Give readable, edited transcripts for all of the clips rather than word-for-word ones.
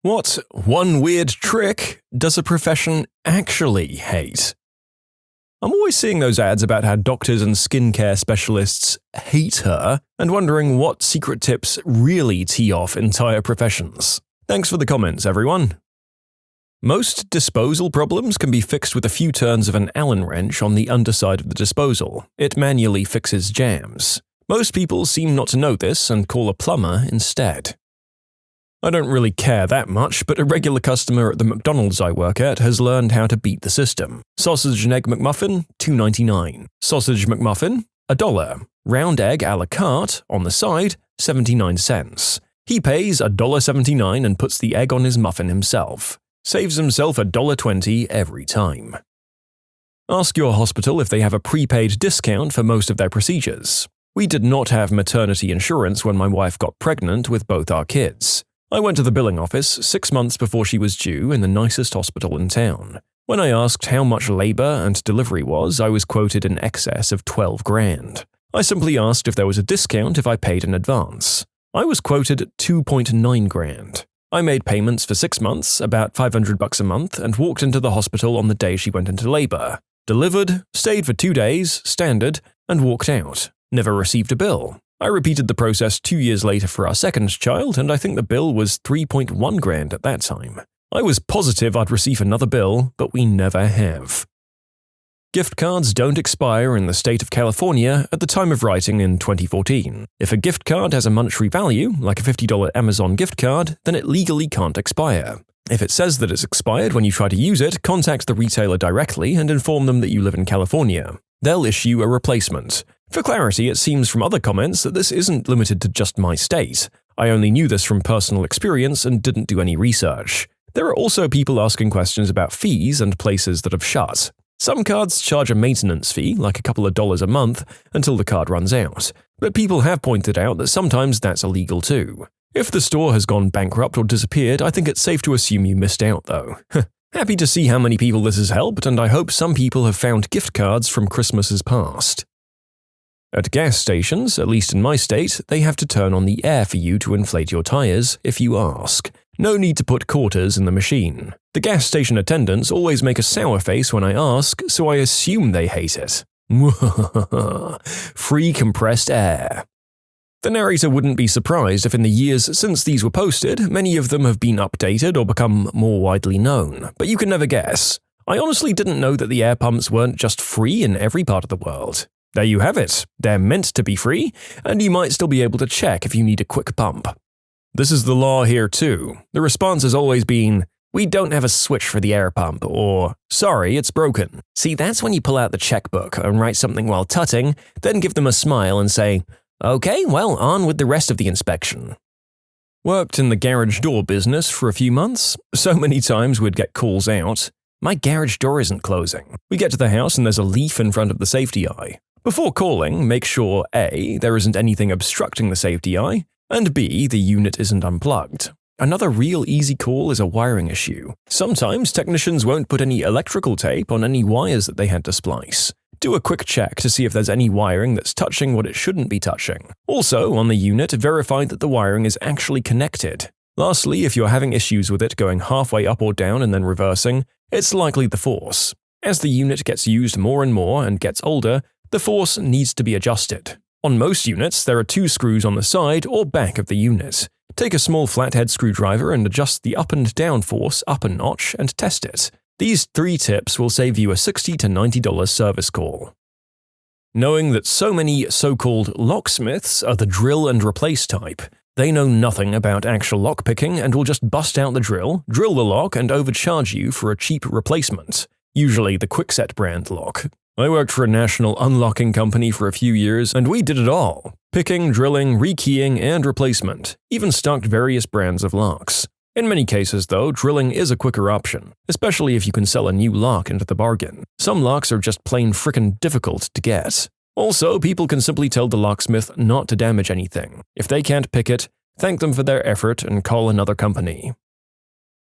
What one weird trick does a profession actually hate? I'm always seeing those ads about how doctors and skincare specialists hate her and wondering what secret tips really tee off entire professions. Thanks for the comments, everyone. Most disposal problems can be fixed with a few turns of an Allen wrench on the underside of the disposal. It manually fixes jams. Most people seem not to know this and call a plumber instead. I don't really care that much, but a regular customer at the McDonald's I work at has learned how to beat the system. Sausage and egg McMuffin, $2.99. Sausage McMuffin, $1. Round egg a la carte, on the side, 79 cents. He pays $1.79 and puts the egg on his muffin himself. Saves himself $1.20 every time. Ask your hospital if they have a prepaid discount for most of their procedures. We did not have maternity insurance when my wife got pregnant with both our kids. I went to the billing office 6 months before she was due in the nicest hospital in town. When I asked how much labor and delivery was, I was quoted in excess of 12 grand. I simply asked if there was a discount if I paid in advance. I was quoted 2.9 grand. I made payments for 6 months, about $500 a month, and walked into the hospital on the day she went into labor. Delivered, stayed for 2 days, standard, and walked out. Never received a bill. I repeated the process 2 years later for our second child, and I think the bill was 3.1 grand at that time. I was positive I'd receive another bill, but we never have. Gift cards don't expire in the state of California at the time of writing in 2014. If a gift card has a monetary value, like a $50 Amazon gift card, then it legally can't expire. If it says that it's expired when you try to use it, contact the retailer directly and inform them that you live in California. They'll issue a replacement. For clarity, it seems from other comments that this isn't limited to just my state. I only knew this from personal experience and didn't do any research. There are also people asking questions about fees and places that have shut. Some cards charge a maintenance fee, like a couple of dollars a month, until the card runs out. But people have pointed out that sometimes that's illegal too. If the store has gone bankrupt or disappeared, I think it's safe to assume you missed out though. Happy to see how many people this has helped, and I hope some people have found gift cards from Christmases past. At gas stations, at least in my state, they have to turn on the air for you to inflate your tires if you ask. No need to put quarters in the machine. The gas station attendants always make a sour face when I ask, so I assume they hate it. Free compressed air. The narrator wouldn't be surprised if in the years since these were posted, many of them have been updated or become more widely known, but you can never guess. I honestly didn't know that the air pumps weren't just free in every part of the world. There you have it. They're meant to be free, and you might still be able to check if you need a quick pump. This is the law here too. The response has always been, "We don't have a switch for the air pump," or "Sorry, it's broken." See, that's when you pull out the checkbook and write something while tutting, then give them a smile and say, "Okay, well, on with the rest of the inspection." Worked in the garage door business for a few months. So many times we'd get calls out. "My garage door isn't closing." We get to the house and there's a leaf in front of the safety eye. Before calling, make sure A, there isn't anything obstructing the safety eye, and B, the unit isn't unplugged. Another real easy call is a wiring issue. Sometimes technicians won't put any electrical tape on any wires that they had to splice. Do a quick check to see if there's any wiring that's touching what it shouldn't be touching. Also, on the unit, verify that the wiring is actually connected. Lastly, if you're having issues with it going halfway up or down and then reversing, it's likely the force. As the unit gets used more and more and gets older, the force needs to be adjusted. On most units, there are 2 screws on the side or back of the unit. Take a small flathead screwdriver and adjust the up and down force up a notch and test it. These 3 tips will save you a $60 to $90 service call. Knowing that so many so-called locksmiths are the drill and replace type, they know nothing about actual lockpicking and will just bust out the drill the lock, and overcharge you for a cheap replacement, usually the Kwikset brand lock. I worked for a national unlocking company for a few years, and we did it all. Picking, drilling, rekeying, and replacement, even stocked various brands of locks. In many cases, though, drilling is a quicker option, especially if you can sell a new lock into the bargain. Some locks are just plain frickin' difficult to get. Also, people can simply tell the locksmith not to damage anything. If they can't pick it, thank them for their effort and call another company.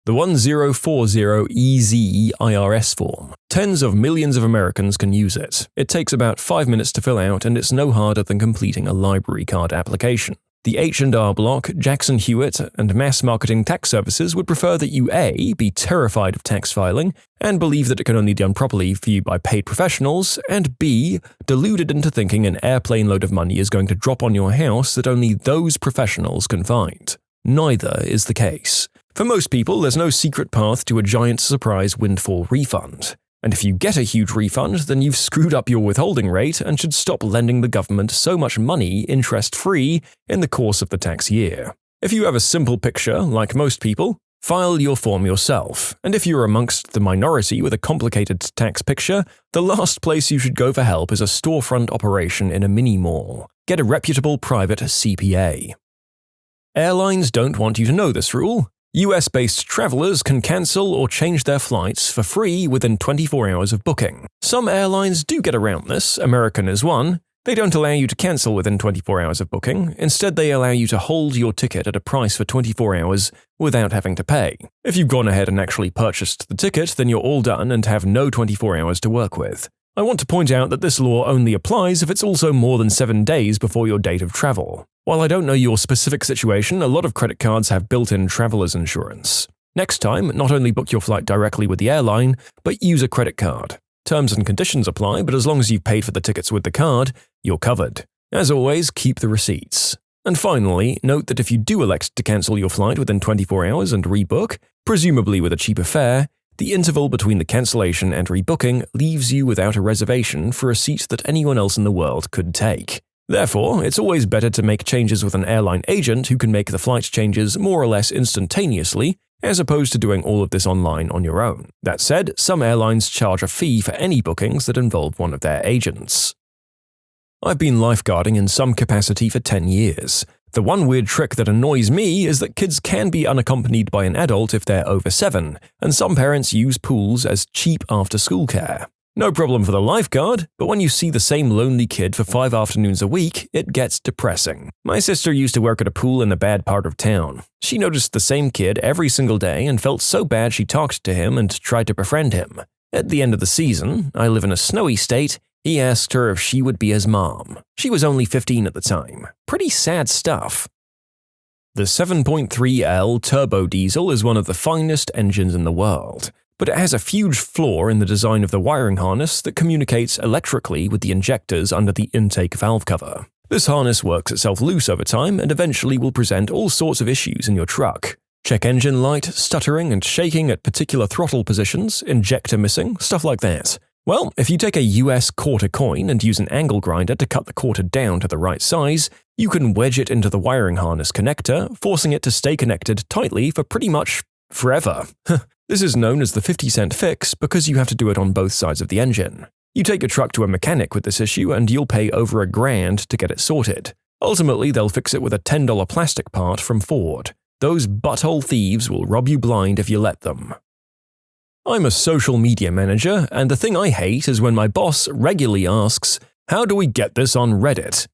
The 1040 EZ IRS form. Tens of millions of Americans can use it. It takes about 5 minutes to fill out, and it's no harder than completing a library card application. The H&R Block, Jackson Hewitt, and mass marketing tax services would prefer that you A. be terrified of tax filing and believe that it can only be done properly for you by paid professionals, and B. deluded into thinking an airplane load of money is going to drop on your house that only those professionals can find. Neither is the case. For most people, there's no secret path to a giant surprise windfall refund. And if you get a huge refund, then you've screwed up your withholding rate and should stop lending the government so much money interest-free in the course of the tax year. If you have a simple picture, like most people, file your form yourself. And if you're amongst the minority with a complicated tax picture, the last place you should go for help is a storefront operation in a mini-mall. Get a reputable private CPA. Airlines don't want you to know this rule. US-based travelers can cancel or change their flights for free within 24 hours of booking. Some airlines do get around this, American is one. They don't allow you to cancel within 24 hours of booking. Instead, they allow you to hold your ticket at a price for 24 hours without having to pay. If you've gone ahead and actually purchased the ticket, then you're all done and have no 24 hours to work with. I want to point out that this law only applies if it's also more than 7 days before your date of travel. While I don't know your specific situation, a lot of credit cards have built-in traveler's insurance. Next time, not only book your flight directly with the airline, but use a credit card. Terms and conditions apply, but as long as you've paid for the tickets with the card, you're covered. As always, keep the receipts. And finally, note that if you do elect to cancel your flight within 24 hours and rebook, presumably with a cheaper fare, the interval between the cancellation and rebooking leaves you without a reservation for a seat that anyone else in the world could take. Therefore, it's always better to make changes with an airline agent who can make the flight changes more or less instantaneously, as opposed to doing all of this online on your own. That said, some airlines charge a fee for any bookings that involve one of their agents. I've been lifeguarding in some capacity for 10 years. The one weird trick that annoys me is that kids can be unaccompanied by an adult if they're over 7, and some parents use pools as cheap after-school care. No problem for the lifeguard, but when you see the same lonely kid for 5 afternoons a week, it gets depressing. My sister used to work at a pool in a bad part of town. She noticed the same kid every single day and felt so bad she talked to him and tried to befriend him. At the end of the season, I live in a snowy state, he asked her if she would be his mom. She was only 15 at the time. Pretty sad stuff. The 7.3L turbo diesel is one of the finest engines in the world. But it has a huge flaw in the design of the wiring harness that communicates electrically with the injectors under the intake valve cover. This harness works itself loose over time and eventually will present all sorts of issues in your truck. Check engine light, stuttering and shaking at particular throttle positions, injector missing, stuff like that. Well, if you take a US quarter coin and use an angle grinder to cut the quarter down to the right size, you can wedge it into the wiring harness connector, forcing it to stay connected tightly for pretty much forever. This is known as the 50-cent fix because you have to do it on both sides of the engine. You take a truck to a mechanic with this issue and you'll pay over $1,000 to get it sorted. Ultimately, they'll fix it with a $10 plastic part from Ford. Those butthole thieves will rob you blind if you let them. I'm a social media manager, and the thing I hate is when my boss regularly asks, "How do we get this on Reddit?"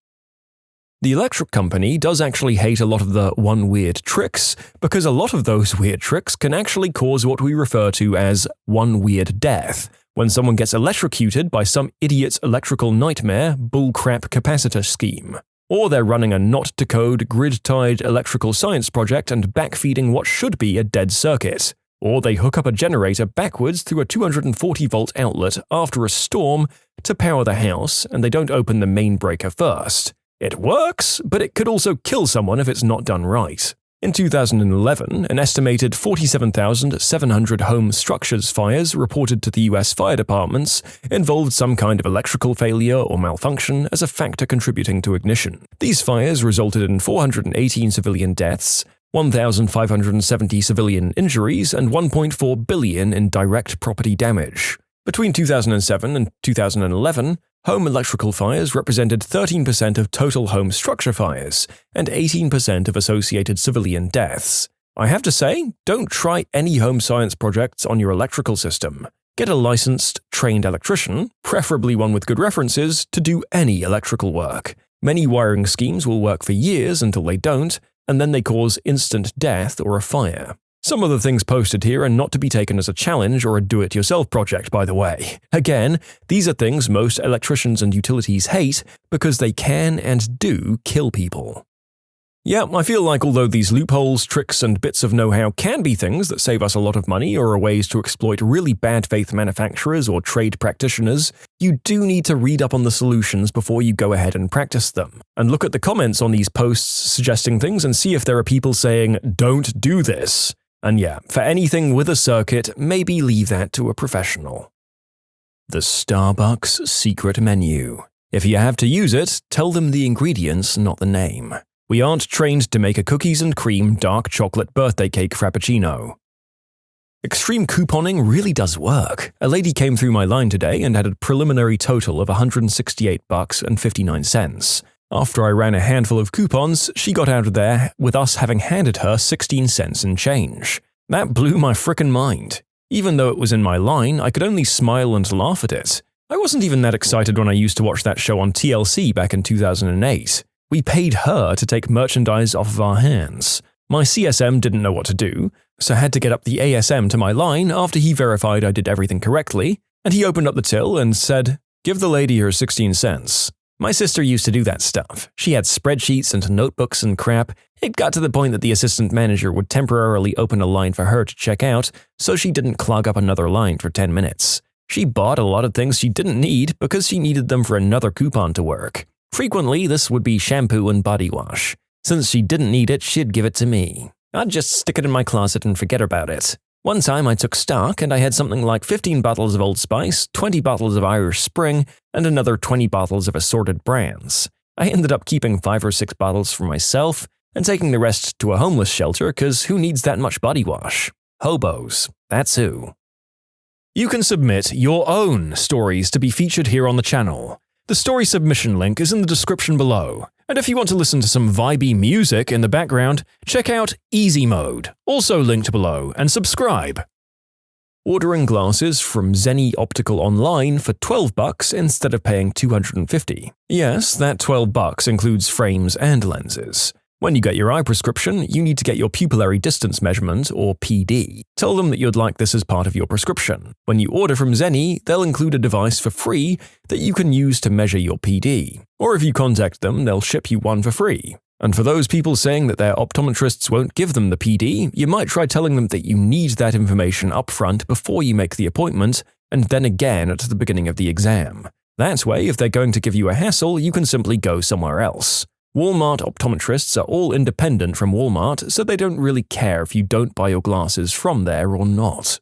The electric company does actually hate a lot of the one weird tricks, because a lot of those weird tricks can actually cause what we refer to as one weird death, when someone gets electrocuted by some idiot's electrical nightmare bullcrap capacitor scheme. Or they're running a not-to-code, grid-tied electrical science project and backfeeding what should be a dead circuit. Or they hook up a generator backwards through a 240-volt outlet after a storm to power the house, and they don't open the main breaker first. It works, but it could also kill someone if it's not done right. In 2011, an estimated 47,700 home structures fires reported to the US fire departments involved some kind of electrical failure or malfunction as a factor contributing to ignition. These fires resulted in 418 civilian deaths, 1,570 civilian injuries, and $1.4 billion in direct property damage. Between 2007 and 2011, home electrical fires represented 13% of total home structure fires and 18% of associated civilian deaths. I have to say, don't try any home science projects on your electrical system. Get a licensed, trained electrician, preferably one with good references, to do any electrical work. Many wiring schemes will work for years until they don't, and then they cause instant death or a fire. Some of the things posted here are not to be taken as a challenge or a do-it-yourself project, by the way. Again, these are things most electricians and utilities hate because they can and do kill people. Yeah, I feel like although these loopholes, tricks, and bits of know-how can be things that save us a lot of money or are ways to exploit really bad faith manufacturers or trade practitioners, you do need to read up on the solutions before you go ahead and practice them. And look at the comments on these posts suggesting things and see if there are people saying, "Don't do this." And yeah, for anything with a circuit, maybe leave that to a professional. The Starbucks secret menu. If you have to use it, tell them the ingredients, not the name. We aren't trained to make a cookies and cream dark chocolate birthday cake frappuccino. Extreme couponing really does work. A lady came through my line today and had a preliminary total of $168.59. After I ran a handful of coupons, she got out of there with us having handed her 16 cents in change. That blew my frickin' mind. Even though it was in my line, I could only smile and laugh at it. I wasn't even that excited when I used to watch that show on TLC back in 2008. We paid her to take merchandise off of our hands. My CSM didn't know what to do, so had to get up the ASM to my line after he verified I did everything correctly, and he opened up the till and said, "Give the lady her 16 cents. My sister used to do that stuff. She had spreadsheets and notebooks and crap. It got to the point that the assistant manager would temporarily open a line for her to check out, so she didn't clog up another line for 10 minutes. She bought a lot of things she didn't need because she needed them for another coupon to work. Frequently, this would be shampoo and body wash. Since she didn't need it, she'd give it to me. I'd just stick it in my closet and forget about it. One time I took stock and I had something like 15 bottles of Old Spice, 20 bottles of Irish Spring, and another 20 bottles of assorted brands. I ended up keeping 5 or 6 bottles for myself and taking the rest to a homeless shelter because who needs that much body wash? Hobos. That's who. You can submit your own stories to be featured here on the channel. The story submission link is in the description below, and if you want to listen to some vibey music in the background, check out easymode, also linked below, and subscribe. Ordering glasses from Zenni Optical online for $12 instead of paying $250. Yes, that $12 includes frames and lenses. When you get your eye prescription, you need to get your pupillary distance measurement, or PD. Tell them that you'd like this as part of your prescription. When you order from Zenni, they'll include a device for free that you can use to measure your PD. Or if you contact them, they'll ship you one for free. And for those people saying that their optometrists won't give them the PD, you might try telling them that you need that information up front before you make the appointment, and then again at the beginning of the exam. That way, if they're going to give you a hassle, you can simply go somewhere else. Walmart optometrists are all independent from Walmart, so they don't really care if you don't buy your glasses from there or not.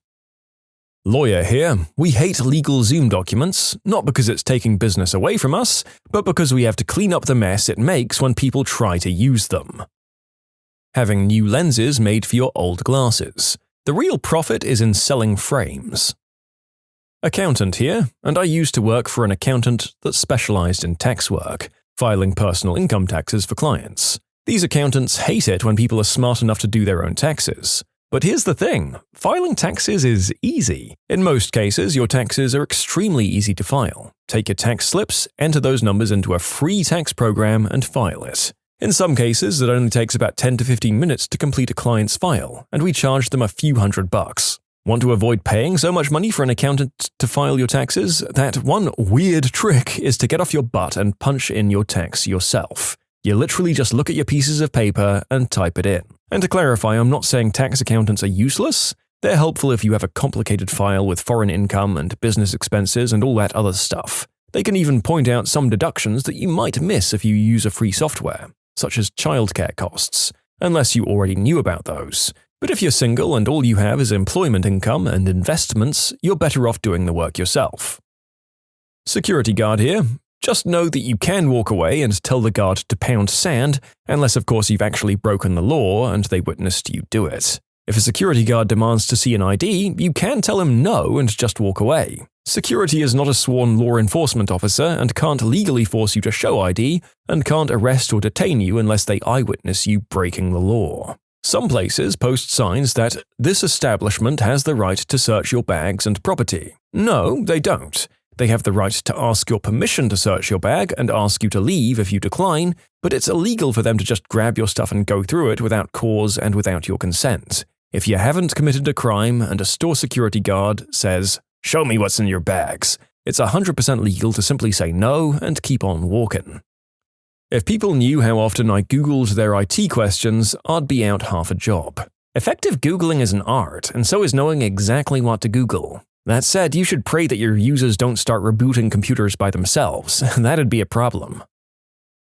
Lawyer here. We hate legal Zoom documents, not because it's taking business away from us, but because we have to clean up the mess it makes when people try to use them. Having new lenses made for your old glasses. The real profit is in selling frames. Accountant here, and I used to work for an accountant that specialized in tax work, filing personal income taxes for clients. These accountants hate it when people are smart enough to do their own taxes. But here's the thing, filing taxes is easy. In most cases, your taxes are extremely easy to file. Take your tax slips, enter those numbers into a free tax program, and file it. In some cases, it only takes about 10 to 15 minutes to complete a client's file, and we charge them a few $100. Want to avoid paying so much money for an accountant to file your taxes? That one weird trick is to get off your butt and punch in your tax yourself. You literally just look at your pieces of paper and type it in. And to clarify, I'm not saying tax accountants are useless. They're helpful if you have a complicated file with foreign income and business expenses and all that other stuff. They can even point out some deductions that you might miss if you use a free software, such as childcare costs, unless you already knew about those. But if you're single and all you have is employment income and investments, you're better off doing the work yourself. Security guard here. Just know that you can walk away and tell the guard to pound sand, unless of course you've actually broken the law and they witnessed you do it. If a security guard demands to see an ID, you can tell him no and just walk away. Security is not a sworn law enforcement officer and can't legally force you to show ID, and can't arrest or detain you unless they eyewitness you breaking the law. Some places post signs that this establishment has the right to search your bags and property. No, they don't. They have the right to ask your permission to search your bag and ask you to leave if you decline, but it's illegal for them to just grab your stuff and go through it without cause and without your consent. If you haven't committed a crime and a store security guard says, "Show me what's in your bags," it's 100% legal to simply say no and keep on walking. If people knew how often I Googled their IT questions, I'd be out half a job. Effective Googling is an art, and so is knowing exactly what to Google. That said, you should pray that your users don't start rebooting computers by themselves. That'd be a problem.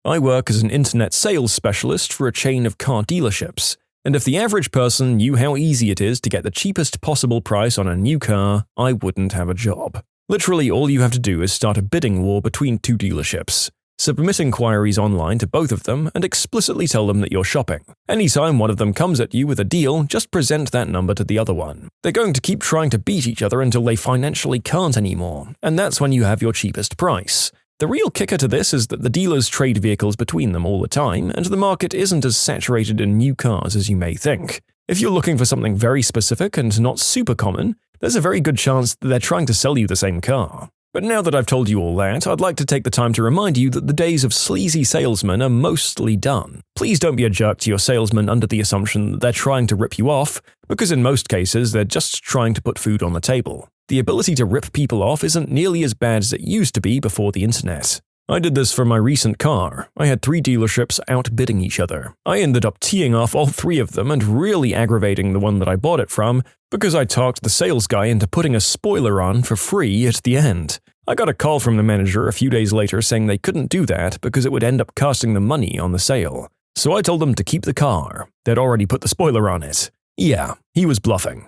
I work as an internet sales specialist for a chain of car dealerships, and if the average person knew how easy it is to get the cheapest possible price on a new car, I wouldn't have a job. Literally, all you have to do is start a bidding war between two dealerships. Submit inquiries online to both of them and explicitly tell them that you're shopping. Anytime one of them comes at you with a deal, just present that number to the other one. They're going to keep trying to beat each other until they financially can't anymore, and that's when you have your cheapest price. The real kicker to this is that the dealers trade vehicles between them all the time, and the market isn't as saturated in new cars as you may think. If you're looking for something very specific and not super common, there's a very good chance that they're trying to sell you the same car. But now that I've told you all that, I'd like to take the time to remind you that the days of sleazy salesmen are mostly done. Please don't be a jerk to your salesman under the assumption that they're trying to rip you off, because in most cases they're just trying to put food on the table. The ability to rip people off isn't nearly as bad as it used to be before the internet. I did this for my recent car. I had 3 dealerships outbidding each other. I ended up teeing off all 3 of them and really aggravating the one that I bought it from because I talked the sales guy into putting a spoiler on for free at the end. I got a call from the manager a few days later saying they couldn't do that because it would end up costing them money on the sale. So I told them to keep the car. They'd already put the spoiler on it. Yeah, he was bluffing.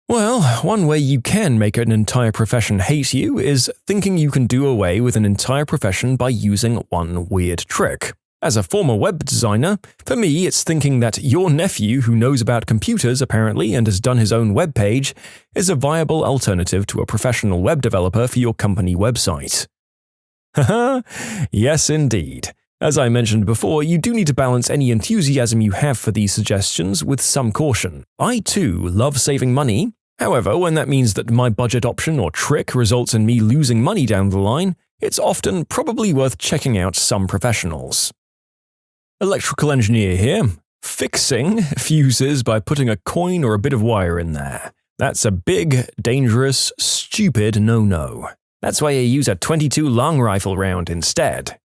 Well, one way you can make an entire profession hate you is thinking you can do away with an entire profession by using one weird trick. As a former web designer, for me it's thinking that your nephew who knows about computers apparently and has done his own web page is a viable alternative to a professional web developer for your company website. Haha, yes indeed. As I mentioned before, you do need to balance any enthusiasm you have for these suggestions with some caution. I too love saving money. However, when that means that my budget option or trick results in me losing money down the line, it's often probably worth checking out some professionals. Electrical engineer here. Fixing fuses by putting a coin or a bit of wire in there. That's a big, dangerous, stupid no-no. That's why you use a .22 long rifle round instead.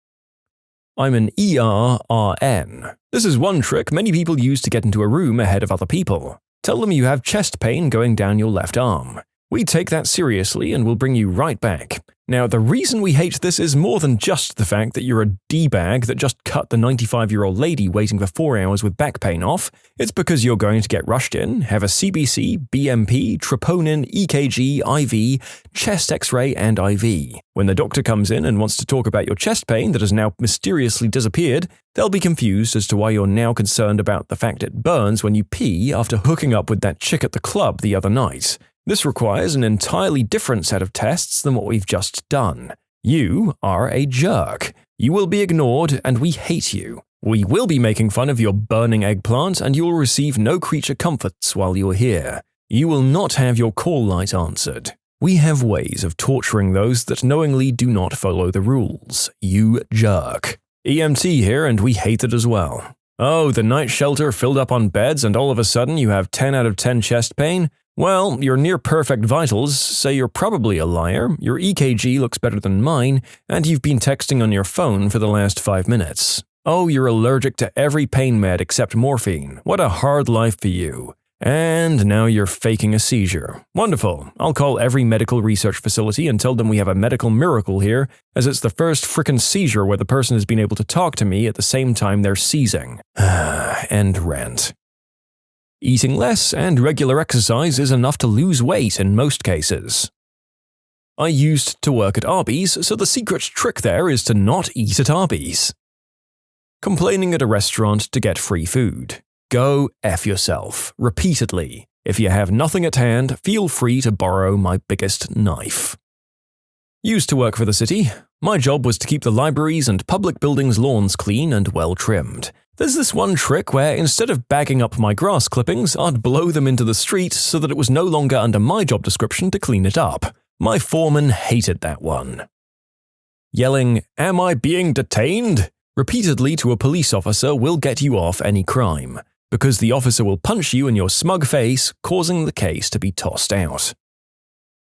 I'm an ERRN. This is one trick many people use to get into a room ahead of other people. Tell them you have chest pain going down your left arm. We take that seriously and will bring you right back. Now, the reason we hate this is more than just the fact that you're a D-bag that just cut the 95-year-old lady waiting for 4 hours with back pain off. It's because you're going to get rushed in, have a CBC, BMP, troponin, EKG, IV, chest X-ray, and IV. When the doctor comes in and wants to talk about your chest pain that has now mysteriously disappeared, they'll be confused as to why you're now concerned about the fact it burns when you pee after hooking up with that chick at the club the other night. This requires an entirely different set of tests than what we've just done. You are a jerk. You will be ignored and we hate you. We will be making fun of your burning eggplant and you will receive no creature comforts while you're here. You will not have your call light answered. We have ways of torturing those that knowingly do not follow the rules. You jerk. EMT here and we hate it as well. Oh, the night shelter filled up on beds and all of a sudden you have 10 out of 10 chest pain? Well, your near-perfect vitals say you're probably a liar, your EKG looks better than mine, and you've been texting on your phone for the last 5 minutes. Oh, you're allergic to every pain med except morphine. What a hard life for you. And now you're faking a seizure. Wonderful. I'll call every medical research facility and tell them we have a medical miracle here, as it's the first frickin' seizure where the person has been able to talk to me at the same time they're seizing. End rant. Eating less and regular exercise is enough to lose weight in most cases. I used to work at Arby's, so the secret trick there is to not eat at Arby's. Complaining at a restaurant to get free food. Go F yourself, repeatedly. If you have nothing at hand, feel free to borrow my biggest knife. Used to work for the city. My job was to keep the libraries and public buildings' lawns clean and well trimmed. There's this one trick where instead of bagging up my grass clippings, I'd blow them into the street so that it was no longer under my job description to clean it up. My foreman hated that one. Yelling, "Am I being detained?" repeatedly to a police officer will get you off any crime, because the officer will punch you in your smug face, causing the case to be tossed out.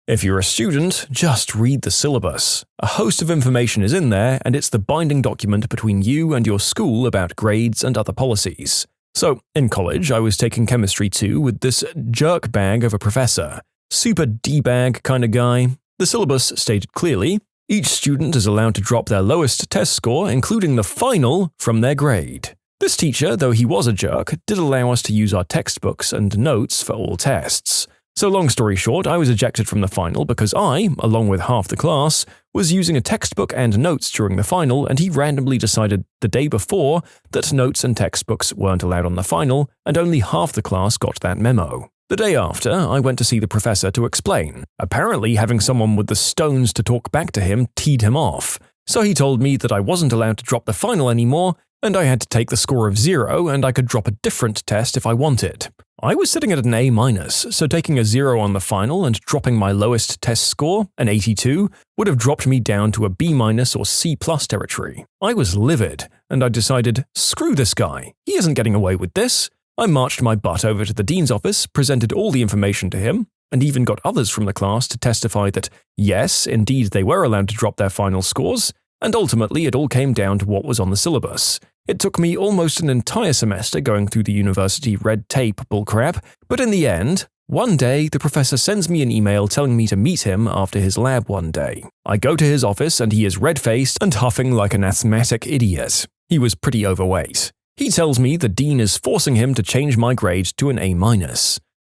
If you're a student, just read the syllabus. A host of information is in there, and it's the binding document between you and your school about grades and other policies. So, in college, I was taking Chemistry 2 with this jerk bag of a professor. Super D-bag kind of guy. The syllabus stated clearly, each student is allowed to drop their lowest test score, including the final, from their grade. This teacher, though he was a jerk, did allow us to use our textbooks and notes for all tests. So long story short, I was ejected from the final because I, along with half the class, was using a textbook and notes during the final, and he randomly decided the day before that notes and textbooks weren't allowed on the final, and only half the class got that memo. The day after, I went to see the professor to explain. Apparently, having someone with the stones to talk back to him teed him off. So he told me that I wasn't allowed to drop the final anymore, and I had to take the score of 0, and I could drop a different test if I wanted. I was sitting at an A-, so taking a 0 on the final and dropping my lowest test score, an 82, would have dropped me down to a B- or C+ territory. I was livid, and I decided, screw this guy, he isn't getting away with this. I marched my butt over to the dean's office, presented all the information to him, and even got others from the class to testify that, yes, indeed they were allowed to drop their final scores, and ultimately it all came down to what was on the syllabus. It took me almost an entire semester going through the university red tape bullcrap, but in the end, one day the professor sends me an email telling me to meet him after his lab one day. I go to his office and he is red-faced and huffing like an asthmatic idiot. He was pretty overweight. He tells me the dean is forcing him to change my grade to an A-.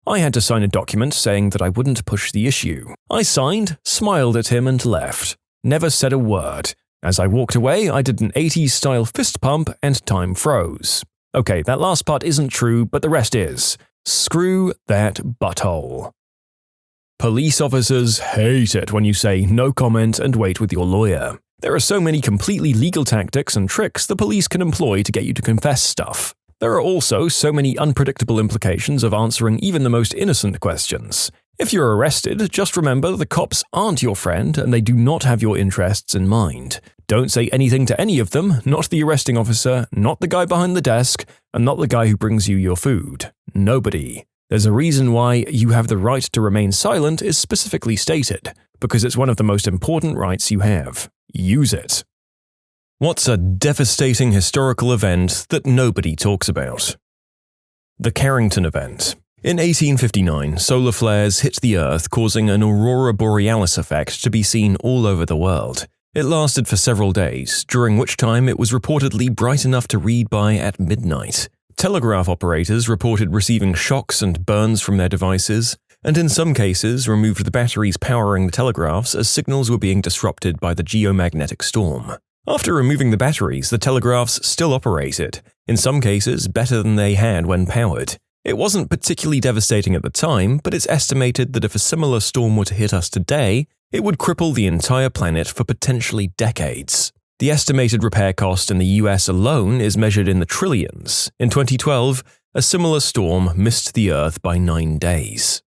I had to sign a document saying that I wouldn't push the issue. I signed, smiled at him and left. Never said a word. As I walked away, I did an 80s-style fist pump and time froze. Okay, that last part isn't true, but the rest is. Screw that butthole. Police officers hate it when you say no comment and wait with your lawyer. There are so many completely legal tactics and tricks the police can employ to get you to confess stuff. There are also so many unpredictable implications of answering even the most innocent questions. If you're arrested, just remember the cops aren't your friend and they do not have your interests in mind. Don't say anything to any of them, not the arresting officer, not the guy behind the desk, and not the guy who brings you your food. Nobody. There's a reason why you have the right to remain silent is specifically stated, because it's one of the most important rights you have. Use it. What's a devastating historical event that nobody talks about? The Carrington Event. In 1859, solar flares hit the Earth, causing an aurora borealis effect to be seen all over the world. It lasted for several days, during which time it was reportedly bright enough to read by at midnight. Telegraph operators reported receiving shocks and burns from their devices, and in some cases removed the batteries powering the telegraphs as signals were being disrupted by the geomagnetic storm. After removing the batteries, the telegraphs still operated, in some cases better than they had when powered. It wasn't particularly devastating at the time, but it's estimated that if a similar storm were to hit us today, it would cripple the entire planet for potentially decades. The estimated repair cost in the US alone is measured in the trillions. In 2012, a similar storm missed the Earth by 9 days.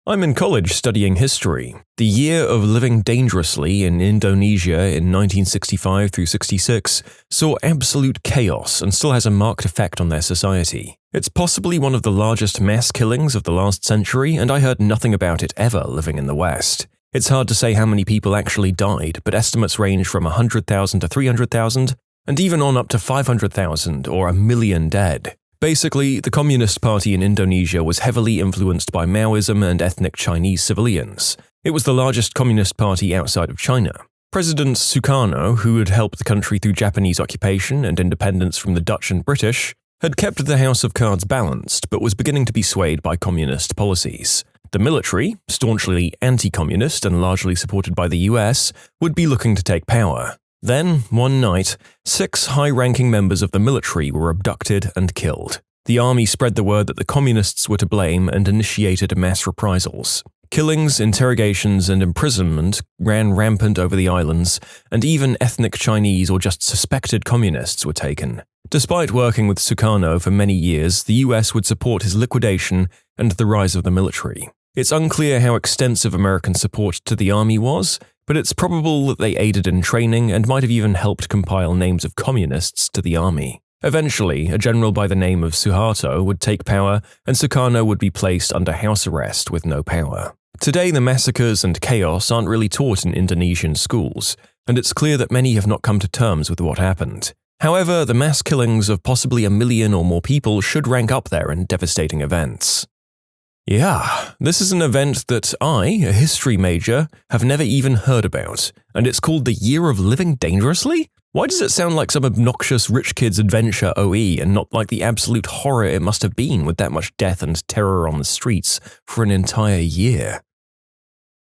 I'm in college studying history. The year of living dangerously in Indonesia in 1965 through 66 saw absolute chaos and still has a marked effect on their society. It's possibly one of the largest mass killings of the last century, and I heard nothing about it ever living in the West. It's hard to say how many people actually died, but estimates range from 100,000 to 300,000, and even on up to 500,000 or 1 million dead. Basically, the Communist Party in Indonesia was heavily influenced by Maoism and ethnic Chinese civilians. It was the largest communist party outside of China. President Sukarno, who had helped the country through Japanese occupation and independence from the Dutch and British, had kept the house of cards balanced but was beginning to be swayed by communist policies. The military, staunchly anti-communist and largely supported by the US, would be looking to take power. Then, one night, 6 high-ranking members of the military were abducted and killed. The army spread the word that the communists were to blame and initiated mass reprisals. Killings, interrogations, and imprisonment ran rampant over the islands, and even ethnic Chinese or just suspected communists were taken. Despite working with Sukarno for many years, the US would support his liquidation and the rise of the military. It's unclear how extensive American support to the army was, but it's probable that they aided in training and might have even helped compile names of communists to the army. Eventually, a general by the name of Suharto would take power, and Sukarno would be placed under house arrest with no power. Today, the massacres and chaos aren't really taught in Indonesian schools, and it's clear that many have not come to terms with what happened. However, the mass killings of possibly 1 million or more people should rank up there in devastating events. Yeah, this is an event that I, a history major, have never even heard about, and it's called the Year of Living Dangerously? Why does it sound like some obnoxious rich kid's adventure OE and not like the absolute horror it must have been with that much death and terror on the streets for an entire year?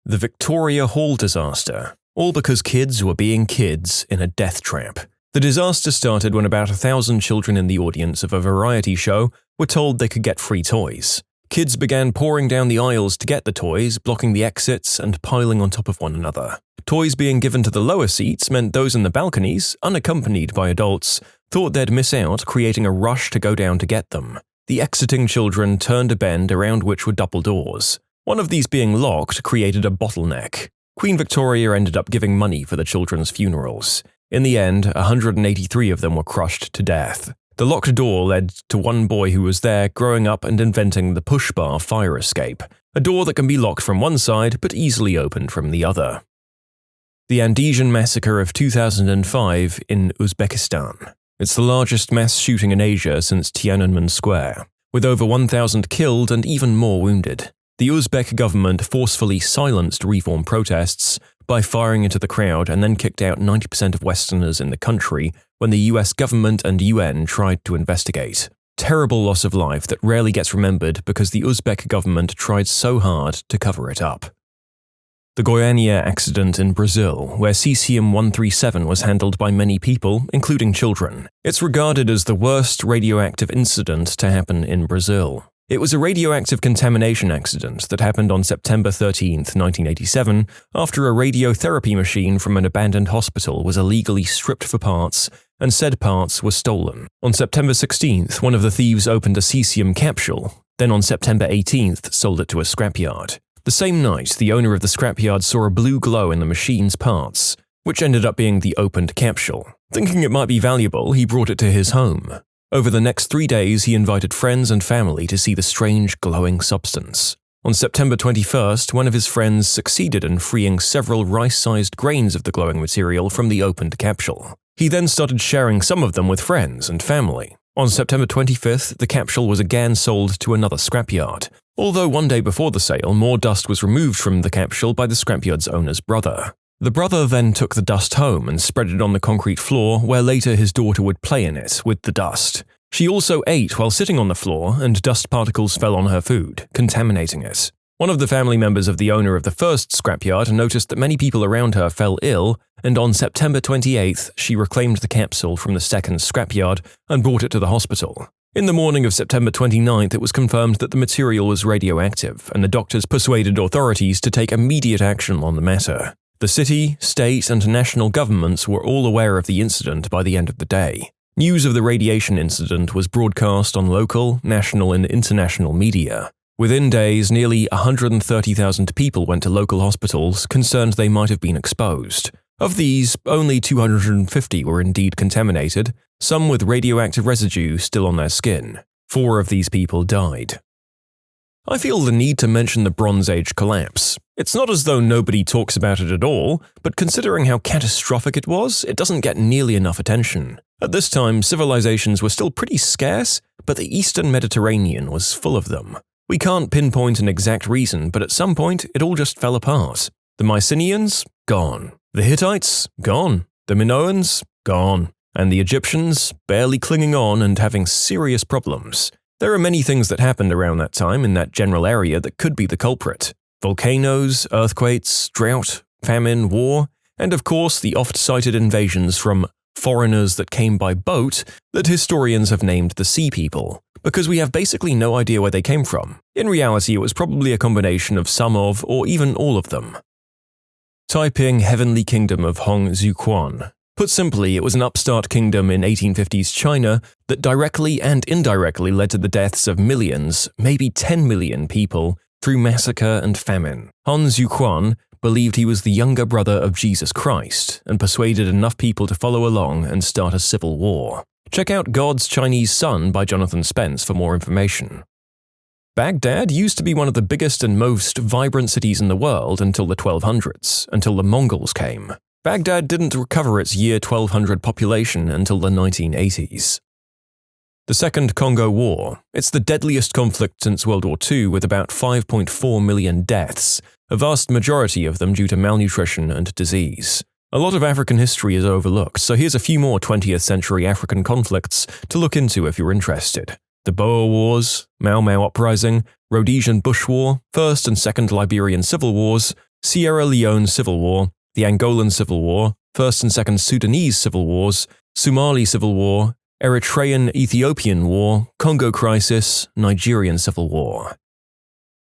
The Victoria Hall disaster, all because kids were being kids in a death trap. The disaster started when about 1,000 children in the audience of a variety show were told they could get free toys. Kids began pouring down the aisles to get the toys, blocking the exits and piling on top of one another. Toys being given to the lower seats meant those in the balconies, unaccompanied by adults, thought they'd miss out, creating a rush to go down to get them. The exiting children turned a bend around which were double doors. One of these being locked created a bottleneck. Queen Victoria ended up giving money for the children's funerals. In the end, 183 of them were crushed to death. The locked door led to one boy who was there growing up and inventing the push-bar fire escape, a door that can be locked from one side but easily opened from the other. The Andesian Massacre of 2005 in Uzbekistan. It's the largest mass shooting in Asia since Tiananmen Square, with over 1,000 killed and even more wounded. The Uzbek government forcefully silenced reform protests by firing into the crowd and then kicked out 90% of Westerners in the country when the US government and UN tried to investigate. Terrible loss of life that rarely gets remembered because the Uzbek government tried so hard to cover it up. The Goiânia accident in Brazil, where cesium-137 was handled by many people, including children. It's regarded as the worst radioactive incident to happen in Brazil. It was a radioactive contamination accident that happened on September 13, 1987, after a radiotherapy machine from an abandoned hospital was illegally stripped for parts, and said parts were stolen. On September 16th, one of the thieves opened a cesium capsule, then on September 18th sold it to a scrapyard. The same night, the owner of the scrapyard saw a blue glow in the machine's parts, which ended up being the opened capsule. Thinking it might be valuable, he brought it to his home. Over the next 3 days, he invited friends and family to see the strange glowing substance. On September 21st, one of his friends succeeded in freeing several rice-sized grains of the glowing material from the opened capsule. He then started sharing some of them with friends and family. On September 25th, the capsule was again sold to another scrapyard, although 1 day before the sale, more dust was removed from the capsule by the scrapyard's owner's brother. The brother then took the dust home and spread it on the concrete floor where later his daughter would play in it with the dust. She also ate while sitting on the floor and dust particles fell on her food, contaminating it. One of the family members of the owner of the first scrapyard noticed that many people around her fell ill, and on September 28th, she reclaimed the capsule from the second scrapyard and brought it to the hospital. In the morning of September 29th, it was confirmed that the material was radioactive, and the doctors persuaded authorities to take immediate action on the matter. The city, state, and national governments were all aware of the incident by the end of the day. News of the radiation incident was broadcast on local, national, and international media. Within days, nearly 130,000 people went to local hospitals concerned they might have been exposed. Of these, only 250 were indeed contaminated, some with radioactive residue still on their skin. 4 of these people died. I feel the need to mention the Bronze Age collapse. It's not as though nobody talks about it at all, but considering how catastrophic it was, it doesn't get nearly enough attention. At this time, civilizations were still pretty scarce, but the Eastern Mediterranean was full of them. We can't pinpoint an exact reason, but at some point, it all just fell apart. The Mycenaeans? Gone. The Hittites? Gone. The Minoans? Gone. And the Egyptians? Barely clinging on and having serious problems. There are many things that happened around that time in that general area that could be the culprit. Volcanoes, earthquakes, drought, famine, war, and of course the oft-cited invasions from foreigners that came by boat that historians have named the Sea People, because we have basically no idea where they came from. In reality, it was probably a combination of some of, or even all of them. Taiping Heavenly Kingdom of Hong Xiuquan. Put simply, it was an upstart kingdom in 1850s China that directly and indirectly led to the deaths of millions, maybe 10 million people, through massacre and famine. Han Xiuquan believed he was the younger brother of Jesus Christ and persuaded enough people to follow along and start a civil war. Check out God's Chinese Son by Jonathan Spence for more information. Baghdad used to be one of the biggest and most vibrant cities in the world until the 1200s, until the Mongols came. Baghdad didn't recover its year 1200 population until the 1980s. The Second Congo War. It's the deadliest conflict since World War II, with about 5.4 million deaths, a vast majority of them due to malnutrition and disease. A lot of African history is overlooked, so here's a few more 20th century African conflicts to look into if you're interested. The Boer Wars, Mau Mau Uprising, Rhodesian Bush War, First and Second Liberian Civil Wars, Sierra Leone Civil War, the Angolan Civil War, First and Second Sudanese Civil Wars, Somali Civil War, Eritrean-Ethiopian War, Congo Crisis, Nigerian Civil War.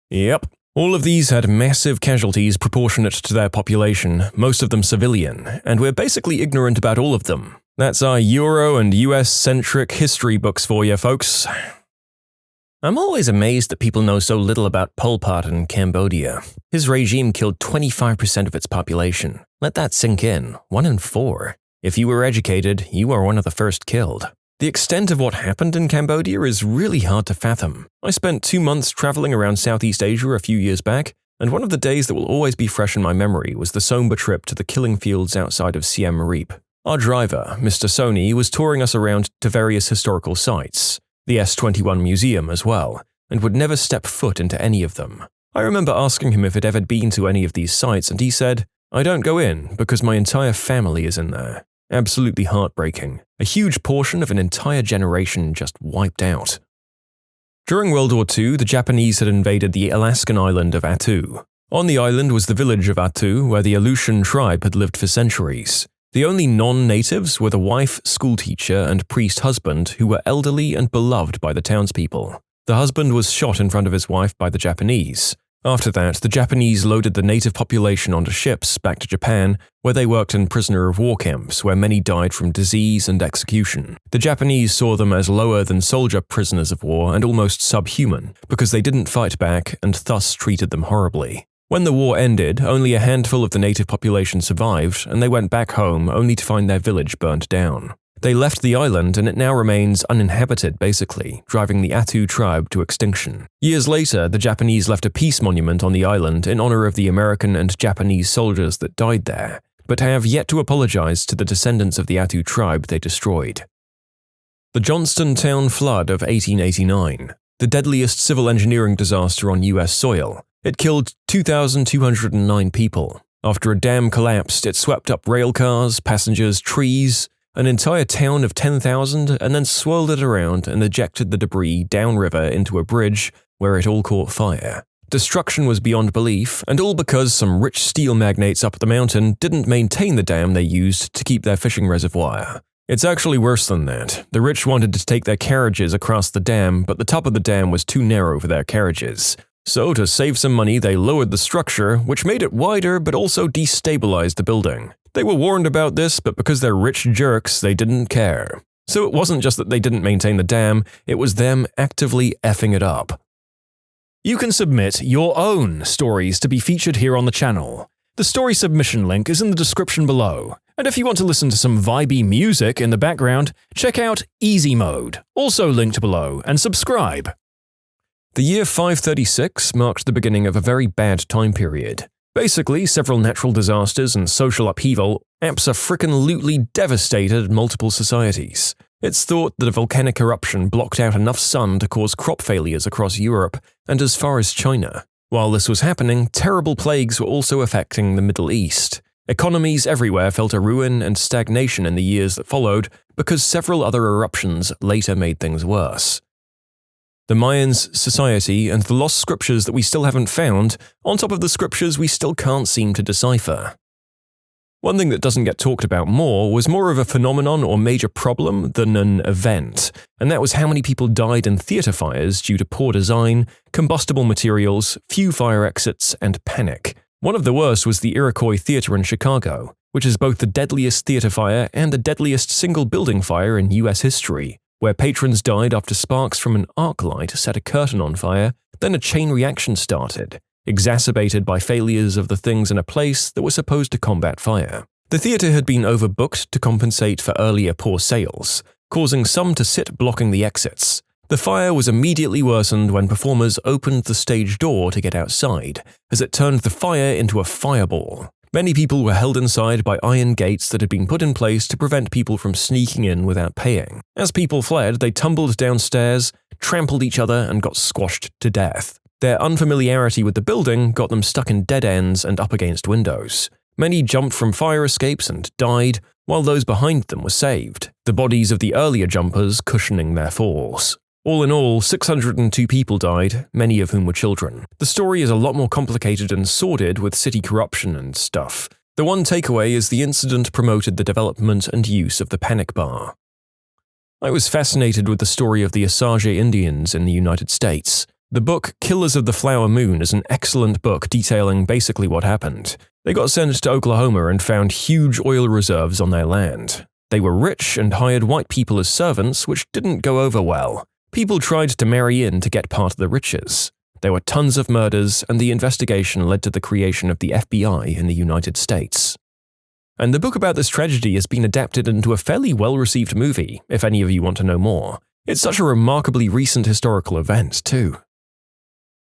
Yep, all of these had massive casualties proportionate to their population, most of them civilian, and we're basically ignorant about all of them. That's our Euro and US-centric history books for you, folks. I'm always amazed that people know so little about Pol Pot in Cambodia. His regime killed 25% of its population. Let that sink in. 1 in 4. If you were educated, you were one of the first killed. The extent of what happened in Cambodia is really hard to fathom. I spent 2 months traveling around Southeast Asia a few years back, and one of the days that will always be fresh in my memory was the somber trip to the killing fields outside of Siem Reap. Our driver, Mr. Sony, was touring us around to various historical sites, the S21 Museum as well, and would never step foot into any of them. I remember asking him if he'd ever been to any of these sites, and he said, "I don't go in because my entire family is in there." Absolutely heartbreaking. A huge portion of an entire generation just wiped out. During World War II, the Japanese had invaded the Alaskan island of Attu. On the island was the village of Attu, where the Aleutian tribe had lived for centuries. The only non-natives were the wife, schoolteacher, and priest husband, who were elderly and beloved by the townspeople. The husband was shot in front of his wife by the Japanese. After that, the Japanese loaded the native population onto ships back to Japan, where they worked in prisoner of war camps, where many died from disease and execution. The Japanese saw them as lower than soldier prisoners of war and almost subhuman, because they didn't fight back and thus treated them horribly. When the war ended, only a handful of the native population survived, and they went back home only to find their village burnt down. They left the island and it now remains uninhabited basically, driving the Attu tribe to extinction. Years later, the Japanese left a peace monument on the island in honor of the American and Japanese soldiers that died there, but have yet to apologize to the descendants of the Attu tribe they destroyed. The Johnstown flood of 1889, the deadliest civil engineering disaster on US soil. It killed 2,209 people. After a dam collapsed, it swept up rail cars, passengers, trees, an entire town of 10,000, and then swirled it around and ejected the debris downriver into a bridge where it all caught fire. Destruction was beyond belief, and all because some rich steel magnates up the mountain didn't maintain the dam they used to keep their fishing reservoir. It's actually worse than that. The rich wanted to take their carriages across the dam, but the top of the dam was too narrow for their carriages. So, to save some money, they lowered the structure, which made it wider but also destabilized the building. They were warned about this, but because they're rich jerks, they didn't care. So it wasn't just that they didn't maintain the dam, it was them actively effing it up. You can submit your own stories to be featured here on the channel. The story submission link is in the description below. And if you want to listen to some vibey music in the background, check out easymode, also linked below, and subscribe. The year 536 marked the beginning of a very bad time period. Basically, several natural disasters and social upheaval abso-frickin-lutely devastated multiple societies. It's thought that a volcanic eruption blocked out enough sun to cause crop failures across Europe and as far as China. While this was happening, terrible plagues were also affecting the Middle East. Economies everywhere felt a ruin and stagnation in the years that followed because several other eruptions later made things worse. The Mayans' society and the lost scriptures that we still haven't found, on top of the scriptures we still can't seem to decipher. One thing that doesn't get talked about was more of a phenomenon or major problem than an event, and that was how many people died in theater fires due to poor design, combustible materials, few fire exits, and panic. One of the worst was the Iroquois Theater in Chicago, which is both the deadliest theater fire and the deadliest single building fire in US history, where patrons died after sparks from an arc light set a curtain on fire, then a chain reaction started, exacerbated by failures of the things in a place that were supposed to combat fire. The theater had been overbooked to compensate for earlier poor sales, causing some to sit blocking the exits. The fire was immediately worsened when performers opened the stage door to get outside, as it turned the fire into a fireball. Many people were held inside by iron gates that had been put in place to prevent people from sneaking in without paying. As people fled, they tumbled downstairs, trampled each other, and got squashed to death. Their unfamiliarity with the building got them stuck in dead ends and up against windows. Many jumped from fire escapes and died, while those behind them were saved, the bodies of the earlier jumpers cushioning their falls. All in all, 602 people died, many of whom were children. The story is a lot more complicated and sordid with city corruption and stuff. The one takeaway is the incident promoted the development and use of the panic bar. I was fascinated with the story of the Osage Indians in the United States. The book Killers of the Flower Moon is an excellent book detailing basically what happened. They got sent to Oklahoma and found huge oil reserves on their land. They were rich and hired white people as servants, which didn't go over well. People tried to marry in to get part of the riches. There were tons of murders, and the investigation led to the creation of the FBI in the United States. And the book about this tragedy has been adapted into a fairly well-received movie, if any of you want to know more. It's such a remarkably recent historical event, too.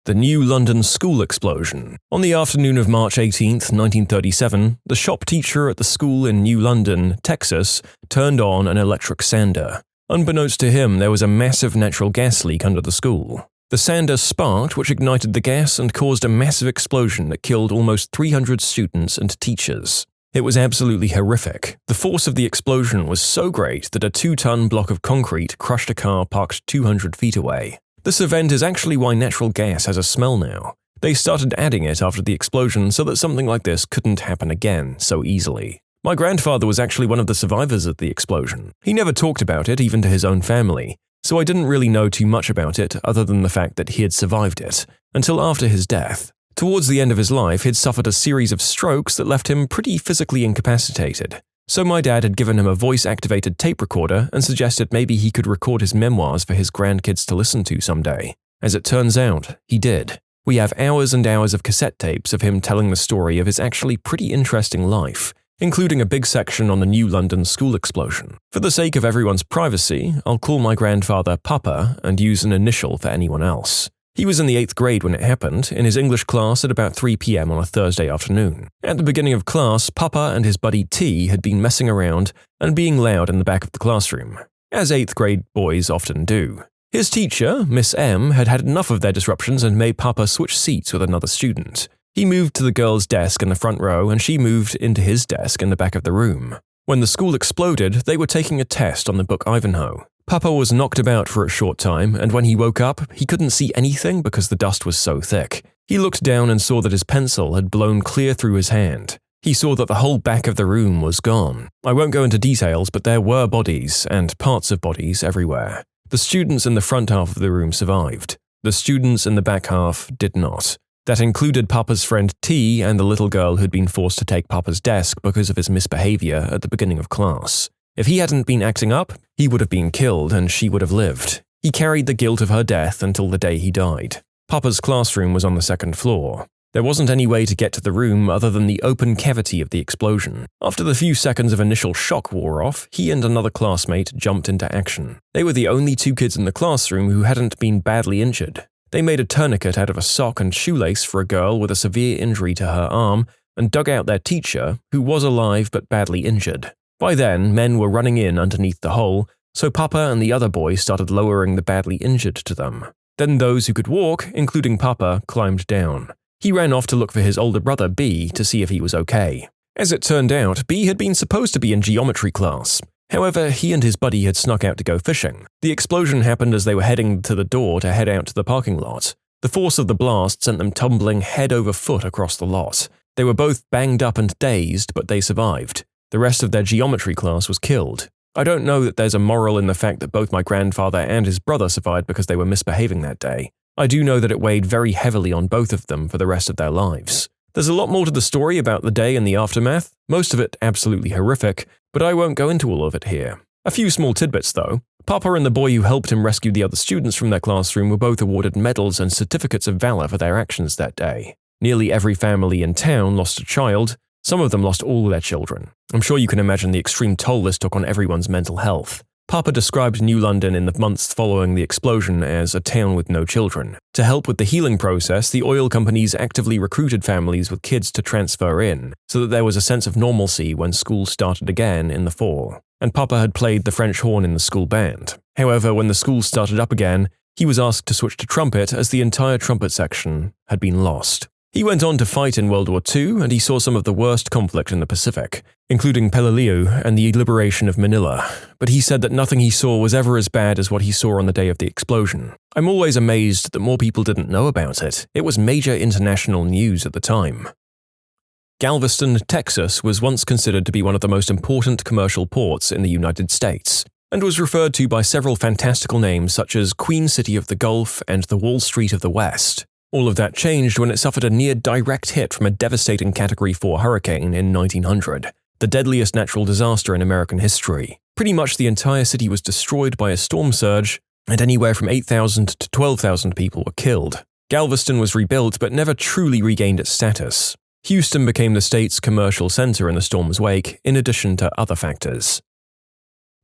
The New London School Explosion. On the afternoon of March 18, 1937, the shop teacher at the school in New London, Texas, turned on an electric sander. Unbeknownst to him, there was a massive natural gas leak under the school. The sander sparked, which ignited the gas and caused a massive explosion that killed almost 300 students and teachers. It was absolutely horrific. The force of the explosion was so great that a 2-ton block of concrete crushed a car parked 200 feet away. This event is actually why natural gas has a smell now. They started adding it after the explosion so that something like this couldn't happen again so easily. My grandfather was actually one of the survivors of the explosion. He never talked about it, even to his own family, so I didn't really know too much about it other than the fact that he had survived it, until after his death. Towards the end of his life, he'd suffered a series of strokes that left him pretty physically incapacitated. So my dad had given him a voice-activated tape recorder and suggested maybe he could record his memoirs for his grandkids to listen to someday. As it turns out, he did. We have hours and hours of cassette tapes of him telling the story of his actually pretty interesting life, including a big section on the New London school explosion. For the sake of everyone's privacy, I'll call my grandfather Papa and use an initial for anyone else. He was in the 8th grade when it happened, in his English class at about 3 p.m. on a Thursday afternoon. At the beginning of class, Papa and his buddy T had been messing around and being loud in the back of the classroom, as 8th grade boys often do. His teacher, Miss M, had had enough of their disruptions and made Papa switch seats with another student. He moved to the girl's desk in the front row and she moved into his desk in the back of the room. When the school exploded, they were taking a test on the book Ivanhoe. Papa was knocked about for a short time, and when he woke up, he couldn't see anything because the dust was so thick. He looked down and saw that his pencil had blown clear through his hand. He saw that the whole back of the room was gone. I won't go into details, but there were bodies, and parts of bodies, everywhere. The students in the front half of the room survived. The students in the back half did not. That included Papa's friend T and the little girl who'd been forced to take Papa's desk because of his misbehavior at the beginning of class. If he hadn't been acting up, he would have been killed and she would have lived. He carried the guilt of her death until the day he died. Papa's classroom was on the 2nd floor. There wasn't any way to get to the room other than the open cavity of the explosion. After the few seconds of initial shock wore off, he and another classmate jumped into action. They were the only 2 kids in the classroom who hadn't been badly injured. They made a tourniquet out of a sock and shoelace for a girl with a severe injury to her arm and dug out their teacher, who was alive but badly injured. By then, men were running in underneath the hole, so Papa and the other boy started lowering the badly injured to them. Then those who could walk, including Papa, climbed down. He ran off to look for his older brother B to see if he was okay. As it turned out, B had been supposed to be in geometry class. However, he and his buddy had snuck out to go fishing. The explosion happened as they were heading to the door to head out to the parking lot. The force of the blast sent them tumbling head over foot across the lot. They were both banged up and dazed, but they survived. The rest of their geometry class was killed. I don't know that there's a moral in the fact that both my grandfather and his brother survived because they were misbehaving that day. I do know that it weighed very heavily on both of them for the rest of their lives. There's a lot more to the story about the day and the aftermath, most of it absolutely horrific, but I won't go into all of it here. A few small tidbits though. Papa and the boy who helped him rescue the other students from their classroom were both awarded medals and certificates of valor for their actions that day. Nearly every family in town lost a child. Some of them lost all their children. I'm sure you can imagine the extreme toll this took on everyone's mental health. Papa described New London in the months following the explosion as a town with no children. To help with the healing process, the oil companies actively recruited families with kids to transfer in, so that there was a sense of normalcy when school started again in the fall. And Papa had played the French horn in the school band. However, when the school started up again, he was asked to switch to trumpet as the entire trumpet section had been lost. He went on to fight in World War II, and he saw some of the worst conflict in the Pacific, including Peleliu and the liberation of Manila, but he said that nothing he saw was ever as bad as what he saw on the day of the explosion. I'm always amazed that more people didn't know about it. It was major international news at the time. Galveston, Texas was once considered to be one of the most important commercial ports in the United States, and was referred to by several fantastical names such as Queen City of the Gulf and the Wall Street of the West. All of that changed when it suffered a near-direct hit from a devastating Category 4 hurricane in 1900, the deadliest natural disaster in American history. Pretty much the entire city was destroyed by a storm surge, and anywhere from 8,000 to 12,000 people were killed. Galveston was rebuilt but never truly regained its status. Houston became the state's commercial center in the storm's wake, in addition to other factors.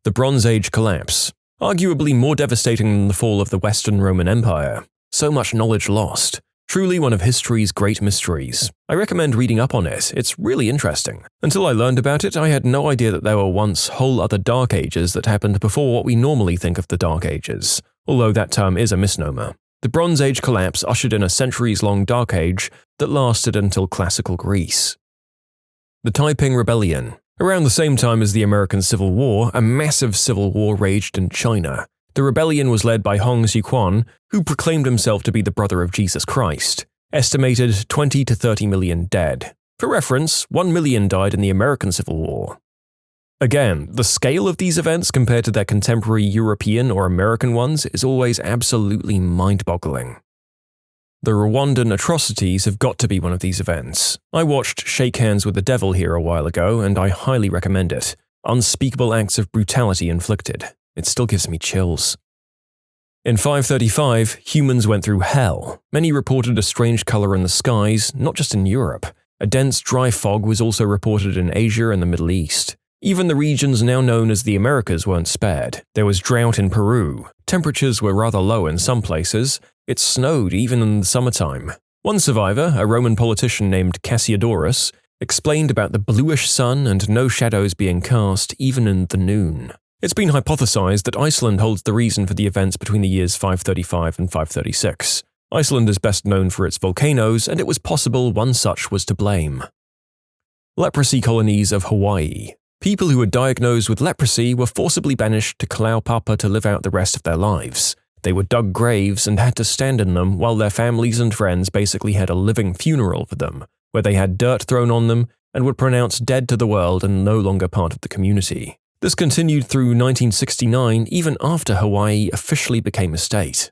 The Bronze Age collapse. Arguably more devastating than the fall of the Western Roman Empire. So much knowledge lost. Truly one of history's great mysteries. I recommend reading up on it, it's really interesting. Until I learned about it, I had no idea that there were once whole other Dark Ages that happened before what we normally think of the Dark Ages, although that term is a misnomer. The Bronze Age collapse ushered in a centuries-long Dark Age that lasted until classical Greece. The Taiping Rebellion. Around the same time as the American Civil War, a massive civil war raged in China. The rebellion was led by Hong Xiuquan, who proclaimed himself to be the brother of Jesus Christ. Estimated 20 to 30 million dead. For reference, 1 million died in the American Civil War. Again, the scale of these events compared to their contemporary European or American ones is always absolutely mind-boggling. The Rwandan atrocities have got to be one of these events. I watched Shake Hands with the Devil here a while ago, and I highly recommend it. Unspeakable acts of brutality inflicted. It still gives me chills. In 535, humans went through hell. Many reported a strange color in the skies, not just in Europe. A dense, dry fog was also reported in Asia and the Middle East. Even the regions now known as the Americas weren't spared. There was drought in Peru. Temperatures were rather low in some places. It snowed even in the summertime. One survivor, a Roman politician named Cassiodorus, explained about the bluish sun and no shadows being cast even in the noon. It's been hypothesized that Iceland holds the reason for the events between the years 535 and 536. Iceland is best known for its volcanoes, and it was possible one such was to blame. Leprosy colonies of Hawaii. People who were diagnosed with leprosy were forcibly banished to Kalaupapa to live out the rest of their lives. They were dug graves and had to stand in them while their families and friends basically had a living funeral for them, where they had dirt thrown on them and were pronounced dead to the world and no longer part of the community. This continued through 1969, even after Hawaii officially became a state.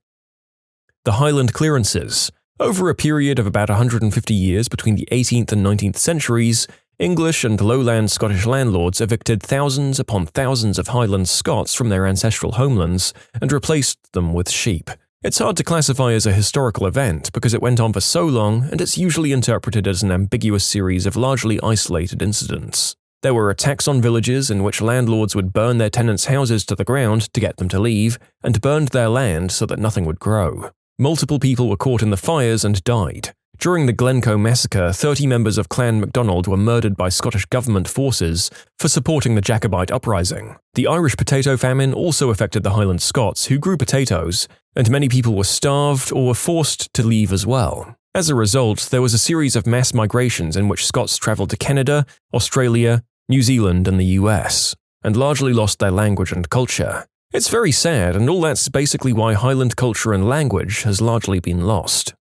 The Highland Clearances. Over a period of about 150 years between the 18th and 19th centuries, English and lowland Scottish landlords evicted thousands upon thousands of Highland Scots from their ancestral homelands and replaced them with sheep. It's hard to classify as a historical event because it went on for so long, and it's usually interpreted as an ambiguous series of largely isolated incidents. There were attacks on villages in which landlords would burn their tenants' houses to the ground to get them to leave, and burned their land so that nothing would grow. Multiple people were caught in the fires and died. During the Glencoe massacre, 30 members of Clan MacDonald were murdered by Scottish government forces for supporting the Jacobite uprising. The Irish potato famine also affected the Highland Scots, who grew potatoes, and many people were starved or were forced to leave as well. As a result, there was a series of mass migrations in which Scots travelled to Canada, Australia, New Zealand, and the US, and largely lost their language and culture. It's very sad, and all that's basically why Highland culture and language has largely been lost.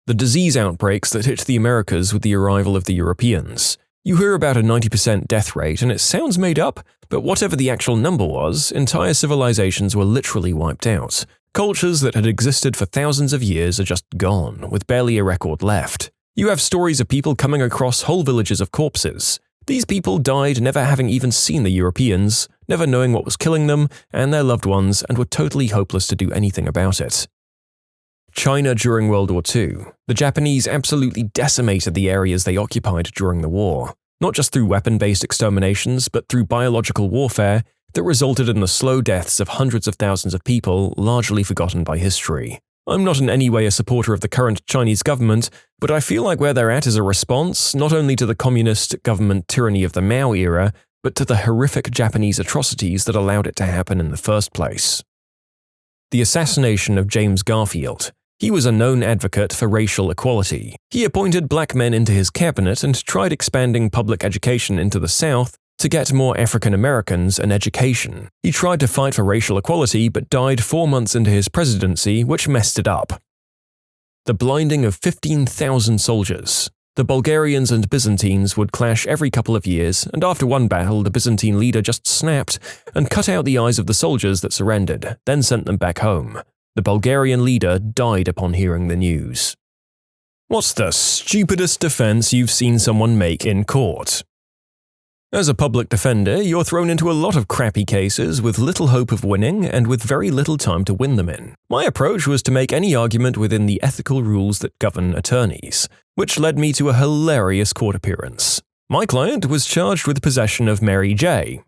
The disease outbreaks that hit the Americas with the arrival of the Europeans. You hear about a 90% death rate, and it sounds made up, but whatever the actual number was, entire civilizations were literally wiped out. Cultures that had existed for thousands of years are just gone, with barely a record left. You have stories of people coming across whole villages of corpses. These people died never having even seen the Europeans, never knowing what was killing them and their loved ones, and were totally hopeless to do anything about it. China during World War II. The Japanese absolutely decimated the areas they occupied during the war. Not just through weapon-based exterminations, but through biological warfare, that resulted in the slow deaths of hundreds of thousands of people largely forgotten by history. I'm not in any way a supporter of the current Chinese government, but I feel like where they're at is a response not only to the communist government tyranny of the Mao era, but to the horrific Japanese atrocities that allowed it to happen in the first place. The assassination of James Garfield. He was a known advocate for racial equality. He appointed black men into his cabinet and tried expanding public education into the South to get more African Americans an education. He tried to fight for racial equality but died 4 months into his presidency, which messed it up. The blinding of 15,000 soldiers. The Bulgarians and Byzantines would clash every couple of years, and after one battle, the Byzantine leader just snapped and cut out the eyes of the soldiers that surrendered, then sent them back home. The Bulgarian leader died upon hearing the news. What's the stupidest defense you've seen someone make in court? As a public defender, you're thrown into a lot of crappy cases with little hope of winning and with very little time to win them in. My approach was to make any argument within the ethical rules that govern attorneys, which led me to a hilarious court appearance. My client was charged with possession of Mary J.,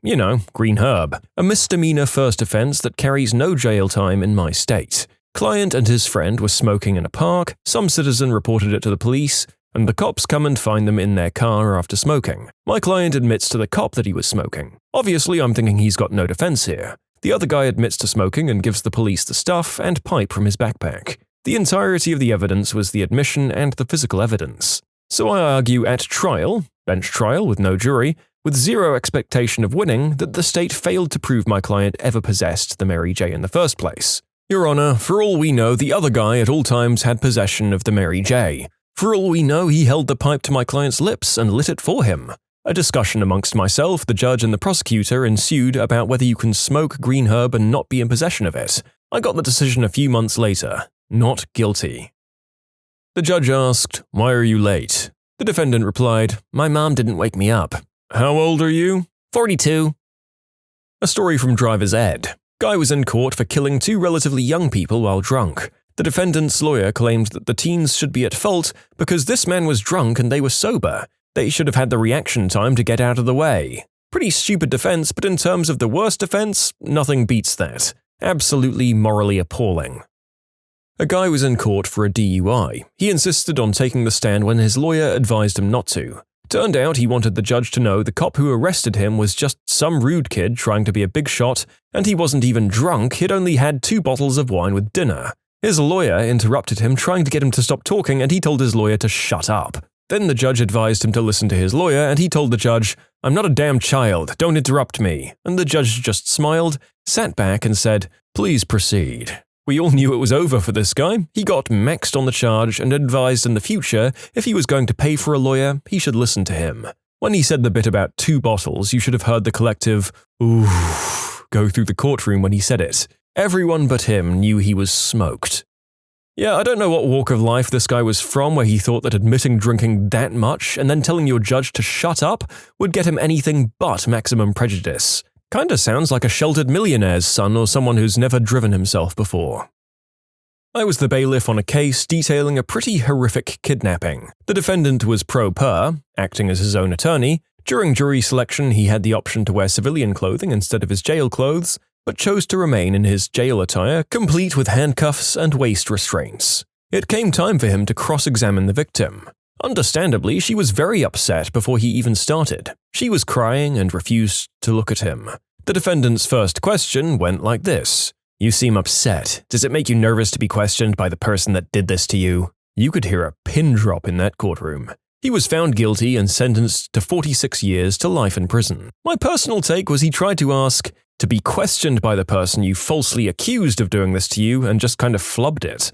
green herb, a misdemeanor first offense that carries no jail time in my state. Client and his friend were smoking in a park, some citizen reported it to the police, and the cops come and find them in their car after smoking. My client admits to the cop that he was smoking. Obviously, I'm thinking he's got no defense here. The other guy admits to smoking and gives the police the stuff and pipe from his backpack. The entirety of the evidence was the admission and the physical evidence. So I argue at trial, bench trial with no jury, with zero expectation of winning, that the state failed to prove my client ever possessed the Mary J in the first place. Your Honor, for all we know, the other guy at all times had possession of the Mary J. For all we know, he held the pipe to my client's lips and lit it for him. A discussion amongst myself, the judge, and the prosecutor ensued about whether you can smoke green herb and not be in possession of it. I got the decision a few months later. Not guilty. The judge asked, "Why are you late?" The defendant replied, "My mom didn't wake me up." "How old are you?" 42. A story from driver's ed. Guy was in court for killing 2 relatively young people while drunk. The defendant's lawyer claimed that the teens should be at fault because this man was drunk and they were sober. They should have had the reaction time to get out of the way. Pretty stupid defense, but in terms of the worst offense, nothing beats that. Absolutely morally appalling. A guy was in court for a DUI. He insisted on taking the stand when his lawyer advised him not to. Turned out he wanted the judge to know the cop who arrested him was just some rude kid trying to be a big shot, and he wasn't even drunk, he'd only had 2 bottles of wine with dinner. His lawyer interrupted him, trying to get him to stop talking, and he told his lawyer to shut up. Then the judge advised him to listen to his lawyer, and he told the judge, "I'm not a damn child, don't interrupt me." And the judge just smiled, sat back, and said, "Please proceed." We all knew it was over for this guy. He got maxed on the charge and advised in the future if he was going to pay for a lawyer, he should listen to him. When he said the bit about 2 bottles, you should have heard the collective "ooh" go through the courtroom when he said it. Everyone but him knew he was smoked. Yeah, I don't know what walk of life this guy was from where he thought that admitting drinking that much and then telling your judge to shut up would get him anything but maximum prejudice. Kinda sounds like a sheltered millionaire's son or someone who's never driven himself before. I was the bailiff on a case detailing a pretty horrific kidnapping. The defendant was pro per, acting as his own attorney. During jury selection, he had the option to wear civilian clothing instead of his jail clothes, but chose to remain in his jail attire, complete with handcuffs and waist restraints. It came time for him to cross-examine the victim. Understandably, she was very upset before he even started. She was crying and refused to look at him. The defendant's first question went like this: "You seem upset. Does it make you nervous to be questioned by the person that did this to you?" You could hear a pin drop in that courtroom. He was found guilty and sentenced to 46 years to life in prison. My personal take was he tried to ask to be questioned by the person you falsely accused of doing this to you and just kind of flubbed it.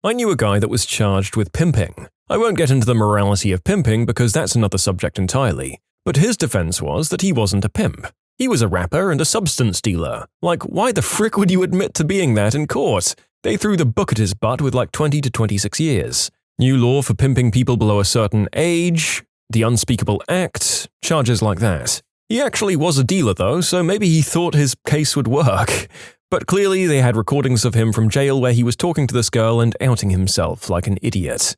I knew a guy that was charged with pimping. I won't get into the morality of pimping because that's another subject entirely, but his defense was that he wasn't a pimp. He was a rapper and a substance dealer. Like, why the frick would you admit to being that in court? They threw the book at his butt with like 20 to 26 years. New law for pimping people below a certain age, the unspeakable act, charges like that. He actually was a dealer though, so maybe he thought his case would work. But clearly they had recordings of him from jail where he was talking to this girl and outing himself like an idiot.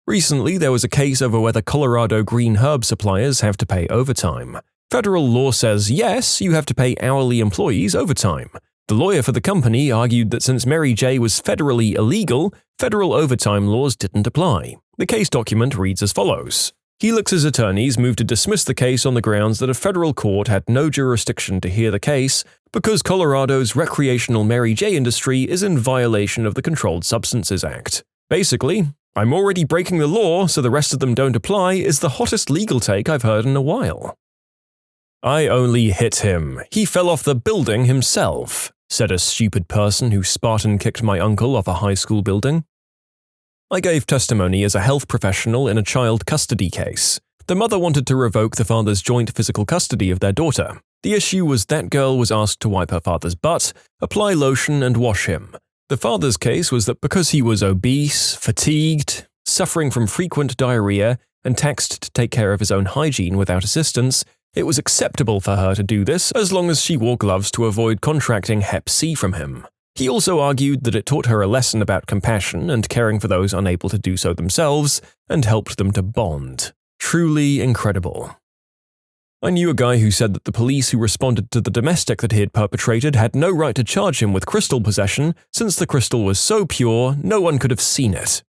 Recently, there was a case over whether Colorado green herb suppliers have to pay overtime. Federal law says yes, you have to pay hourly employees overtime. The lawyer for the company argued that since Mary J was federally illegal, federal overtime laws didn't apply. The case document reads as follows. Helix's attorneys moved to dismiss the case on the grounds that a federal court had no jurisdiction to hear the case because Colorado's recreational Mary J industry is in violation of the Controlled Substances Act. Basically, I'm already breaking the law, so the rest of them don't apply is the hottest legal take I've heard in a while. I only hit him. He fell off the building himself, said a stupid person who Spartan kicked my uncle off a high school building. I gave testimony as a health professional in a child custody case. The mother wanted to revoke the father's joint physical custody of their daughter. The issue was that girl was asked to wipe her father's butt, apply lotion, and wash him. The father's case was that because he was obese, fatigued, suffering from frequent diarrhea, and taxed to take care of his own hygiene without assistance, it was acceptable for her to do this as long as she wore gloves to avoid contracting Hep C from him. He also argued that it taught her a lesson about compassion and caring for those unable to do so themselves, and helped them to bond. Truly incredible. I knew a guy who said that the police who responded to the domestic that he had perpetrated had no right to charge him with crystal possession since the crystal was so pure no one could have seen it.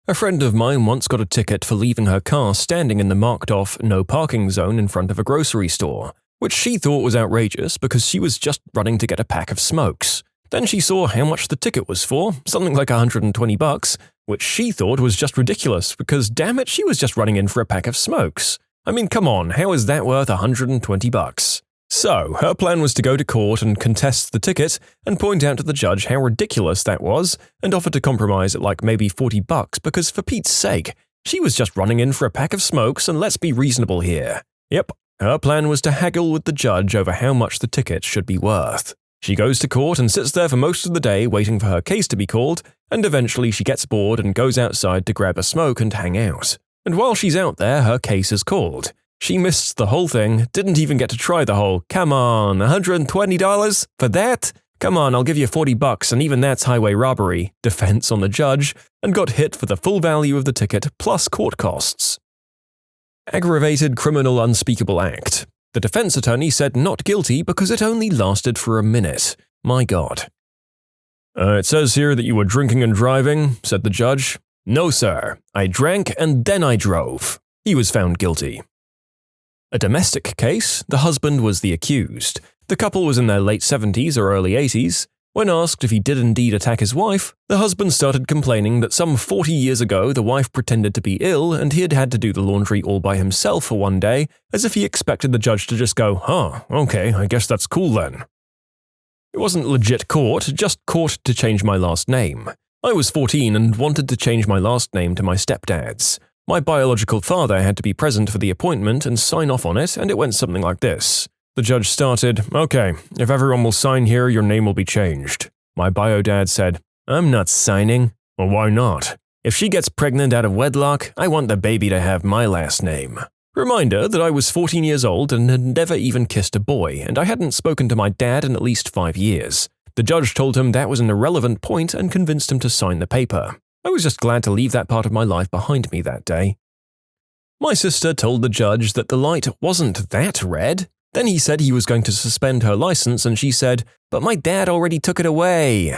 A friend of mine once got a ticket for leaving her car standing in the marked-off no parking zone in front of a grocery store, which she thought was outrageous because she was just running to get a pack of smokes. Then she saw how much the ticket was for, something like $120, which she thought was just ridiculous because damn it, she was just running in for a pack of smokes. I mean, come on, how is that worth $120? So, her plan was to go to court and contest the ticket and point out to the judge how ridiculous that was and offer to compromise at like maybe $40 because for Pete's sake, she was just running in for a pack of smokes and let's be reasonable here. Yep, her plan was to haggle with the judge over how much the ticket should be worth. She goes to court and sits there for most of the day waiting for her case to be called, and eventually she gets bored and goes outside to grab a smoke and hang out. And while she's out there, her case is called. She missed the whole thing, didn't even get to try the whole, come on, $120 for that? Come on, I'll give you $40 and even that's highway robbery, defense on the judge, and got hit for the full value of the ticket plus court costs. Aggravated criminal unspeakable act. The defense attorney said not guilty because it only lasted for a minute. My God. It says here that you were drinking and driving, said the judge. No, sir. I drank and then I drove. He was found guilty. A domestic case, the husband was the accused. The couple was in their late 70s or early 80s. When asked if he did indeed attack his wife, the husband started complaining that some 40 years ago the wife pretended to be ill and he had had to do the laundry all by himself for one day, as if he expected the judge to just go, okay, I guess that's cool then. It wasn't legit court, just court to change my last name. I was 14 and wanted to change my last name to my stepdad's. My biological father had to be present for the appointment and sign off on it, and it went something like this. The judge started, okay, if everyone will sign here, your name will be changed. My bio-dad said, I'm not signing. Well, why not? If she gets pregnant out of wedlock, I want the baby to have my last name. Reminder that I was 14 years old and had never even kissed a boy, and I hadn't spoken to my dad in at least 5 years. The judge told him that was an irrelevant point and convinced him to sign the paper. I was just glad to leave that part of my life behind me that day. My sister told the judge that the light wasn't that red. Then he said he was going to suspend her license and she said, but my dad already took it away.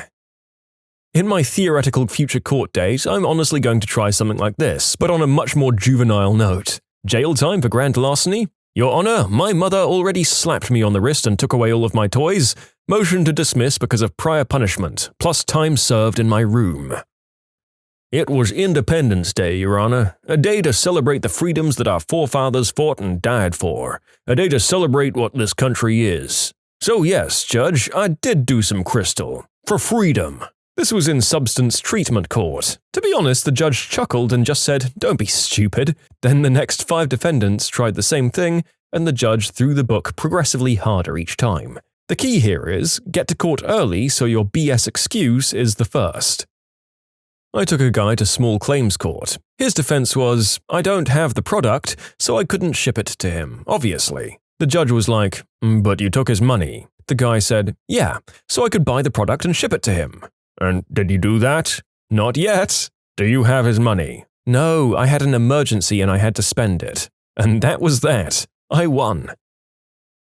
In my theoretical future court date, I'm honestly going to try something like this, but on a much more juvenile note. Jail time for grand larceny? Your Honor, my mother already slapped me on the wrist and took away all of my toys. Motion to dismiss because of prior punishment, plus time served in my room. It was Independence Day, Your Honor, a day to celebrate the freedoms that our forefathers fought and died for, a day to celebrate what this country is. So yes, Judge, I did do some crystal. For freedom. This was in substance treatment court. To be honest, the judge chuckled and just said, don't be stupid. Then the next 5 defendants tried the same thing, and the judge threw the book progressively harder each time. The key here is, get to court early so your BS excuse is the first. I took a guy to small claims court. His defense was, I don't have the product, so I couldn't ship it to him, obviously. The judge was like, but you took his money. The guy said, yeah, so I could buy the product and ship it to him. And did you do that? Not yet. Do you have his money? No, I had an emergency and I had to spend it. And that was that. I won.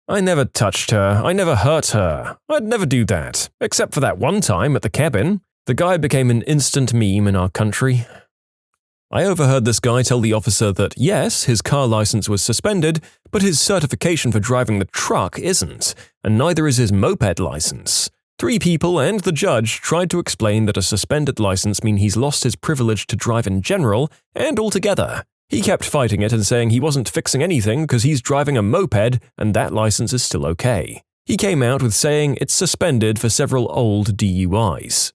I never touched her, I never hurt her, I'd never do that, except for that one time at the cabin. The guy became an instant meme in our country. I overheard this guy tell the officer that yes, his car license was suspended, but his certification for driving the truck isn't, and neither is his moped license. 3 people and the judge tried to explain that a suspended license means he's lost his privilege to drive in general and altogether. He kept fighting it and saying he wasn't fixing anything because he's driving a moped and that license is still okay. He came out with saying it's suspended for several old DUIs.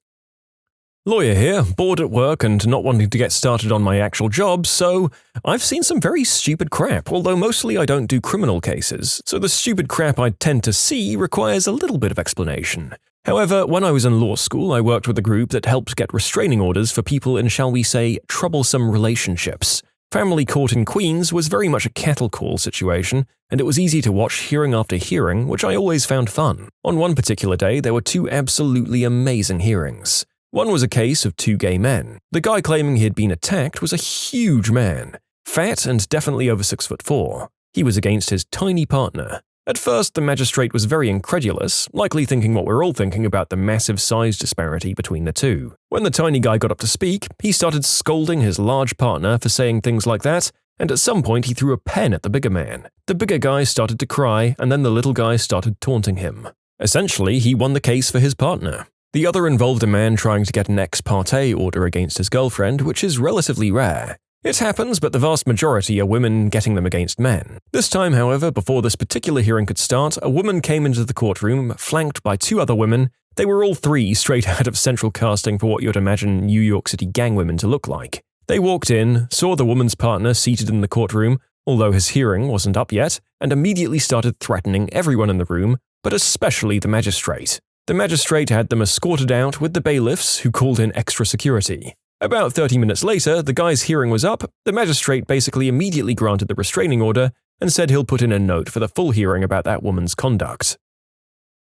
Lawyer here, bored at work and not wanting to get started on my actual job, so I've seen some very stupid crap, although mostly I don't do criminal cases, so the stupid crap I tend to see requires a little bit of explanation. However, when I was in law school, I worked with a group that helped get restraining orders for people in, shall we say, troublesome relationships. Family Court in Queens was very much a cattle call situation, and it was easy to watch hearing after hearing, which I always found fun. On one particular day, there were 2 absolutely amazing hearings. One was a case of 2 gay men. The guy claiming he had been attacked was a huge man, fat and definitely over 6'4". He was against his tiny partner. At first, the magistrate was very incredulous, likely thinking what we're all thinking about the massive size disparity between the two. When the tiny guy got up to speak, he started scolding his large partner for saying things like that, and at some point he threw a pen at the bigger man. The bigger guy started to cry, and then the little guy started taunting him. Essentially, he won the case for his partner. The other involved a man trying to get an ex parte order against his girlfriend, which is relatively rare. It happens, but the vast majority are women getting them against men. This time, however, before this particular hearing could start, a woman came into the courtroom, flanked by 2 other women. They were all 3 straight out of central casting for what you'd imagine New York City gang women to look like. They walked in, saw the woman's partner seated in the courtroom, although his hearing wasn't up yet, and immediately started threatening everyone in the room, but especially the magistrate. The magistrate had them escorted out with the bailiffs, who called in extra security. About 30 minutes later, the guy's hearing was up. The magistrate basically immediately granted the restraining order and said he'll put in a note for the full hearing about that woman's conduct.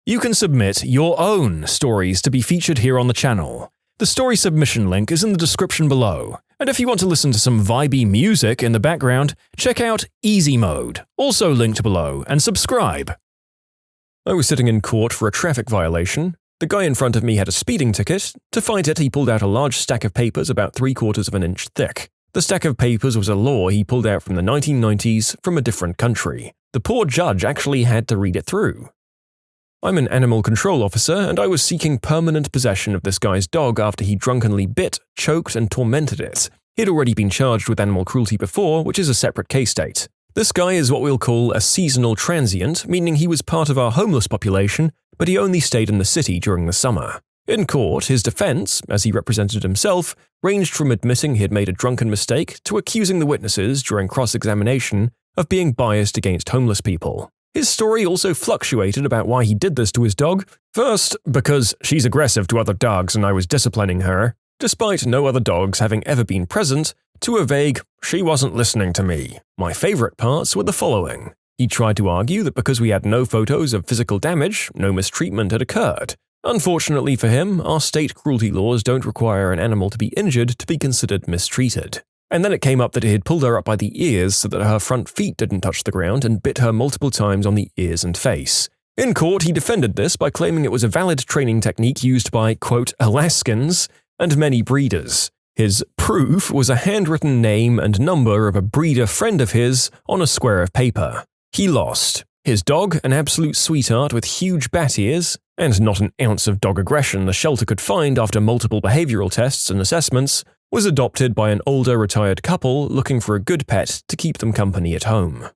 You can submit your own stories to be featured here on the channel. The story submission link is in the description below. And if you want to listen to some vibey music in the background, check out easymode, also linked below, and subscribe. I was sitting in court for a traffic violation. The guy in front of me had a speeding ticket. To fight it, he pulled out a large stack of papers about 3/4 of an inch thick. The stack of papers was a law he pulled out from the 1990s from a different country. The poor judge actually had to read it through. I'm an animal control officer, and I was seeking permanent possession of this guy's dog after he drunkenly bit, choked, and tormented it. He'd already been charged with animal cruelty before, which is a separate case state. This guy is what we'll call a seasonal transient, meaning he was part of our homeless population, but he only stayed in the city during the summer. In court, his defense, as he represented himself, ranged from admitting he had made a drunken mistake to accusing the witnesses during cross-examination of being biased against homeless people. His story also fluctuated about why he did this to his dog. First, because she's aggressive to other dogs and I was disciplining her, despite no other dogs having ever been present, to a vague, she wasn't listening to me. My favorite parts were the following. He tried to argue that because we had no photos of physical damage, no mistreatment had occurred. Unfortunately for him, our state cruelty laws don't require an animal to be injured to be considered mistreated. And then it came up that he had pulled her up by the ears so that her front feet didn't touch the ground and bit her multiple times on the ears and face. In court, he defended this by claiming it was a valid training technique used by, quote, Alaskans and many breeders. His proof was a handwritten name and number of a breeder friend of his on a square of paper. He lost. His dog, an absolute sweetheart with huge bat ears, and not an ounce of dog aggression the shelter could find after multiple behavioral tests and assessments, was adopted by an older retired couple looking for a good pet to keep them company at home.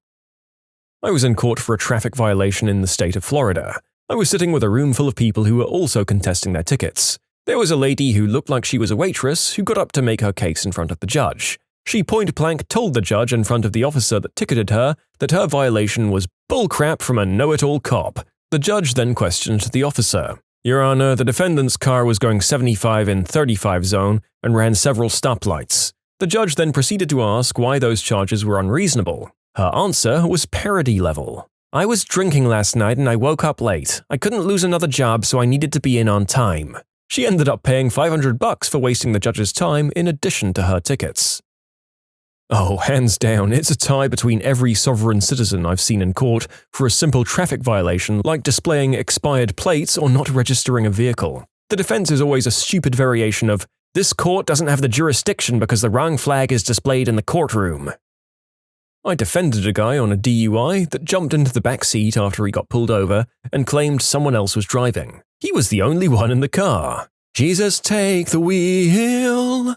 I was in court for a traffic violation in the state of Florida. I was sitting with a room full of people who were also contesting their tickets. There was a lady who looked like she was a waitress who got up to make her case in front of the judge. She point-blank told the judge in front of the officer that ticketed her that her violation was bullcrap from a know-it-all cop. The judge then questioned the officer. Your Honor, the defendant's car was going 75 in 35 zone and ran several stoplights. The judge then proceeded to ask why those charges were unreasonable. Her answer was parody level. I was drinking last night and I woke up late. I couldn't lose another job, so I needed to be in on time. She ended up paying $500 for wasting the judge's time in addition to her tickets. Oh, hands down, it's a tie between every sovereign citizen I've seen in court for a simple traffic violation like displaying expired plates or not registering a vehicle. The defense is always a stupid variation of, "This court doesn't have the jurisdiction because the wrong flag is displayed in the courtroom." I defended a guy on a DUI that jumped into the back seat after he got pulled over and claimed someone else was driving. He was the only one in the car. Jesus, take the wheel.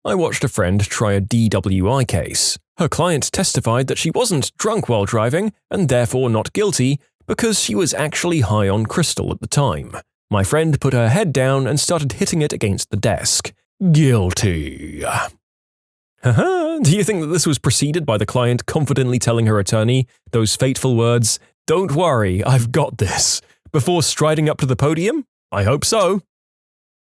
I watched a friend try a DWI case. Her client testified that she wasn't drunk while driving and therefore not guilty because she was actually high on crystal at the time. My friend put her head down and started hitting it against the desk. Guilty. Haha, do you think that this was preceded by the client confidently telling her attorney those fateful words, "Don't worry, I've got this," before striding up to the podium? I hope so.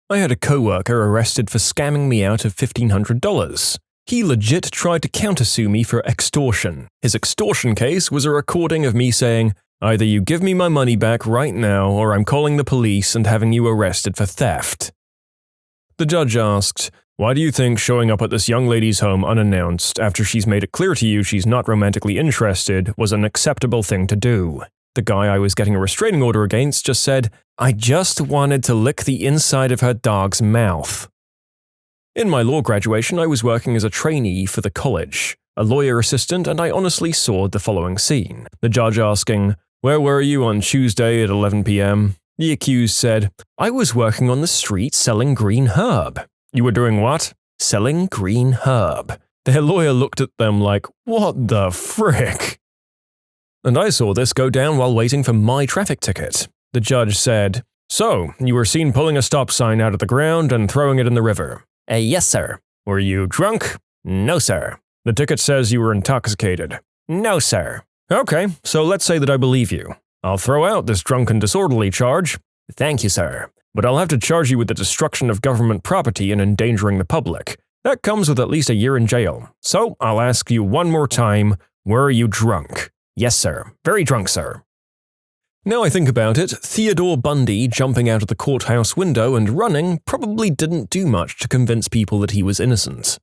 I had a coworker arrested for scamming me out of $1,500. He legit tried to countersue me for extortion. His extortion case was a recording of me saying, "Either you give me my money back right now or I'm calling the police and having you arrested for theft." The judge asked, "Why do you think showing up at this young lady's home unannounced after she's made it clear to you she's not romantically interested was an acceptable thing to do?" The guy I was getting a restraining order against just said, "I just wanted to lick the inside of her dog's mouth." In my law graduation, I was working as a trainee for the college, a lawyer assistant, and I honestly saw the following scene. The judge asking, "Where were you on Tuesday at 11 p.m.? The accused said, "I was working on the street selling green herb." "You were doing what?" "Selling green herb." Their lawyer looked at them like, "What the frick?" And I saw this go down while waiting for my traffic ticket. The judge said, "So, you were seen pulling a stop sign out of the ground and throwing it in the river?" "Yes, sir." "Were you drunk?" "No, sir." "The ticket says you were intoxicated." "No, sir." "Okay, so let's say that I believe you. I'll throw out this drunk and disorderly charge." "Thank you, sir." "But I'll have to charge you with the destruction of government property and endangering the public. That comes with at least a year in jail. So, I'll ask you one more time, were you drunk?" "Yes, sir. Very drunk, sir." Now I think about it, Theodore Bundy jumping out of the courthouse window and running probably didn't do much to convince people that he was innocent.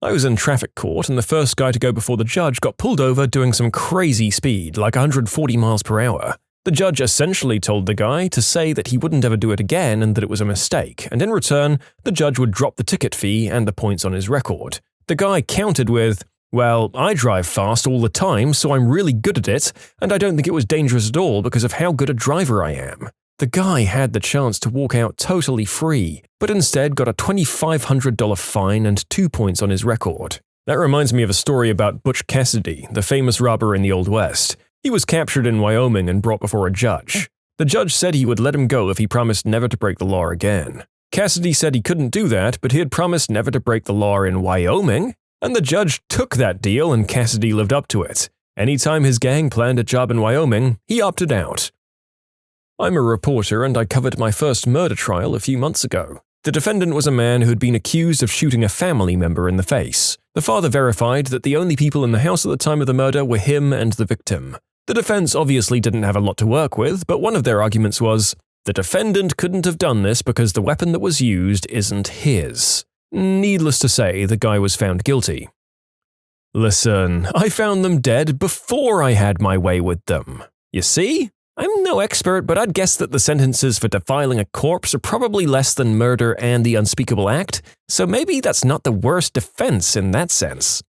I was in traffic court and the first guy to go before the judge got pulled over doing some crazy speed, like 140 miles per hour. The judge essentially told the guy to say that he wouldn't ever do it again and that it was a mistake, and in return, the judge would drop the ticket fee and the points on his record. The guy countered with, "Well, I drive fast all the time, so I'm really good at it, and I don't think it was dangerous at all because of how good a driver I am." The guy had the chance to walk out totally free, but instead got a $2,500 fine and 2 points on his record. That reminds me of a story about Butch Cassidy, the famous robber in the Old West. He was captured in Wyoming and brought before a judge. The judge said he would let him go if he promised never to break the law again. Cassidy said he couldn't do that, but he had promised never to break the law in Wyoming. And the judge took that deal and Cassidy lived up to it. Anytime his gang planned a job in Wyoming, he opted out. I'm a reporter and I covered my first murder trial a few months ago. The defendant was a man who had been accused of shooting a family member in the face. The father verified that the only people in the house at the time of the murder were him and the victim. The defense obviously didn't have a lot to work with, but one of their arguments was, the defendant couldn't have done this because the weapon that was used isn't his. Needless to say, the guy was found guilty. Listen, I found them dead before I had my way with them. You see? I'm no expert, but I'd guess that the sentences for defiling a corpse are probably less than murder and the unspeakable act, so maybe that's not the worst defense in that sense.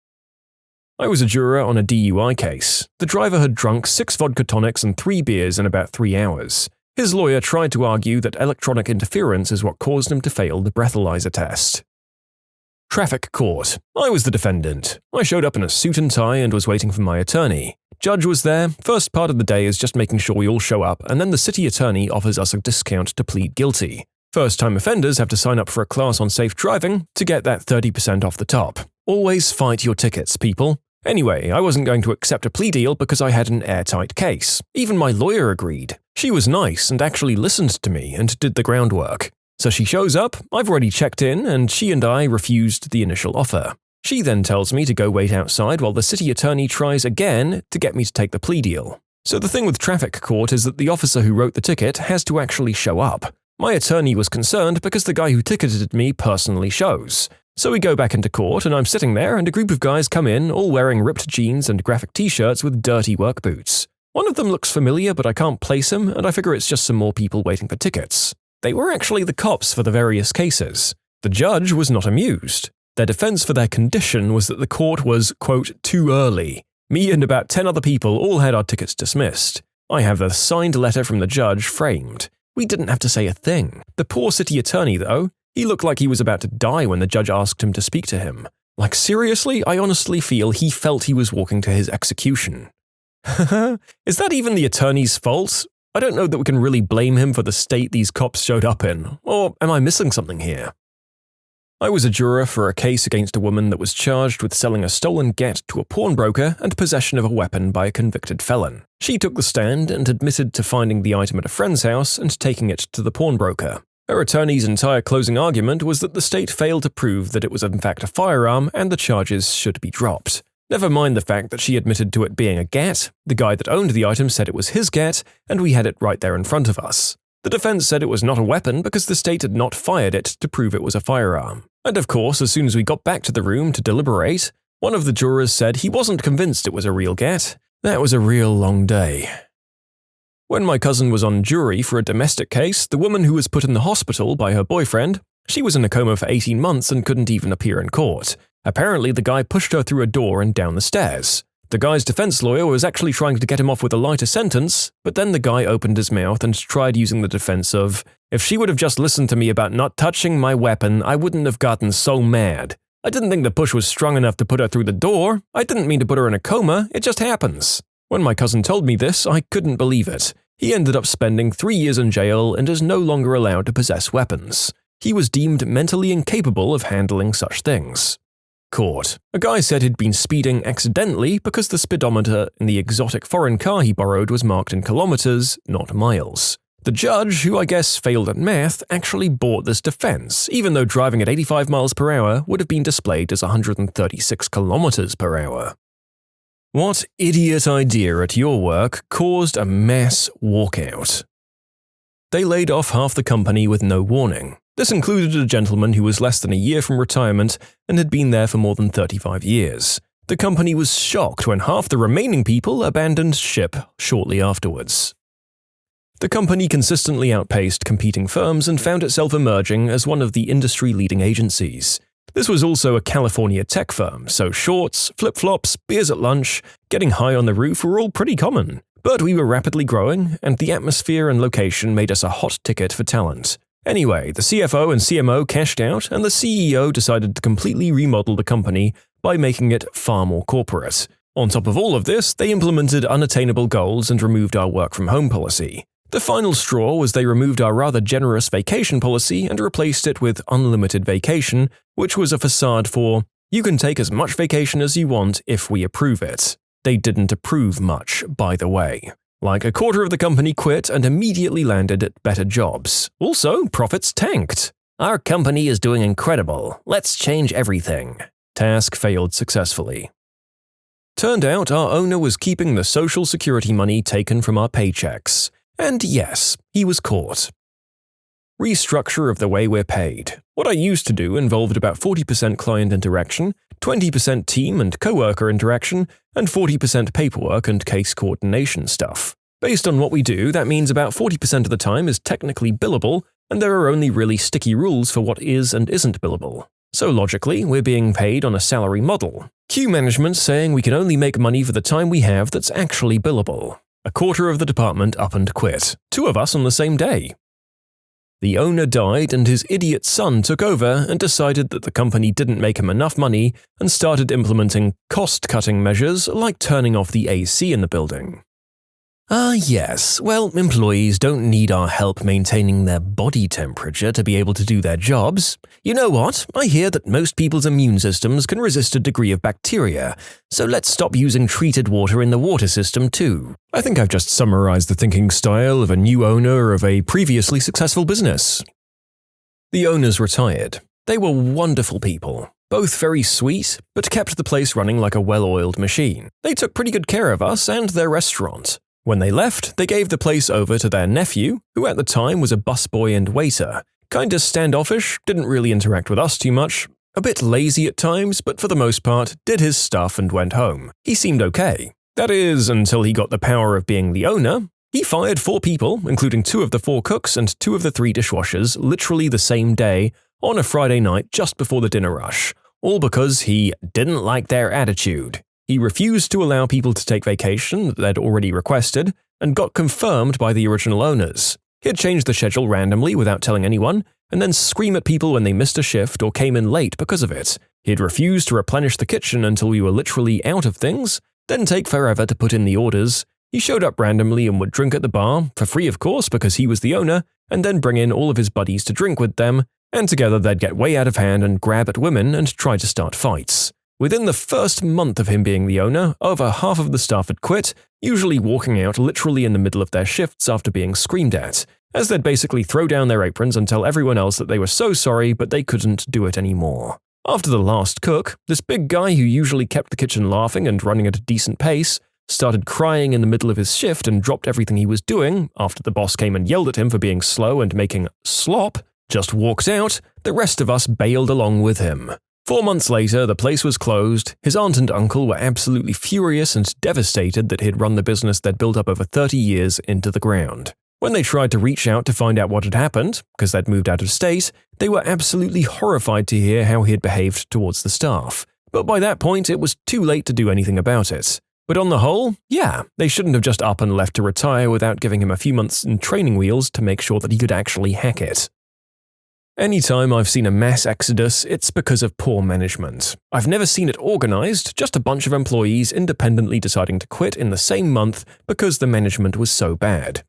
I was a juror on a DUI case. The driver had drunk 6 vodka tonics and 3 beers in about 3 hours. His lawyer tried to argue that electronic interference is what caused him to fail the breathalyzer test. Traffic court. I was the defendant. I showed up in a suit and tie and was waiting for my attorney. Judge was there. First part of the day is just making sure we all show up, and then the city attorney offers us a discount to plead guilty. First-time offenders have to sign up for a class on safe driving to get that 30% off the top. Always fight your tickets, people. Anyway, I wasn't going to accept a plea deal because I had an airtight case. Even my lawyer agreed. She was nice and actually listened to me and did the groundwork. So she shows up, I've already checked in, and she and I refused the initial offer. She then tells me to go wait outside while the city attorney tries again to get me to take the plea deal. So the thing with traffic court is that the officer who wrote the ticket has to actually show up. My attorney was concerned because the guy who ticketed me personally shows. So we go back into court, and I'm sitting there, and a group of guys come in, all wearing ripped jeans and graphic t-shirts with dirty work boots. One of them looks familiar, but I can't place him, and I figure it's just some more people waiting for tickets. They were actually the cops for the various cases. The judge was not amused. Their defense for their condition was that the court was, quote, too early. Me and about 10 other people all had our tickets dismissed. I have the signed letter from the judge framed. We didn't have to say a thing. The poor city attorney, though, he looked like he was about to die when the judge asked him to speak to him. Like, seriously, I honestly feel he felt he was walking to his execution. Is that even the attorney's fault? I don't know that we can really blame him for the state these cops showed up in, or am I missing something here? I was a juror for a case against a woman that was charged with selling a stolen get to a pawnbroker and possession of a weapon by a convicted felon. She took the stand and admitted to finding the item at a friend's house and taking it to the pawnbroker. Her attorney's entire closing argument was that the state failed to prove that it was in fact a firearm and the charges should be dropped. Never mind the fact that she admitted to it being a get, the guy that owned the item said it was his get, and we had it right there in front of us. The defense said it was not a weapon because the state had not fired it to prove it was a firearm. And of course, as soon as we got back to the room to deliberate, one of the jurors said he wasn't convinced it was a real get. That was a real long day. When my cousin was on jury for a domestic case, the woman who was put in the hospital by her boyfriend, she was in a coma for 18 months and couldn't even appear in court. Apparently, the guy pushed her through a door and down the stairs. The guy's defense lawyer was actually trying to get him off with a lighter sentence, but then the guy opened his mouth and tried using the defense of, if she would have just listened to me about not touching my weapon, I wouldn't have gotten so mad. I didn't think the push was strong enough to put her through the door. I didn't mean to put her in a coma, it just happens. When my cousin told me this, I couldn't believe it. He ended up spending 3 years in jail and is no longer allowed to possess weapons. He was deemed mentally incapable of handling such things. Court. A guy said he'd been speeding accidentally because the speedometer in the exotic foreign car he borrowed was marked in kilometers, not miles. The judge, who I guess failed at math, actually bought this defense, even though driving at 85 miles per hour would have been displayed as 136 kilometers per hour. What idiot idea at your work caused a mass walkout? They laid off half the company with no warning. This included a gentleman who was less than a year from retirement and had been there for more than 35 years. The company was shocked when half the remaining people abandoned ship shortly afterwards. The company consistently outpaced competing firms and found itself emerging as one of the industry-leading agencies. This was also a California tech firm, so shorts, flip-flops, beers at lunch, getting high on the roof were all pretty common. But we were rapidly growing, and the atmosphere and location made us a hot ticket for talent. Anyway, the CFO and CMO cashed out, and the CEO decided to completely remodel the company by making it far more corporate. On top of all of this, they implemented unattainable goals and removed our work-from-home policy. The final straw was they removed our rather generous vacation policy and replaced it with unlimited vacation, which was a facade for, you can take as much vacation as you want if we approve it. They didn't approve much, by the way. Like a quarter of the company quit and immediately landed at better jobs. Also, profits tanked. Our company is doing incredible. Let's change everything. Task failed successfully. Turned out our owner was keeping the social security money taken from our paychecks. And yes, he was caught. Restructure of the way we're paid. What I used to do involved about 40% client interaction, 20% team and coworker interaction, and 40% paperwork and case coordination stuff. Based on what we do, that means about 40% of the time is technically billable, and there are only really sticky rules for what is and isn't billable. So logically, we're being paid on a salary model. Queue management saying we can only make money for the time we have that's actually billable. A quarter of the department up and quit. 2 of us on the same day. The owner died and his idiot son took over and decided that the company didn't make him enough money and started implementing cost-cutting measures like turning off the AC in the building. Yes, well, employees don't need our help maintaining their body temperature to be able to do their jobs. You know what? I hear that most people's immune systems can resist a degree of bacteria, so let's stop using treated water in the water system too. I think I've just summarized the thinking style of a new owner of a previously successful business. The owners retired. They were wonderful people. Both very sweet, but kept the place running like a well-oiled machine. They took pretty good care of us and their restaurant. When they left, they gave the place over to their nephew, who at the time was a busboy and waiter. Kinda standoffish, didn't really interact with us too much. A bit lazy at times, but for the most part, did his stuff and went home. He seemed okay. That is, until he got the power of being the owner. He fired 4 people, including 2 of the 4 cooks and 2 of the 3 dishwashers, literally the same day, on a Friday night just before the dinner rush, all because he didn't like their attitude. He refused to allow people to take vacation that they'd already requested, and got confirmed by the original owners. He'd change the schedule randomly without telling anyone, and then scream at people when they missed a shift or came in late because of it. He'd refuse to replenish the kitchen until we were literally out of things, then take forever to put in the orders. He showed up randomly and would drink at the bar, for free of course because he was the owner, and then bring in all of his buddies to drink with them, and together they'd get way out of hand and grab at women and try to start fights. Within the first month of him being the owner, over half of the staff had quit, usually walking out literally in the middle of their shifts after being screamed at, as they'd basically throw down their aprons and tell everyone else that they were so sorry but they couldn't do it anymore. After the last cook, this big guy who usually kept the kitchen laughing and running at a decent pace, started crying in the middle of his shift and dropped everything he was doing after the boss came and yelled at him for being slow and making slop, just walked out. The rest of us bailed along with him. 4 months later, the place was closed. His aunt and uncle were absolutely furious and devastated that he'd run the business they'd built up over 30 years into the ground. When they tried to reach out to find out what had happened, because they'd moved out of state, they were absolutely horrified to hear how he had behaved towards the staff. But by that point, it was too late to do anything about it. But on the whole, yeah, they shouldn't have just up and left to retire without giving him a few months in training wheels to make sure that he could actually hack it. Anytime I've seen a mass exodus, it's because of poor management. I've never seen it organized, just a bunch of employees independently deciding to quit in the same month because the management was so bad.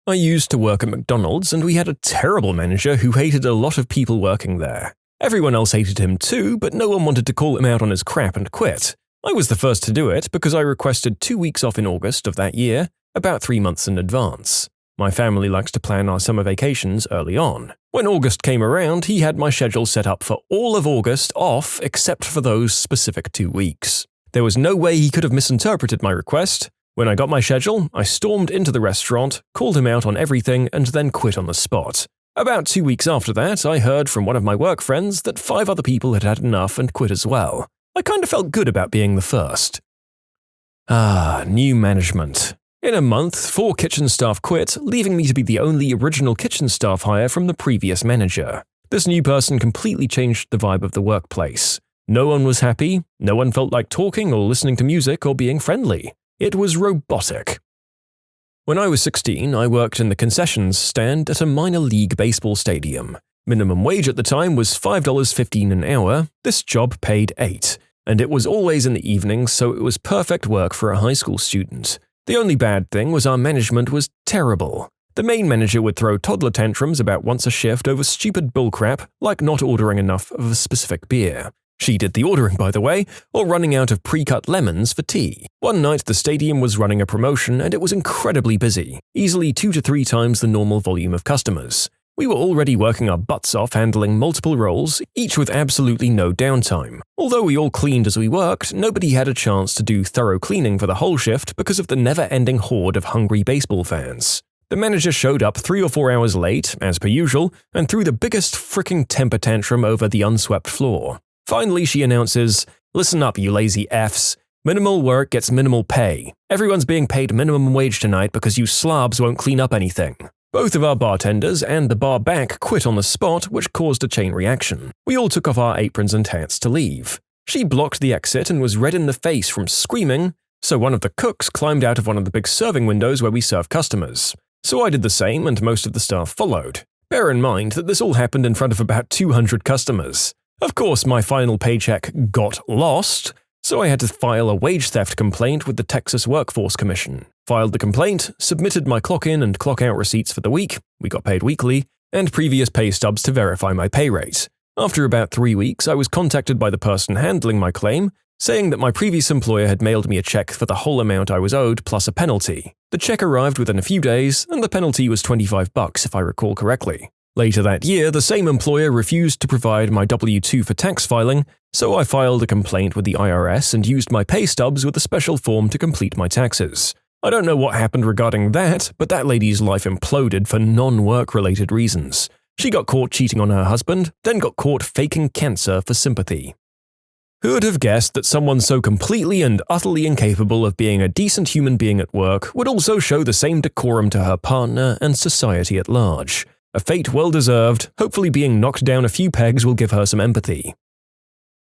I used to work at McDonald's and we had a terrible manager who hated a lot of people working there. Everyone else hated him too, but no one wanted to call him out on his crap and quit. I was the first to do it because I requested 2 weeks off in August of that year, about 3 months in advance. My family likes to plan our summer vacations early on. When August came around, he had my schedule set up for all of August off except for those specific 2 weeks. There was no way he could have misinterpreted my request. When I got my schedule, I stormed into the restaurant, called him out on everything, and then quit on the spot. About 2 weeks after that, I heard from one of my work friends that 5 other people had had enough and quit as well. I kind of felt good about being the first. New management. In a month, 4 kitchen staff quit, leaving me to be the only original kitchen staff hire from the previous manager. This new person completely changed the vibe of the workplace. No one was happy, no one felt like talking or listening to music or being friendly. It was robotic. When I was 16, I worked in the concessions stand at a minor league baseball stadium. Minimum wage at the time was $5.15 an hour. This job paid $8, and it was always in the evenings, so it was perfect work for a high school student. The only bad thing was our management was terrible. The main manager would throw toddler tantrums about once a shift over stupid bullcrap like not ordering enough of a specific beer. She did the ordering, by the way, or running out of pre-cut lemons for tea. One night the stadium was running a promotion and it was incredibly busy, easily 2 to 3 times the normal volume of customers. We were already working our butts off handling multiple roles, each with absolutely no downtime. Although we all cleaned as we worked, nobody had a chance to do thorough cleaning for the whole shift because of the never-ending horde of hungry baseball fans. The manager showed up 3 or 4 hours late, as per usual, and threw the biggest fricking temper tantrum over the unswept floor. Finally, she announces, "Listen up, you lazy Fs. Minimal work gets minimal pay. Everyone's being paid minimum wage tonight because you slobs won't clean up anything." Both of our bartenders and the bar back quit on the spot, which caused a chain reaction. We all took off our aprons and hats to leave. She blocked the exit and was red in the face from screaming, so one of the cooks climbed out of one of the big serving windows where we serve customers. So I did the same and most of the staff followed. Bear in mind that this all happened in front of about 200 customers. Of course, my final paycheck got lost, so I had to file a wage theft complaint with the Texas Workforce Commission. Filed the complaint, submitted my clock-in and clock-out receipts for the week, we got paid weekly, and previous pay stubs to verify my pay rate. After about 3 weeks, I was contacted by the person handling my claim, saying that my previous employer had mailed me a check for the whole amount I was owed plus a penalty. The check arrived within a few days, and the penalty was $25 if I recall correctly. Later that year, the same employer refused to provide my W-2 for tax filing, so I filed a complaint with the IRS and used my pay stubs with a special form to complete my taxes. I don't know what happened regarding that, but that lady's life imploded for non-work-related reasons. She got caught cheating on her husband, then got caught faking cancer for sympathy. Who would have guessed that someone so completely and utterly incapable of being a decent human being at work would also show the same decorum to her partner and society at large? A fate well deserved. Hopefully being knocked down a few pegs will give her some empathy.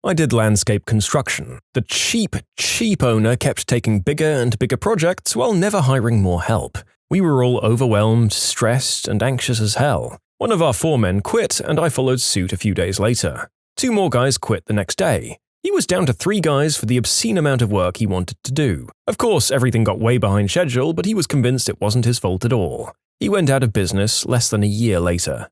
I did landscape construction. The cheap owner kept taking bigger and bigger projects while never hiring more help. We were all overwhelmed, stressed, and anxious as hell. One of our foremen quit, and I followed suit a few days later. 2 more guys quit the next day. He was down to 3 guys for the obscene amount of work he wanted to do. Of course, everything got way behind schedule, but he was convinced it wasn't his fault at all. He went out of business less than a year later.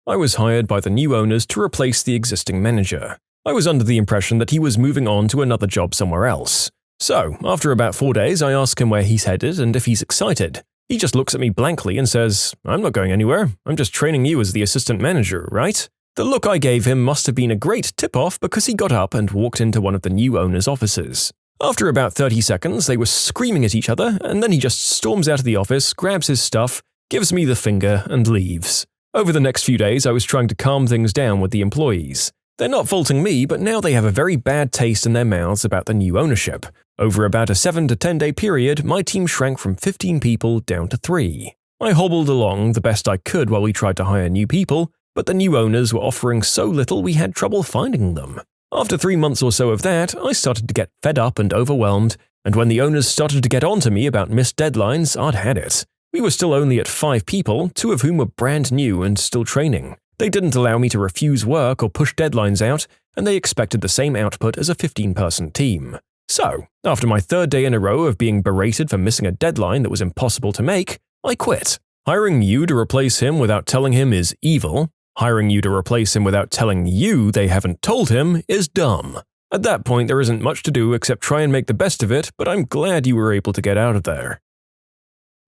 I was hired by the new owners to replace the existing manager. I was under the impression that he was moving on to another job somewhere else. So, after about 4 days, I ask him where he's headed and if he's excited. He just looks at me blankly and says, "I'm not going anywhere. I'm just training you as the assistant manager, right?" The look I gave him must have been a great tip-off because he got up and walked into one of the new owner's offices. After about 30 seconds, they were screaming at each other, and then he just storms out of the office, grabs his stuff, gives me the finger, and leaves. Over the next few days, I was trying to calm things down with the employees. They're not faulting me, but now they have a very bad taste in their mouths about the new ownership. Over about a 7 to 10 day period, my team shrank from 15 people down to 3. I hobbled along the best I could while we tried to hire new people, but the new owners were offering so little we had trouble finding them. After 3 months or so of that, I started to get fed up and overwhelmed, and when the owners started to get on to me about missed deadlines, I'd had it. We were still only at 5 people, 2 of whom were brand new and still training. They didn't allow me to refuse work or push deadlines out, and they expected the same output as a 15-person team. So, after my 3rd day in a row of being berated for missing a deadline that was impossible to make, I quit. Hiring you to replace him without telling him is evil. Hiring you to replace him without telling you they haven't told him is dumb. At that point, there isn't much to do except try and make the best of it, but I'm glad you were able to get out of there.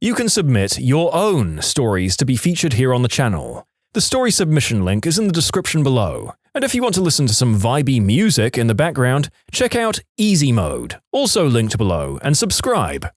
You can submit your own stories to be featured here on the channel. The story submission link is in the description below, and if you want to listen to some vibey music in the background, check out easymode, also linked below, and subscribe.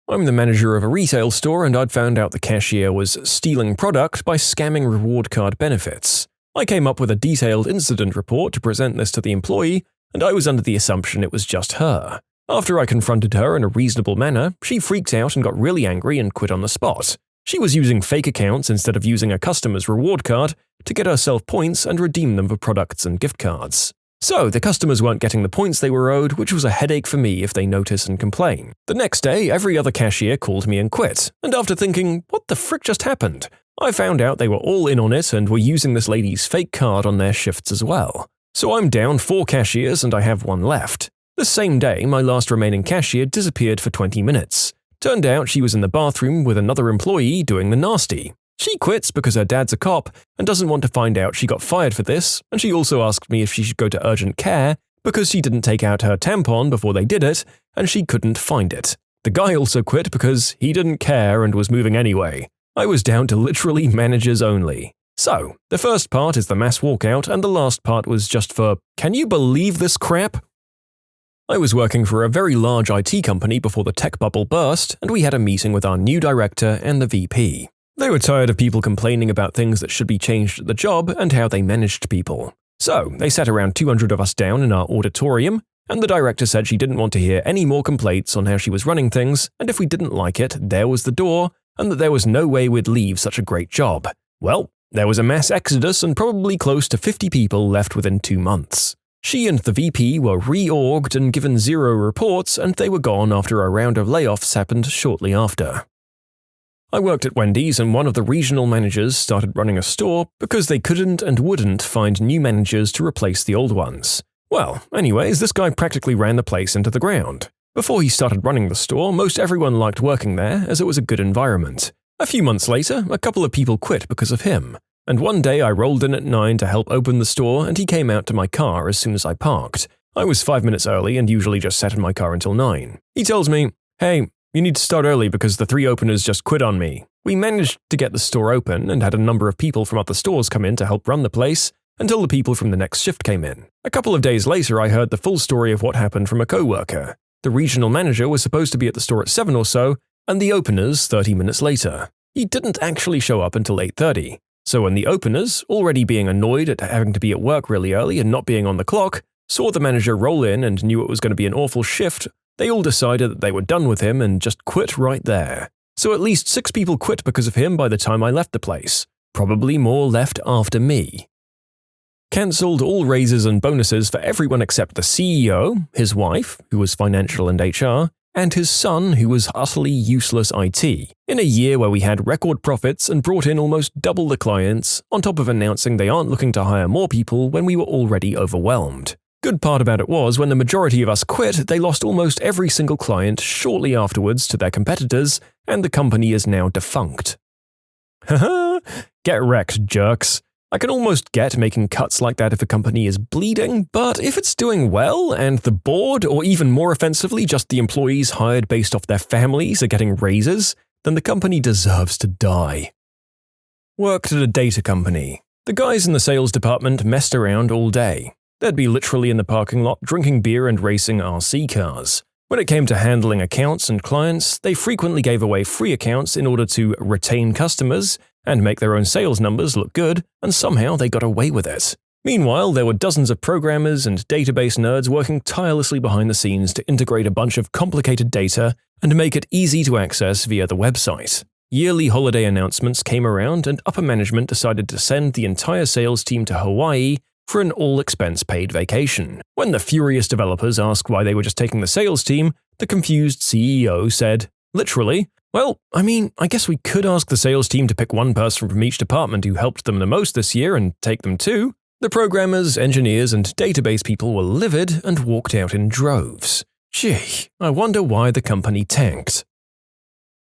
I'm the manager of a retail store, and I'd found out the cashier was stealing product by scamming reward card benefits. I came up with a detailed incident report to present this to the employee, and I was under the assumption it was just her. After I confronted her in a reasonable manner, she freaked out and got really angry and quit on the spot. She was using fake accounts instead of using a customer's reward card to get herself points and redeem them for products and gift cards. So, the customers weren't getting the points they were owed, which was a headache for me if they notice and complain. The next day, every other cashier called me and quit, and after thinking, what the frick just happened? I found out they were all in on it and were using this lady's fake card on their shifts as well. So I'm down 4 cashiers and I have 1 left. The same day, my last remaining cashier disappeared for 20 minutes. Turned out she was in the bathroom with another employee doing the nasty. She quits because her dad's a cop and doesn't want to find out she got fired for this, and she also asked me if she should go to urgent care because she didn't take out her tampon before they did it, and she couldn't find it. The guy also quit because he didn't care and was moving anyway. I was down to literally managers only. So, the first part is the mass walkout, and the last part was just for, can you believe this crap? I was working for a very large IT company before the tech bubble burst, and we had a meeting with our new director and the VP. They were tired of people complaining about things that should be changed at the job and how they managed people. So, they sat around 200 of us down in our auditorium, and the director said she didn't want to hear any more complaints on how she was running things, and if we didn't like it, there was the door, and that there was no way we'd leave such a great job. Well, there was a mass exodus and probably close to 50 people left within 2 months. She and the VP were reorged and given 0 reports, and they were gone after a round of layoffs happened shortly after. I worked at Wendy's, and one of the regional managers started running a store because they couldn't and wouldn't find new managers to replace the old ones. Well, anyways, this guy practically ran the place into the ground. Before he started running the store, most everyone liked working there as it was a good environment. A few months later, a couple of people quit because of him. And one day I rolled in at 9 to help open the store, and he came out to my car as soon as I parked. I was 5 minutes early and usually just sat in my car until 9. He tells me, "Hey, you need to start early because the 3 openers just quit on me." We managed to get the store open and had a number of people from other stores come in to help run the place until the people from the next shift came in. A couple of days later, I heard the full story of what happened from a coworker. The regional manager was supposed to be at the store at 7 or so, and the openers 30 minutes later. He didn't actually show up until 8:30. So when the openers, already being annoyed at having to be at work really early and not being on the clock, saw the manager roll in and knew it was going to be an awful shift, they all decided that they were done with him and just quit right there. So at least 6 people quit because of him by the time I left the place. Probably more left after me. Cancelled all raises and bonuses for everyone except the CEO, his wife, who was financial and HR, and his son, who was utterly useless IT, in a year where we had record profits and brought in almost double the clients, on top of announcing they aren't looking to hire more people when we were already overwhelmed. Good part about it was, when the majority of us quit, they lost almost every single client shortly afterwards to their competitors, and the company is now defunct. Haha, get wrecked, jerks. I can almost get making cuts like that if a company is bleeding, but if it's doing well and the board, or even more offensively, just the employees hired based off their families are getting raises, then the company deserves to die. Worked at a data company. The guys in the sales department messed around all day. They'd be literally in the parking lot drinking beer and racing RC cars. When it came to handling accounts and clients, they frequently gave away free accounts in order to retain customers and make their own sales numbers look good, and somehow they got away with it. Meanwhile, there were dozens of programmers and database nerds working tirelessly behind the scenes to integrate a bunch of complicated data and make it easy to access via the website. Yearly holiday announcements came around, and upper management decided to send the entire sales team to Hawaii for an all-expense-paid vacation. When the furious developers asked why they were just taking the sales team, the confused CEO said, literally, well, I guess we could ask the sales team to pick one person from each department who helped them the most this year and take them too. The programmers, engineers, and database people were livid and walked out in droves. Gee, I wonder why the company tanked.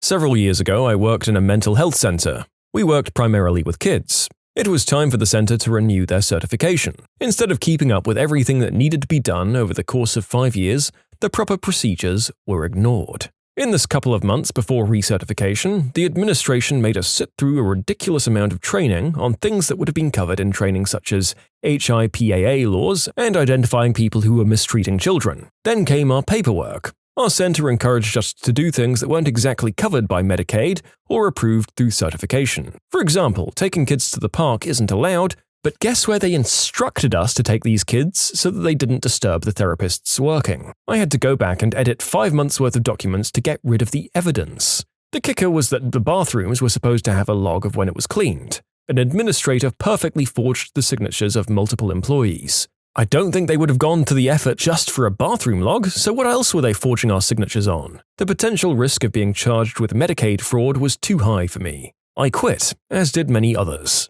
Several years ago, I worked in a mental health center. We worked primarily with kids. It was time for the center to renew their certification. Instead of keeping up with everything that needed to be done over the course of 5 years, the proper procedures were ignored. In this couple of months before recertification, the administration made us sit through a ridiculous amount of training on things that would have been covered in training such as IDOWorkHereLady laws and identifying people who were mistreating children. Then came our paperwork. Our center encouraged us to do things that weren't exactly covered by Medicaid or approved through certification. For example, taking kids to the park isn't allowed, but guess where they instructed us to take these kids so that they didn't disturb the therapists working? I had to go back and edit 5 months' worth of documents to get rid of the evidence. The kicker was that the bathrooms were supposed to have a log of when it was cleaned. An administrator perfectly forged the signatures of multiple employees. I don't think they would have gone to the effort just for a bathroom log, so what else were they forging our signatures on? The potential risk of being charged with Medicaid fraud was too high for me. I quit, as did many others.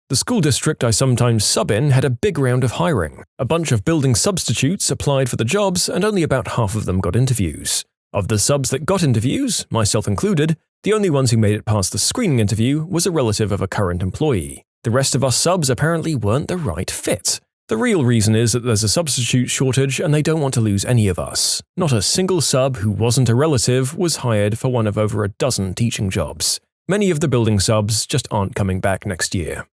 The school district I sometimes sub in had a big round of hiring. A bunch of building substitutes applied for the jobs, and only about half of them got interviews. Of the subs that got interviews, myself included, the only ones who made it past the screening interview was a relative of a current employee. The rest of us subs apparently weren't the right fit. The real reason is that there's a substitute shortage and they don't want to lose any of us. Not a single sub who wasn't a relative was hired for one of over a dozen teaching jobs. Many of the building subs just aren't coming back next year.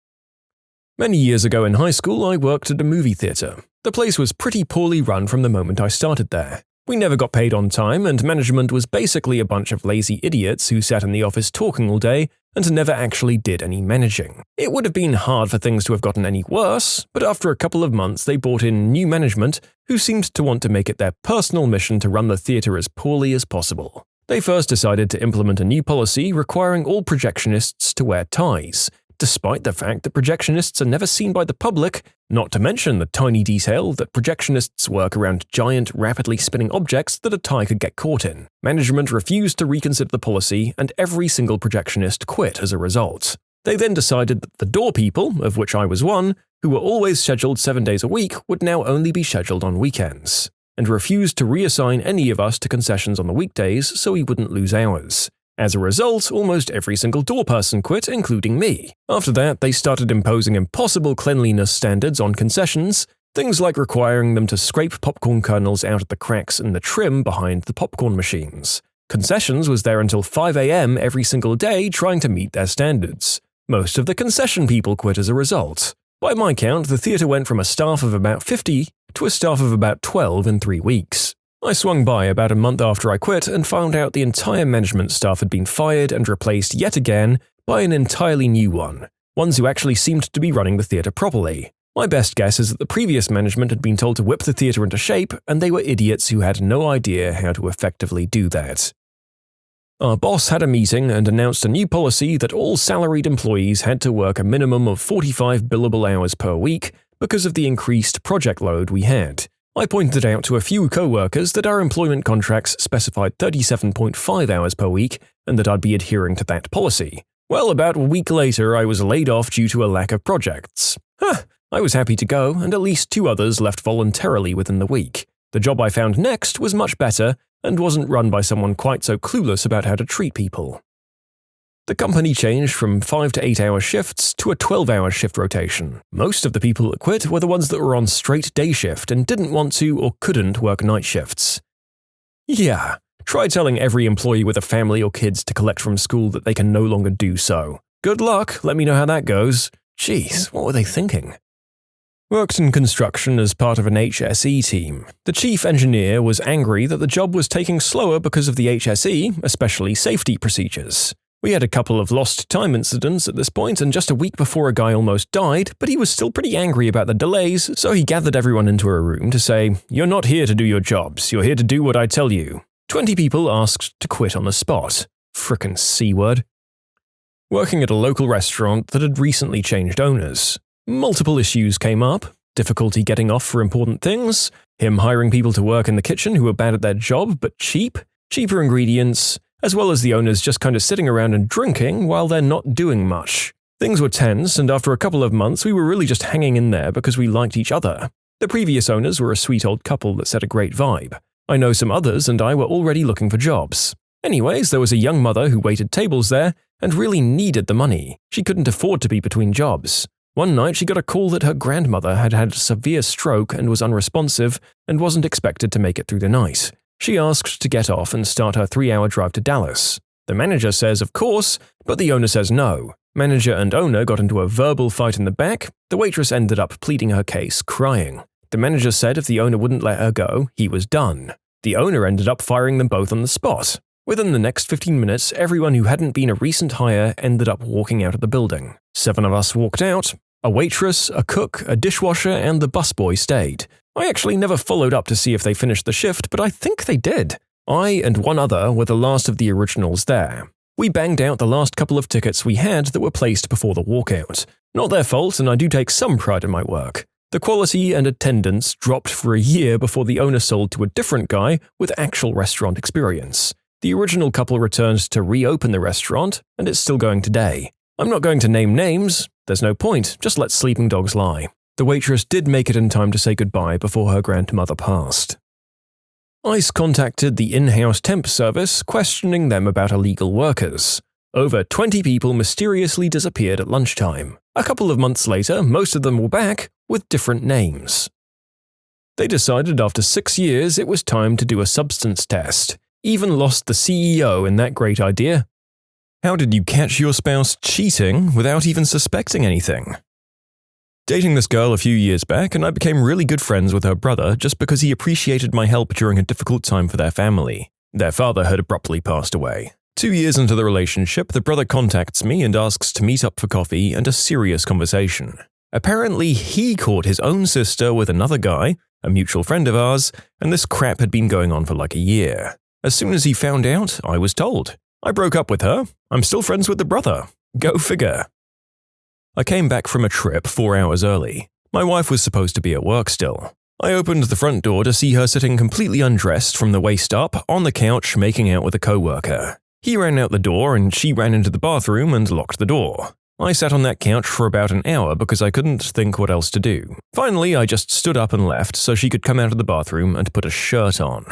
Many years ago in high school, I worked at a movie theater. The place was pretty poorly run from the moment I started there. We never got paid on time, and management was basically a bunch of lazy idiots who sat in the office talking all day and never actually did any managing. It would have been hard for things to have gotten any worse, but after a couple of months they brought in new management who seemed to want to make it their personal mission to run the theater as poorly as possible. They first decided to implement a new policy requiring all projectionists to wear ties, despite the fact that projectionists are never seen by the public, not to mention the tiny detail that projectionists work around giant, rapidly spinning objects that a tie could get caught in. Management refused to reconsider the policy, and every single projectionist quit as a result. They then decided that the door people, of which I was one, who were always scheduled 7 days a week, would now only be scheduled on weekends, and refused to reassign any of us to concessions on the weekdays so we wouldn't lose hours. As a result, almost every single door person quit, including me. After that, they started imposing impossible cleanliness standards on concessions, things like requiring them to scrape popcorn kernels out of the cracks in the trim behind the popcorn machines. Concessions was there until 5 a.m. every single day trying to meet their standards. Most of the concession people quit as a result. By my count, the theater went from a staff of about 50 to a staff of about 12 in 3 weeks. I swung by about a month after I quit and found out the entire management staff had been fired and replaced yet again by an entirely new one. ones who actually seemed to be running the theatre properly. My best guess is that the previous management had been told to whip the theatre into shape, and they were idiots who had no idea how to effectively do that. Our boss had a meeting and announced a new policy that all salaried employees had to work a minimum of 45 billable hours per week because of the increased project load we had. I pointed out to a few co-workers that our employment contracts specified 37.5 hours per week and that I'd be adhering to that policy. Well, about a week later, I was laid off due to a lack of projects. I was happy to go, and at least 2 others left voluntarily within the week. The job I found next was much better and wasn't run by someone quite so clueless about how to treat people. The company changed from 5 to 8 hour shifts to a 12-hour shift rotation. Most of the people that quit were the ones that were on straight day shift and didn't want to or couldn't work night shifts. Yeah, try telling every employee with a family or kids to collect from school that they can no longer do so. Good luck, let me know how that goes. Jeez, what were they thinking? Worked in construction as part of an HSE team. The chief engineer was angry that the job was taking slower because of the HSE, especially safety procedures. We had a couple of lost time incidents at this point, and just a week before a guy almost died, but he was still pretty angry about the delays, so he gathered everyone into a room to say, "You're not here to do your jobs, you're here to do what I tell you." 20 people asked to quit on the spot. Frickin' C-word. Working at a local restaurant that had recently changed owners. Multiple issues came up: difficulty getting off for important things, him hiring people to work in the kitchen who were bad at their job but cheaper ingredients, as well as the owners just kind of sitting around and drinking while they're not doing much. Things were tense, and after a couple of months we were really just hanging in there because we liked each other. The previous owners were a sweet old couple that set a great vibe. I know some others and I were already looking for jobs. Anyways, there was a young mother who waited tables there and really needed the money. She couldn't afford to be between jobs. One night she got a call that her grandmother had had a severe stroke and was unresponsive and wasn't expected to make it through the night. She asked to get off and start her 3-hour drive to Dallas. The manager says of course, but the owner says no. Manager and owner got into a verbal fight in the back. The waitress ended up pleading her case, crying. The manager said if the owner wouldn't let her go, he was done. The owner ended up firing them both on the spot. Within the next 15 minutes, everyone who hadn't been a recent hire ended up walking out of the building. 7 of us walked out. A waitress, a cook, a dishwasher, and the busboy stayed. I actually never followed up to see if they finished the shift, but I think they did. I and one other were the last of the originals there. We banged out the last couple of tickets we had that were placed before the walkout. Not their fault, and I do take some pride in my work. The quality and attendance dropped for a year before the owner sold to a different guy with actual restaurant experience. The original couple returned to reopen the restaurant, and it's still going today. I'm not going to name names. There's no point, just let sleeping dogs lie. The waitress did make it in time to say goodbye before her grandmother passed. ICE contacted the in-house temp service, questioning them about illegal workers. Over 20 people mysteriously disappeared at lunchtime. A couple of months later, most of them were back, with different names. They decided after 6 years it was time to do a substance test. Even lost the CEO in that great idea. How did you catch your spouse cheating without even suspecting anything? Dating this girl a few years back, and I became really good friends with her brother just because he appreciated my help during a difficult time for their family. Their father had abruptly passed away. 2 years into the relationship, the brother contacts me and asks to meet up for coffee and a serious conversation. Apparently, he caught his own sister with another guy, a mutual friend of ours, and this crap had been going on for like a year. As soon as he found out, I was told. I broke up with her. I'm still friends with the brother. Go figure. I came back from a trip 4 hours early. My wife was supposed to be at work still. I opened the front door to see her sitting completely undressed from the waist up on the couch making out with a coworker. He ran out the door and she ran into the bathroom and locked the door. I sat on that couch for about an hour because I couldn't think what else to do. Finally, I just stood up and left so she could come out of the bathroom and put a shirt on.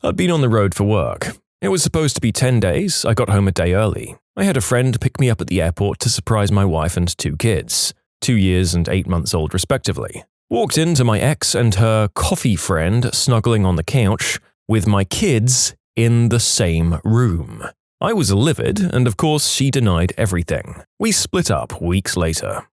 I'd been on the road for work. It was supposed to be 10 days. I got home a day early. I had a friend pick me up at the airport to surprise my wife and 2 kids, 2 years and 8 months old respectively. Walked into my ex and her coffee friend snuggling on the couch with my kids in the same room. I was livid, and of course she denied everything. We split up weeks later.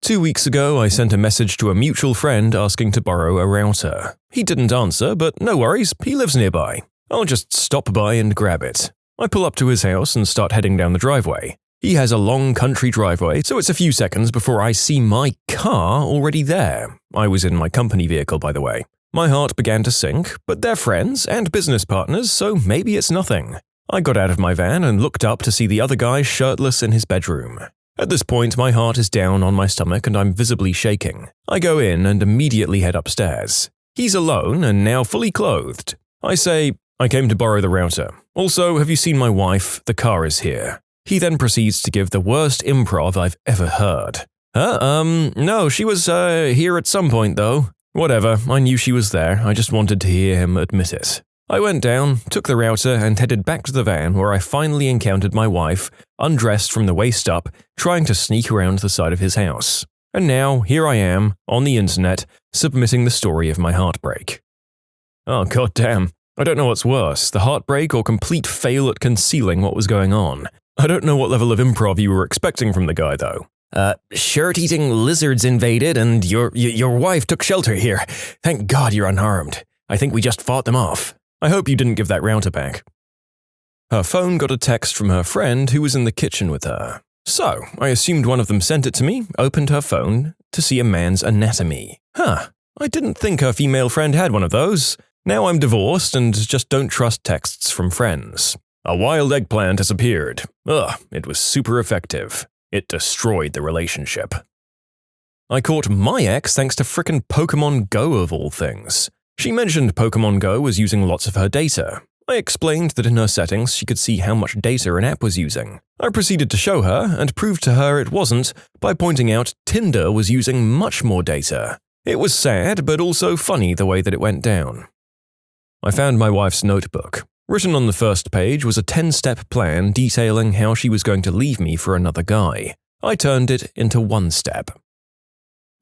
2 weeks ago, I sent a message to a mutual friend asking to borrow a router. He didn't answer, but no worries, he lives nearby. I'll just stop by and grab it. I pull up to his house and start heading down the driveway. He has a long country driveway, so it's a few seconds before I see my car already there. I was in my company vehicle, by the way. My heart began to sink, but they're friends and business partners, so maybe it's nothing. I got out of my van and looked up to see the other guy shirtless in his bedroom. At this point, my heart is down on my stomach and I'm visibly shaking. I go in and immediately head upstairs. He's alone and now fully clothed. I say, I came to borrow the router. Also, have you seen my wife? The car is here. He then proceeds to give the worst improv I've ever heard. No, she was, here at some point though. Whatever, I knew she was there, I just wanted to hear him admit it. I went down, took the router, and headed back to the van where I finally encountered my wife, undressed from the waist up, trying to sneak around the side of his house. And now, here I am, on the internet, submitting the story of my heartbreak. Oh goddamn, I don't know what's worse, the heartbreak or complete fail at concealing what was going on. I don't know what level of improv you were expecting from the guy though. Shirt-eating lizards invaded and your wife took shelter here. Thank God you're unharmed. I think we just fought them off. I hope you didn't give that router back. Her phone got a text from her friend who was in the kitchen with her. So, I assumed one of them sent it to me, opened her phone to see a man's anatomy. I didn't think her female friend had one of those. Now I'm divorced and just don't trust texts from friends. A wild eggplant has appeared. It was super effective. It destroyed the relationship. I caught my ex thanks to frickin' Pokemon Go of all things. She mentioned Pokemon Go was using lots of her data. I explained that in her settings she could see how much data an app was using. I proceeded to show her and proved to her it wasn't by pointing out Tinder was using much more data. It was sad but also funny the way that it went down. I found my wife's notebook. Written on the first page was a 10-step plan detailing how she was going to leave me for another guy. I turned it into one step.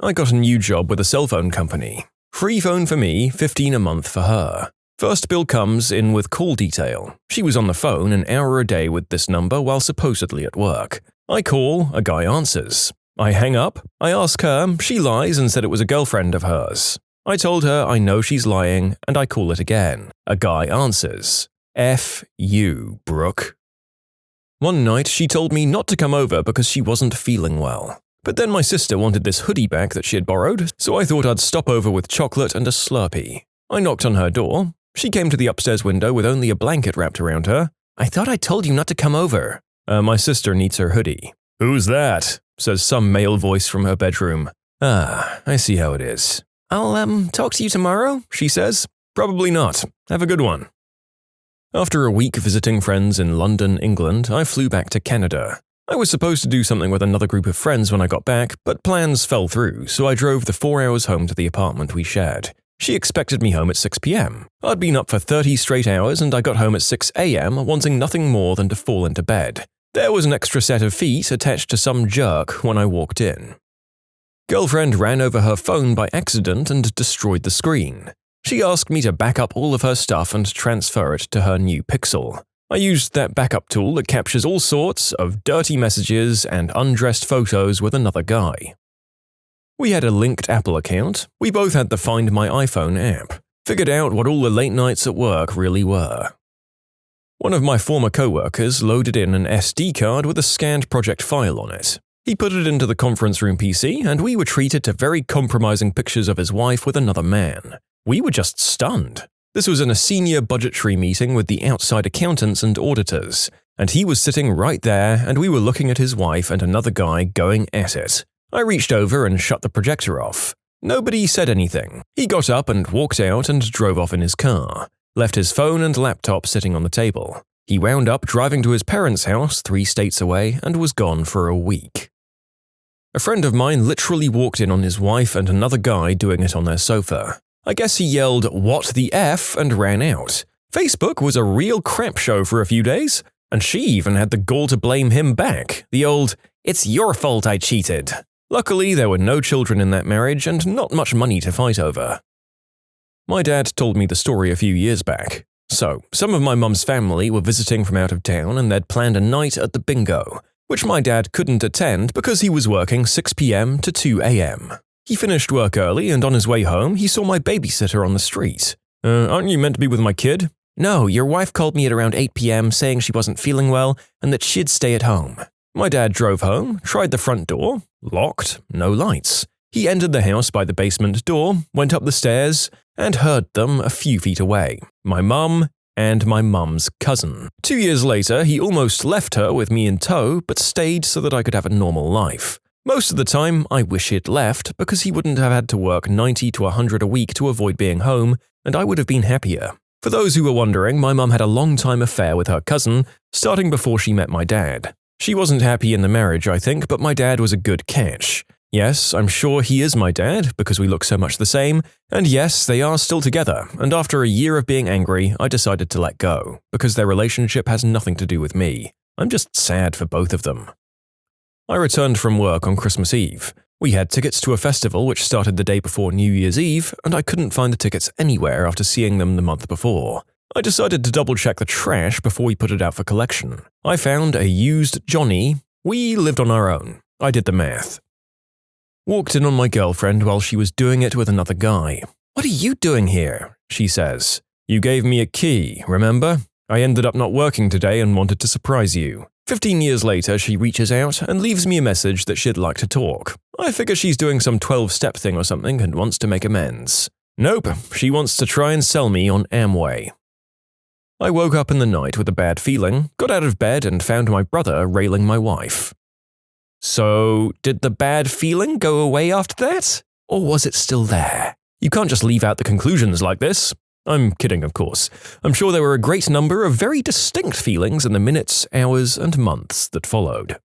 I got a new job with a cell phone company. Free phone for me, $15 a month for her. First bill comes in with call detail. She was on the phone an hour a day with this number while supposedly at work. I call, a guy answers. I hang up, I ask her, she lies and said it was a girlfriend of hers. I told her I know she's lying and I call it again. A guy answers. F you, Brooke. One night she told me not to come over because she wasn't feeling well. But then my sister wanted this hoodie back that she had borrowed, so I thought I'd stop over with chocolate and a Slurpee. I knocked on her door. She came to the upstairs window with only a blanket wrapped around her. I thought I told you not to come over. My sister needs her hoodie. Who's that? Says some male voice from her bedroom. I see how it is. I'll, talk to you tomorrow, she says. Probably not. Have a good one. After a week visiting friends in London, England, I flew back to Canada. I was supposed to do something with another group of friends when I got back, but plans fell through, so I drove the 4 hours home to the apartment we shared. She expected me home at 6 p.m. I'd been up for 30 straight hours and I got home at 6 a.m. wanting nothing more than to fall into bed. There was an extra set of feet attached to some jerk when I walked in. Girlfriend ran over her phone by accident and destroyed the screen. She asked me to back up all of her stuff and transfer it to her new Pixel. I used that backup tool that captures all sorts of dirty messages and undressed photos with another guy. We had a linked Apple account. We both had the Find My iPhone app. Figured out what all the late nights at work really were. One of my former co-workers loaded in an SD card with a scanned project file on it. He put it into the conference room PC and we were treated to very compromising pictures of his wife with another man. We were just stunned. This was in a senior budgetary meeting with the outside accountants and auditors, and he was sitting right there and we were looking at his wife and another guy going at it. I reached over and shut the projector off. Nobody said anything. He got up and walked out and drove off in his car, left his phone and laptop sitting on the table. He wound up driving to his parents' house 3 states away and was gone for a week. A friend of mine literally walked in on his wife and another guy doing it on their sofa. I guess he yelled, "What the F?" and ran out. Facebook was a real crap show for a few days, and she even had the gall to blame him back, the old, "It's your fault I cheated." Luckily, there were no children in that marriage and not much money to fight over. My dad told me the story a few years back. So, some of my mum's family were visiting from out of town and they'd planned a night at the bingo, which my dad couldn't attend because he was working 6 p.m. to 2 a.m. He finished work early and on his way home, he saw my babysitter on the street. Aren't you meant to be with my kid?" "No, your wife called me at around 8 p.m. saying she wasn't feeling well and that she'd stay at home." My dad drove home, tried the front door, locked, no lights. He entered the house by the basement door, went up the stairs, and heard them a few feet away. My mum and my mum's cousin. 2 years later, he almost left her with me in tow, but stayed so that I could have a normal life. Most of the time, I wish he'd left because he wouldn't have had to work 90 to 100 a week to avoid being home, and I would have been happier. For those who were wondering, my mum had a long-time affair with her cousin, starting before she met my dad. She wasn't happy in the marriage, I think, but my dad was a good catch. Yes, I'm sure he is my dad, because we look so much the same, and yes, they are still together, and after a year of being angry, I decided to let go, because their relationship has nothing to do with me. I'm just sad for both of them. I returned from work on Christmas Eve. We had tickets to a festival which started the day before New Year's Eve, and I couldn't find the tickets anywhere after seeing them the month before. I decided to double-check the trash before we put it out for collection. I found a used Johnny. We lived on our own. I did the math. Walked in on my girlfriend while she was doing it with another guy. "What are you doing here?" she says. "You gave me a key, remember? I ended up not working today and wanted to surprise you." 15 years later, she reaches out and leaves me a message that she'd like to talk. I figure she's doing some 12-step thing or something and wants to make amends. Nope, she wants to try and sell me on Amway. I woke up in the night with a bad feeling, got out of bed and found my brother railing my wife. So, did the bad feeling go away after that? Or was it still there? You can't just leave out the conclusions like this. I'm kidding, of course. I'm sure there were a great number of very distinct feelings in the minutes, hours, and months that followed.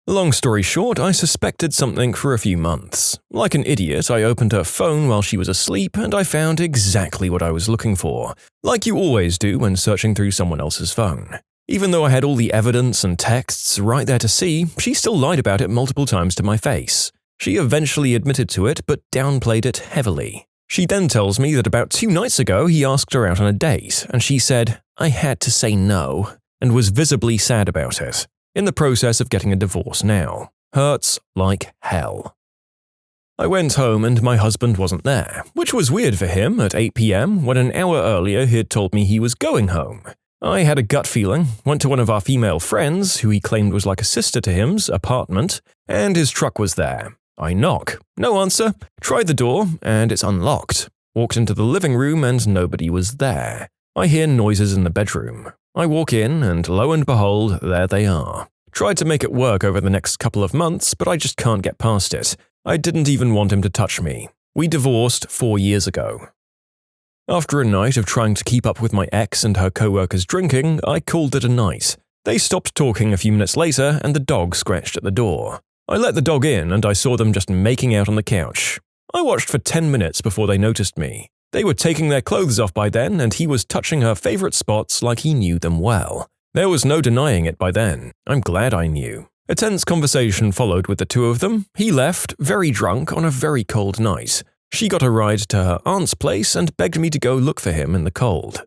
Long story short, I suspected something for a few months. Like an idiot, I opened her phone while she was asleep and I found exactly what I was looking for, like you always do when searching through someone else's phone. Even though I had all the evidence and texts right there to see, she still lied about it multiple times to my face. She eventually admitted to it, but downplayed it heavily. She then tells me that about 2 nights ago he asked her out on a date, and she said, "I had to say no," and was visibly sad about it. In the process of getting a divorce now. Hurts like hell. I went home and my husband wasn't there, which was weird for him at 8 p.m. when an hour earlier he had told me he was going home. I had a gut feeling, went to one of our female friends, who he claimed was like a sister to him's, apartment, and his truck was there. I knock. No answer. Tried the door, and it's unlocked. Walked into the living room and nobody was there. I hear noises in the bedroom. I walk in, and lo and behold, there they are. Tried to make it work over the next couple of months, but I just can't get past it. I didn't even want him to touch me. We divorced 4 years ago. After a night of trying to keep up with my ex and her co-workers drinking, I called it a night. They stopped talking a few minutes later, and the dog scratched at the door. I let the dog in, and I saw them just making out on the couch. I watched for 10 minutes before they noticed me. They were taking their clothes off by then, and he was touching her favorite spots like he knew them well. There was no denying it by then. I'm glad I knew. A tense conversation followed with the two of them. He left, very drunk, on a very cold night. She got a ride to her aunt's place and begged me to go look for him in the cold.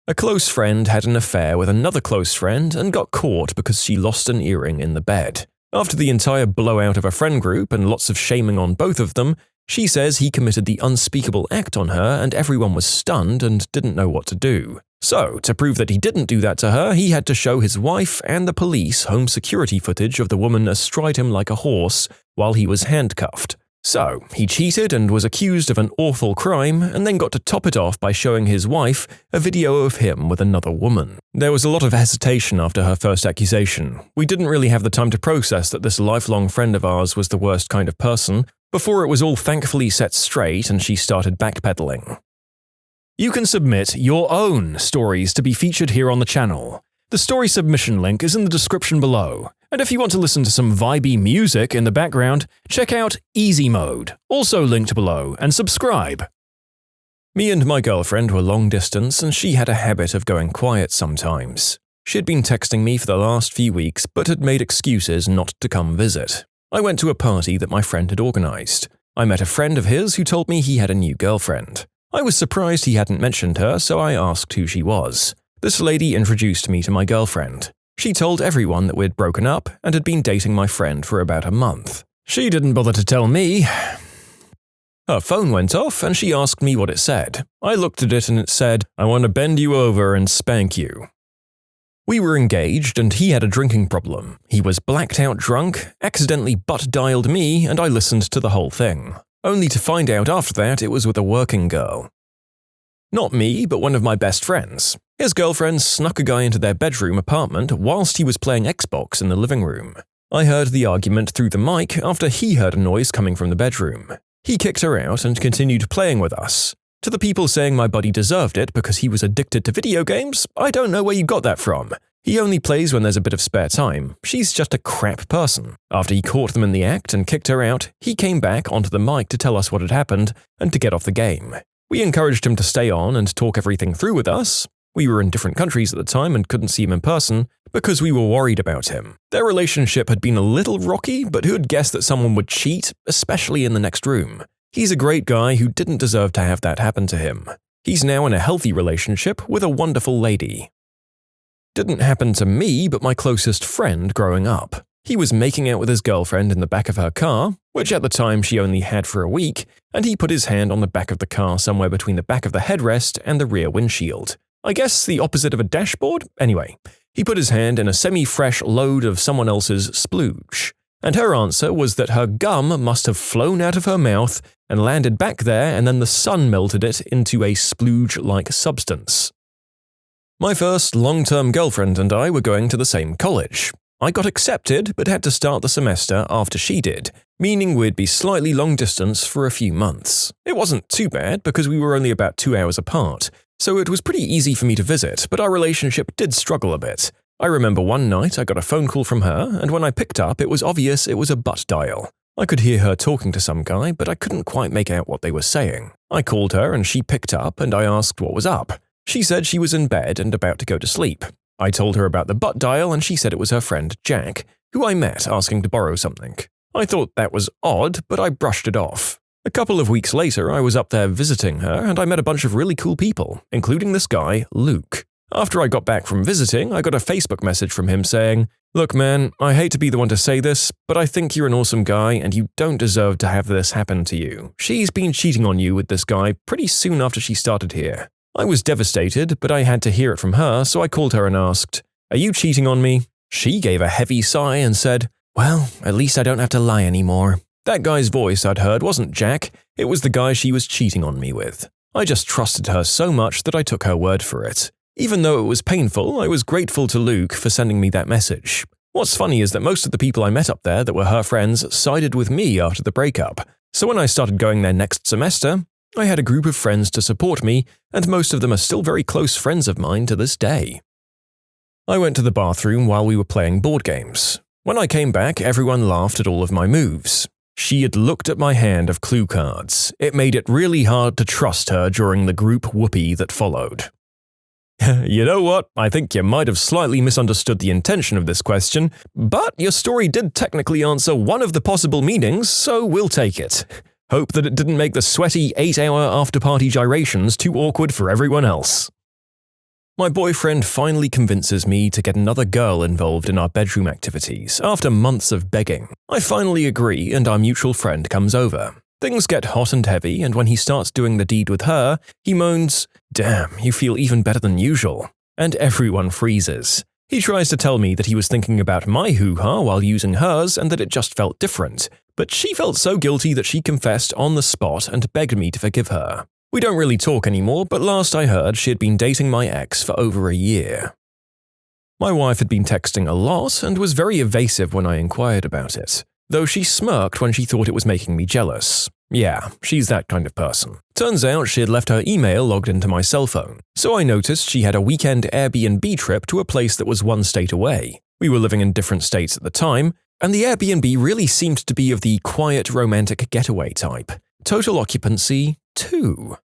A close friend had an affair with another close friend and got caught because she lost an earring in the bed. After the entire blowout of a friend group and lots of shaming on both of them, she says he committed the unspeakable act on her and everyone was stunned and didn't know what to do. So, to prove that he didn't do that to her, he had to show his wife and the police home security footage of the woman astride him like a horse while he was handcuffed. So, he cheated and was accused of an awful crime and then got to top it off by showing his wife a video of him with another woman. There was a lot of hesitation after her first accusation. We didn't really have the time to process that this lifelong friend of ours was the worst kind of person before it was all thankfully set straight and she started backpedaling. You can submit your own stories to be featured here on the channel. The story submission link is in the description below. And if you want to listen to some vibey music in the background, check out easymode, also linked below, and subscribe. Me and my girlfriend were long distance and she had a habit of going quiet sometimes. She had been texting me for the last few weeks but had made excuses not to come visit. I went to a party that my friend had organized. I met a friend of his who told me he had a new girlfriend. I was surprised he hadn't mentioned her, so I asked who she was. This lady introduced me to my girlfriend. She told everyone that we'd broken up and had been dating my friend for about a month. She didn't bother to tell me. Her phone went off and she asked me what it said. I looked at it and it said, "I want to bend you over and spank you." We were engaged and he had a drinking problem. He was blacked out drunk, accidentally butt-dialed me, and I listened to the whole thing, only to find out after that it was with a working girl. Not me, but one of my best friends. His girlfriend snuck a guy into their bedroom apartment whilst he was playing Xbox in the living room. I heard the argument through the mic after he heard a noise coming from the bedroom. He kicked her out and continued playing with us. To the people saying my buddy deserved it because he was addicted to video games, I don't know where you got that from. He only plays when there's a bit of spare time. She's just a crap person. After he caught them in the act and kicked her out, he came back onto the mic to tell us what had happened and to get off the game. We encouraged him to stay on and talk everything through with us. We were in different countries at the time and couldn't see him in person because we were worried about him. Their relationship had been a little rocky, but who'd guess that someone would cheat, especially in the next room? He's a great guy who didn't deserve to have that happen to him. He's now in a healthy relationship with a wonderful lady. Didn't happen to me, but my closest friend growing up. He was making out with his girlfriend in the back of her car, which at the time she only had for a week, and he put his hand on the back of the car somewhere between the back of the headrest and the rear windshield. I guess the opposite of a dashboard? Anyway, he put his hand in a semi-fresh load of someone else's splooge. And her answer was that her gum must have flown out of her mouth and landed back there, and then the sun melted it into a splooge-like substance. My first long-term girlfriend and I were going to the same college. I got accepted but had to start the semester after she did, meaning we'd be slightly long distance for a few months. It wasn't too bad because we were only about 2 hours apart, so it was pretty easy for me to visit, but our relationship did struggle a bit. I remember one night I got a phone call from her, and when I picked up it was obvious it was a butt dial. I could hear her talking to some guy, but I couldn't quite make out what they were saying. I called her and she picked up and I asked what was up. She said she was in bed and about to go to sleep. I told her about the butt dial and she said it was her friend Jack, who I met asking to borrow something. I thought that was odd, but I brushed it off. A couple of weeks later, I was up there visiting her and I met a bunch of really cool people, including this guy, Luke. After I got back from visiting, I got a Facebook message from him saying, "Look man, I hate to be the one to say this, but I think you're an awesome guy and you don't deserve to have this happen to you. She's been cheating on you with this guy pretty soon after she started here." I was devastated, but I had to hear it from her, so I called her and asked, "Are you cheating on me?" She gave a heavy sigh and said, "Well, at least I don't have to lie anymore." That guy's voice I'd heard wasn't Jack, it was the guy she was cheating on me with. I just trusted her so much that I took her word for it. Even though it was painful, I was grateful to Luke for sending me that message. What's funny is that most of the people I met up there that were her friends sided with me after the breakup, so when I started going there next semester, I had a group of friends to support me, and most of them are still very close friends of mine to this day. I went to the bathroom while we were playing board games. When I came back, everyone laughed at all of my moves. She had looked at my hand of clue cards. It made it really hard to trust her during the group whoopee that followed. You know what? I think you might have slightly misunderstood the intention of this question, but your story did technically answer one of the possible meanings, so we'll take it. Hope that it didn't make the sweaty 8-hour after-party gyrations too awkward for everyone else. My boyfriend finally convinces me to get another girl involved in our bedroom activities after months of begging. I finally agree and our mutual friend comes over. Things get hot and heavy, and when he starts doing the deed with her, he moans, "Damn, you feel even better than usual." And everyone freezes. He tries to tell me that he was thinking about my hoo-ha while using hers and that it just felt different, but she felt so guilty that she confessed on the spot and begged me to forgive her. We don't really talk anymore, but last I heard she had been dating my ex for over a year. My wife had been texting a lot and was very evasive when I inquired about it, though she smirked when she thought it was making me jealous. Yeah, she's that kind of person. Turns out she had left her email logged into my cell phone, so I noticed she had a weekend Airbnb trip to a place that was 1 state away. We were living in different states at the time, and the Airbnb really seemed to be of the quiet romantic getaway type. Total occupancy 2.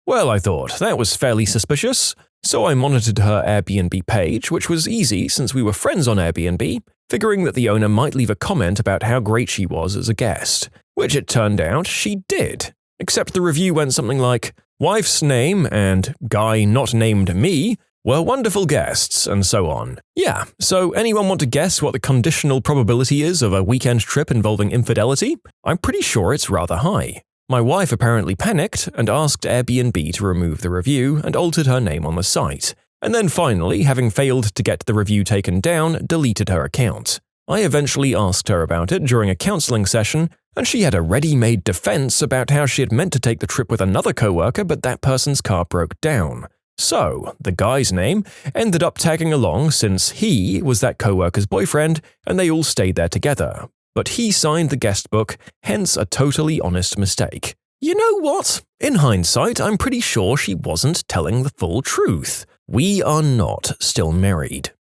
Well, I thought, that was fairly suspicious. So I monitored her Airbnb page, which was easy since we were friends on Airbnb, figuring that the owner might leave a comment about how great she was as a guest, which it turned out she did. Except the review went something like, "Wife's name and guy not named me were wonderful guests," and so on. Yeah, so anyone want to guess what the conditional probability is of a weekend trip involving infidelity? I'm pretty sure it's rather high. My wife apparently panicked and asked Airbnb to remove the review and altered her name on the site, And then finally, having failed to get the review taken down, deleted her account. I eventually asked her about it during a counseling session, and she had a ready-made defense about how she had meant to take the trip with another coworker, but that person's car broke down. So, the guy's name ended up tagging along since he was that coworker's boyfriend, and they all stayed there together. But he signed the guest book, hence a totally honest mistake. You know what? In hindsight, I'm pretty sure she wasn't telling the full truth. We are not still married.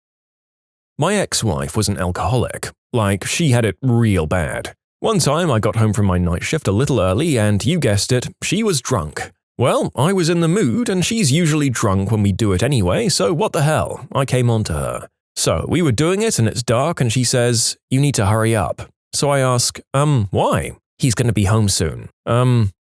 My ex-wife was an alcoholic. Like, she had it real bad. One time I got home from my night shift a little early and, you guessed it, she was drunk. Well, I was in the mood and she's usually drunk when we do it anyway, so what the hell, I came on to her. So, we were doing it and it's dark and she says, "You need to hurry up." So I ask, why? "He's gonna be home soon."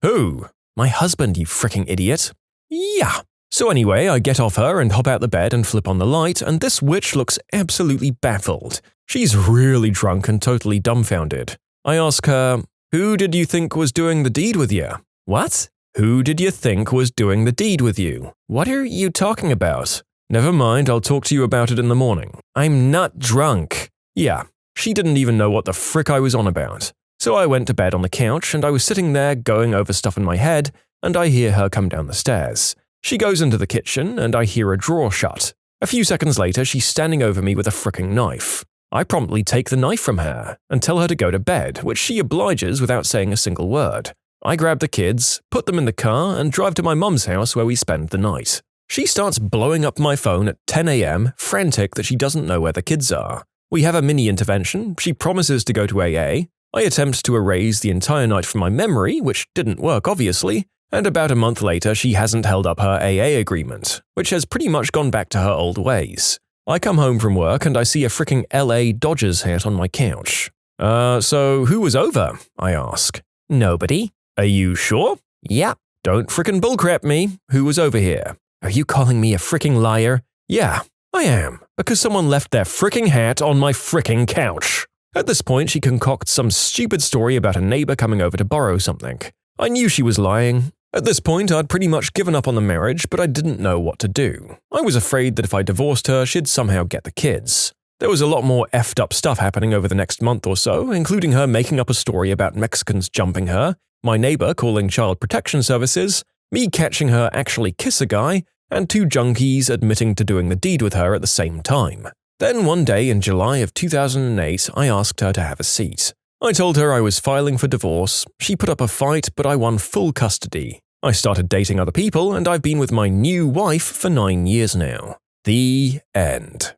Who? "My husband, you fricking idiot." Yeah. So anyway, I get off her and hop out the bed and flip on the light, and this witch looks absolutely baffled. She's really drunk and totally dumbfounded. I ask her, "Who did you think was doing the deed with you?" "What? Who did you think was doing the deed with you?" "What are you talking about?" "Never mind, I'll talk to you about it in the morning." "I'm not drunk." Yeah, she didn't even know what the frick I was on about. So I went to bed on the couch and I was sitting there going over stuff in my head, and I hear her come down the stairs. She goes into the kitchen and I hear a drawer shut. A few seconds later, she's standing over me with a fricking knife. I promptly take the knife from her and tell her to go to bed, which she obliges without saying a single word. I grab the kids, put them in the car, and drive to my mum's house where we spend the night. She starts blowing up my phone at 10 a.m., frantic that she doesn't know where the kids are. We have a mini intervention, she promises to go to AA, I attempt to erase the entire night from my memory, which didn't work obviously, and about a month later she hasn't held up her AA agreement, which has pretty much gone back to her old ways. I come home from work and I see a fricking LA Dodgers hat on my couch. So who was over?" I ask. "Nobody." "Are you sure?" "Yeah." "Don't frickin' bullcrap me. Who was over here?" "Are you calling me a fricking liar?" "Yeah, I am, because someone left their fricking hat on my fricking couch." At this point, she concocts some stupid story about a neighbor coming over to borrow something. I knew she was lying. At this point, I'd pretty much given up on the marriage, but I didn't know what to do. I was afraid that if I divorced her, she'd somehow get the kids. There was a lot more effed up stuff happening over the next month or so, including her making up a story about Mexicans jumping her, my neighbor calling child protection services, me catching her actually kiss a guy, and 2 junkies admitting to doing the deed with her at the same time. Then one day in July of 2008, I asked her to have a seat. I told her I was filing for divorce. She put up a fight, but I won full custody. I started dating other people, and I've been with my new wife for 9 years now. The end.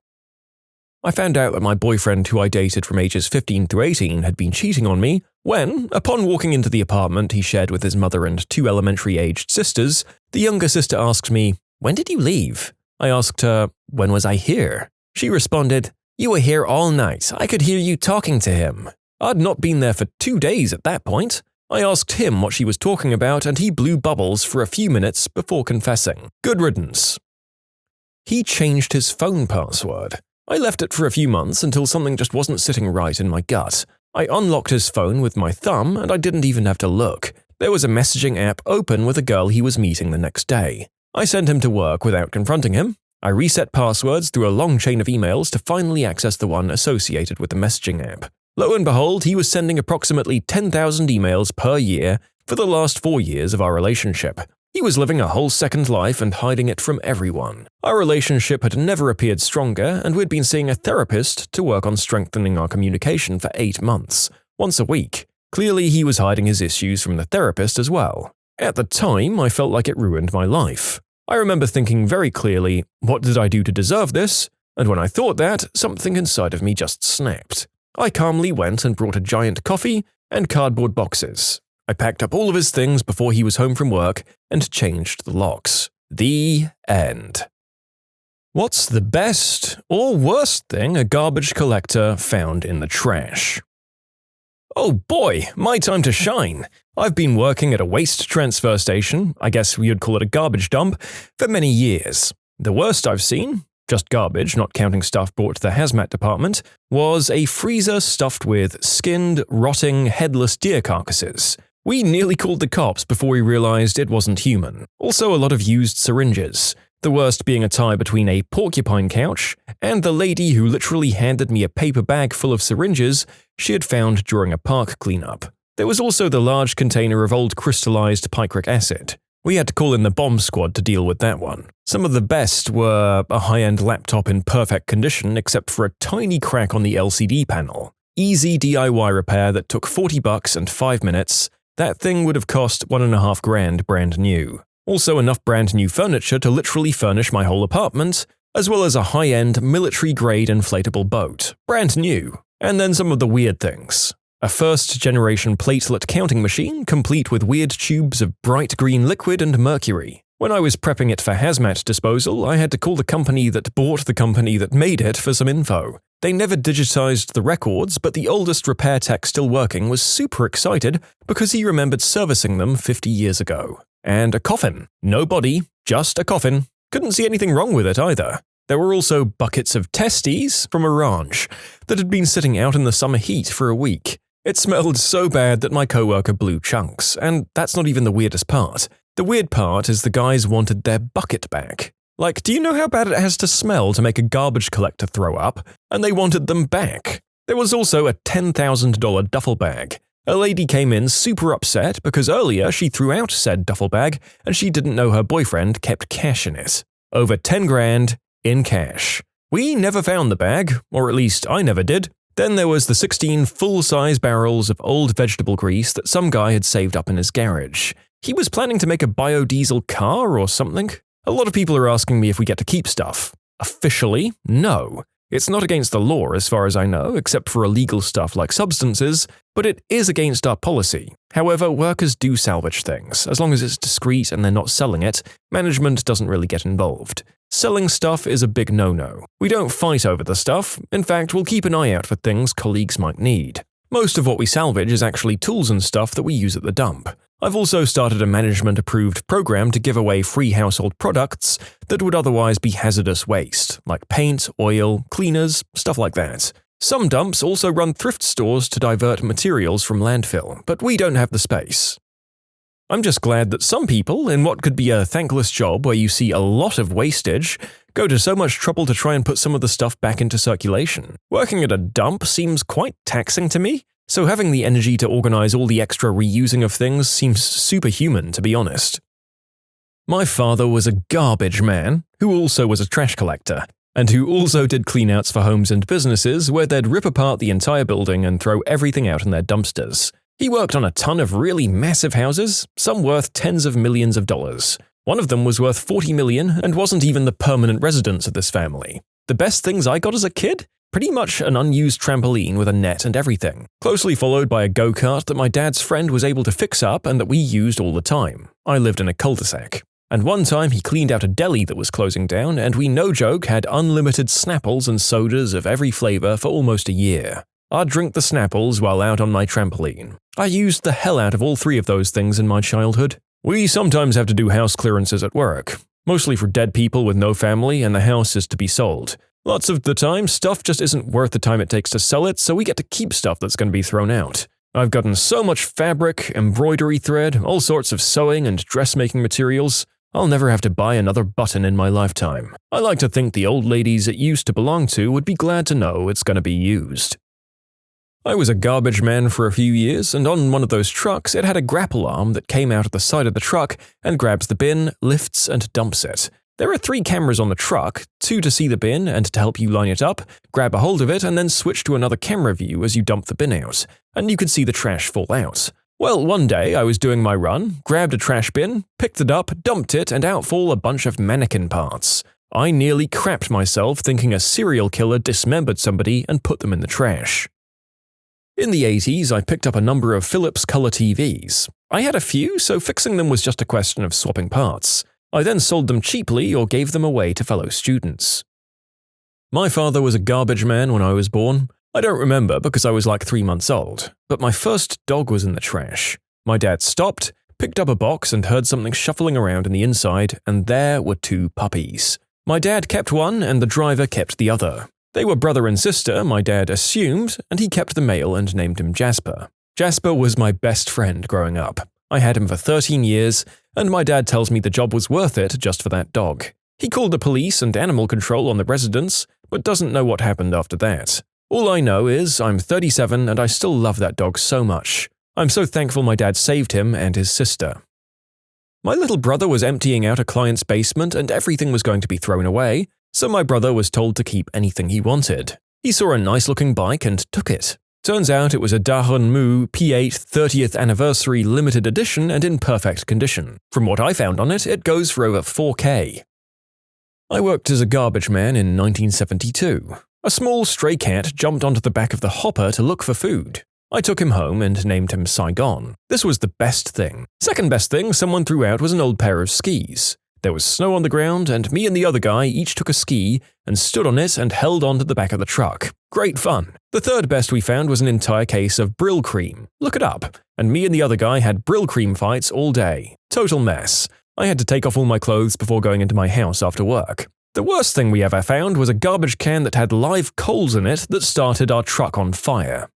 I found out that my boyfriend, who I dated from ages 15 through 18, had been cheating on me when, upon walking into the apartment he shared with his mother and 2 elementary-aged sisters, the younger sister asked me, "When did you leave?" I asked her, "When was I here?" She responded, "You were here all night. I could hear you talking to him." I'd not been there for 2 days at that point. I asked him what she was talking about and he blew bubbles for a few minutes before confessing. Good riddance. He changed his phone password. I left it for a few months until something just wasn't sitting right in my gut. I unlocked his phone with my thumb and I didn't even have to look. There was a messaging app open with a girl he was meeting the next day. I sent him to work without confronting him. I reset passwords through a long chain of emails to finally access the one associated with the messaging app. Lo and behold, he was sending approximately 10,000 emails per year for the last 4 years of our relationship. He was living a whole second life and hiding it from everyone. Our relationship had never appeared stronger, and we'd been seeing a therapist to work on strengthening our communication for 8 months, once a week. Clearly, he was hiding his issues from the therapist as well. At the time, I felt like it ruined my life. I remember thinking very clearly, what did I do to deserve this? And when I thought that, something inside of me just snapped. I calmly went and brought a giant coffee and cardboard boxes. I packed up all of his things before he was home from work and changed the locks. The end. What's the best or worst thing a garbage collector found in the trash? Oh boy, my time to shine. I've been working at a waste transfer station, I guess you'd call it a garbage dump, for many years. The worst I've seen, just garbage, not counting stuff brought to the hazmat department, was a freezer stuffed with skinned, rotting, headless deer carcasses. We nearly called the cops before we realized it wasn't human. Also a lot of used syringes. The worst being a tie between a porcupine couch and the lady who literally handed me a paper bag full of syringes she had found during a park cleanup. There was also the large container of old crystallized picric acid. We had to call in the bomb squad to deal with that one. Some of the best were a high-end laptop in perfect condition except for a tiny crack on the LCD panel. Easy DIY repair that took $40 and 5 minutes. That thing would have cost $1.5 grand brand new. Also enough brand new furniture to literally furnish my whole apartment, as well as a high-end military-grade inflatable boat, brand new. And then some of the weird things. A first-generation platelet counting machine complete with weird tubes of bright green liquid and mercury. When I was prepping it for hazmat disposal, I had to call the company that bought the company that made it for some info. They never digitized the records, but the oldest repair tech still working was super excited because he remembered servicing them 50 years ago. And a coffin. No body, just a coffin. Couldn't see anything wrong with it either. There were also buckets of testes from a ranch that had been sitting out in the summer heat for a week. It smelled so bad that my coworker blew chunks, and that's not even the weirdest part. The weird part is the guys wanted their bucket back. Like, do you know how bad it has to smell to make a garbage collector throw up? And they wanted them back. There was also a $10,000 duffel bag. A lady came in super upset because earlier she threw out said duffel bag and she didn't know her boyfriend kept cash in it. Over 10 grand in cash. We never found the bag, or at least I never did. Then there was the 16 full-size barrels of old vegetable grease that some guy had saved up in his garage. He was planning to make a biodiesel car or something. A lot of people are asking me if we get to keep stuff. Officially, no. It's not against the law as far as I know, except for illegal stuff like substances, but it is against our policy. However, workers do salvage things. As long as it's discreet and they're not selling it, management doesn't really get involved. Selling stuff is a big no-no. We don't fight over the stuff. In fact, we'll keep an eye out for things colleagues might need. Most of what we salvage is actually tools and stuff that we use at the dump. I've also started a management-approved program to give away free household products that would otherwise be hazardous waste, like paint, oil, cleaners, stuff like that. Some dumps also run thrift stores to divert materials from landfill, but we don't have the space. I'm just glad that some people, in what could be a thankless job where you see a lot of wastage, go to so much trouble to try and put some of the stuff back into circulation. Working at a dump seems quite taxing to me, so having the energy to organize all the extra reusing of things seems superhuman, to be honest. My father was a garbage man, who also was a trash collector, and who also did cleanouts for homes and businesses where they'd rip apart the entire building and throw everything out in their dumpsters. He worked on a ton of really massive houses, some worth tens of millions of dollars. One of them was worth 40 million and wasn't even the permanent residence of this family. The best things I got as a kid? Pretty much an unused trampoline with a net and everything, closely followed by a go-kart that my dad's friend was able to fix up and that we used all the time. I lived in a cul-de-sac. And one time he cleaned out a deli that was closing down and we no joke had unlimited Snapples and sodas of every flavor for almost a year. I'd drink the Snapples while out on my trampoline. I used the hell out of all three of those things in my childhood. We sometimes have to do house clearances at work, mostly for dead people with no family and the house is to be sold. Lots of the time, stuff just isn't worth the time it takes to sell it, so we get to keep stuff that's going to be thrown out. I've gotten so much fabric, embroidery thread, all sorts of sewing and dressmaking materials. I'll never have to buy another button in my lifetime. I like to think the old ladies it used to belong to would be glad to know it's going to be used. I was a garbage man for a few years, and on one of those trucks it had a grapple arm that came out at the side of the truck and grabs the bin, lifts and dumps it. There are 3 cameras on the truck, 2 to see the bin and to help you line it up, grab a hold of it and then switch to another camera view as you dump the bin out, and you could see the trash fall out. Well, one day I was doing my run, grabbed a trash bin, picked it up, dumped it, and out fall a bunch of mannequin parts. I nearly crapped myself thinking a serial killer dismembered somebody and put them in the trash. In the 80s, I picked up a number of Philips color TVs. I had a few, so fixing them was just a question of swapping parts. I then sold them cheaply or gave them away to fellow students. My father was a garbage man when I was born. I don't remember because I was like 3 months old, but my first dog was in the trash. My dad stopped, picked up a box and heard something shuffling around in the inside, and there were 2 puppies. My dad kept one and the driver kept the other. They were brother and sister, my dad assumed, and he kept the male and named him Jasper. Jasper was my best friend growing up. I had him for 13 years, and my dad tells me the job was worth it just for that dog. He called the police and animal control on the residents, but doesn't know what happened after that. All I know is I'm 37 and I still love that dog so much. I'm so thankful my dad saved him and his sister. My little brother was emptying out a client's basement and everything was going to be thrown away, so my brother was told to keep anything he wanted. He saw a nice-looking bike and took it. Turns out it was a Dahon Mu P8 30th Anniversary Limited Edition and in perfect condition. From what I found on it, it goes for over $4,000. I worked as a garbage man in 1972. A small stray cat jumped onto the back of the hopper to look for food. I took him home and named him Saigon. This was the best thing. Second best thing someone threw out was an old pair of skis. There was snow on the ground, and me and the other guy each took a ski and stood on it and held on to the back of the truck. Great fun. The third best we found was an entire case of Brill cream. Look it up. And me and the other guy had Brill cream fights all day. Total mess. I had to take off all my clothes before going into my house after work. The worst thing we ever found was a garbage can that had live coals in it that started our truck on fire.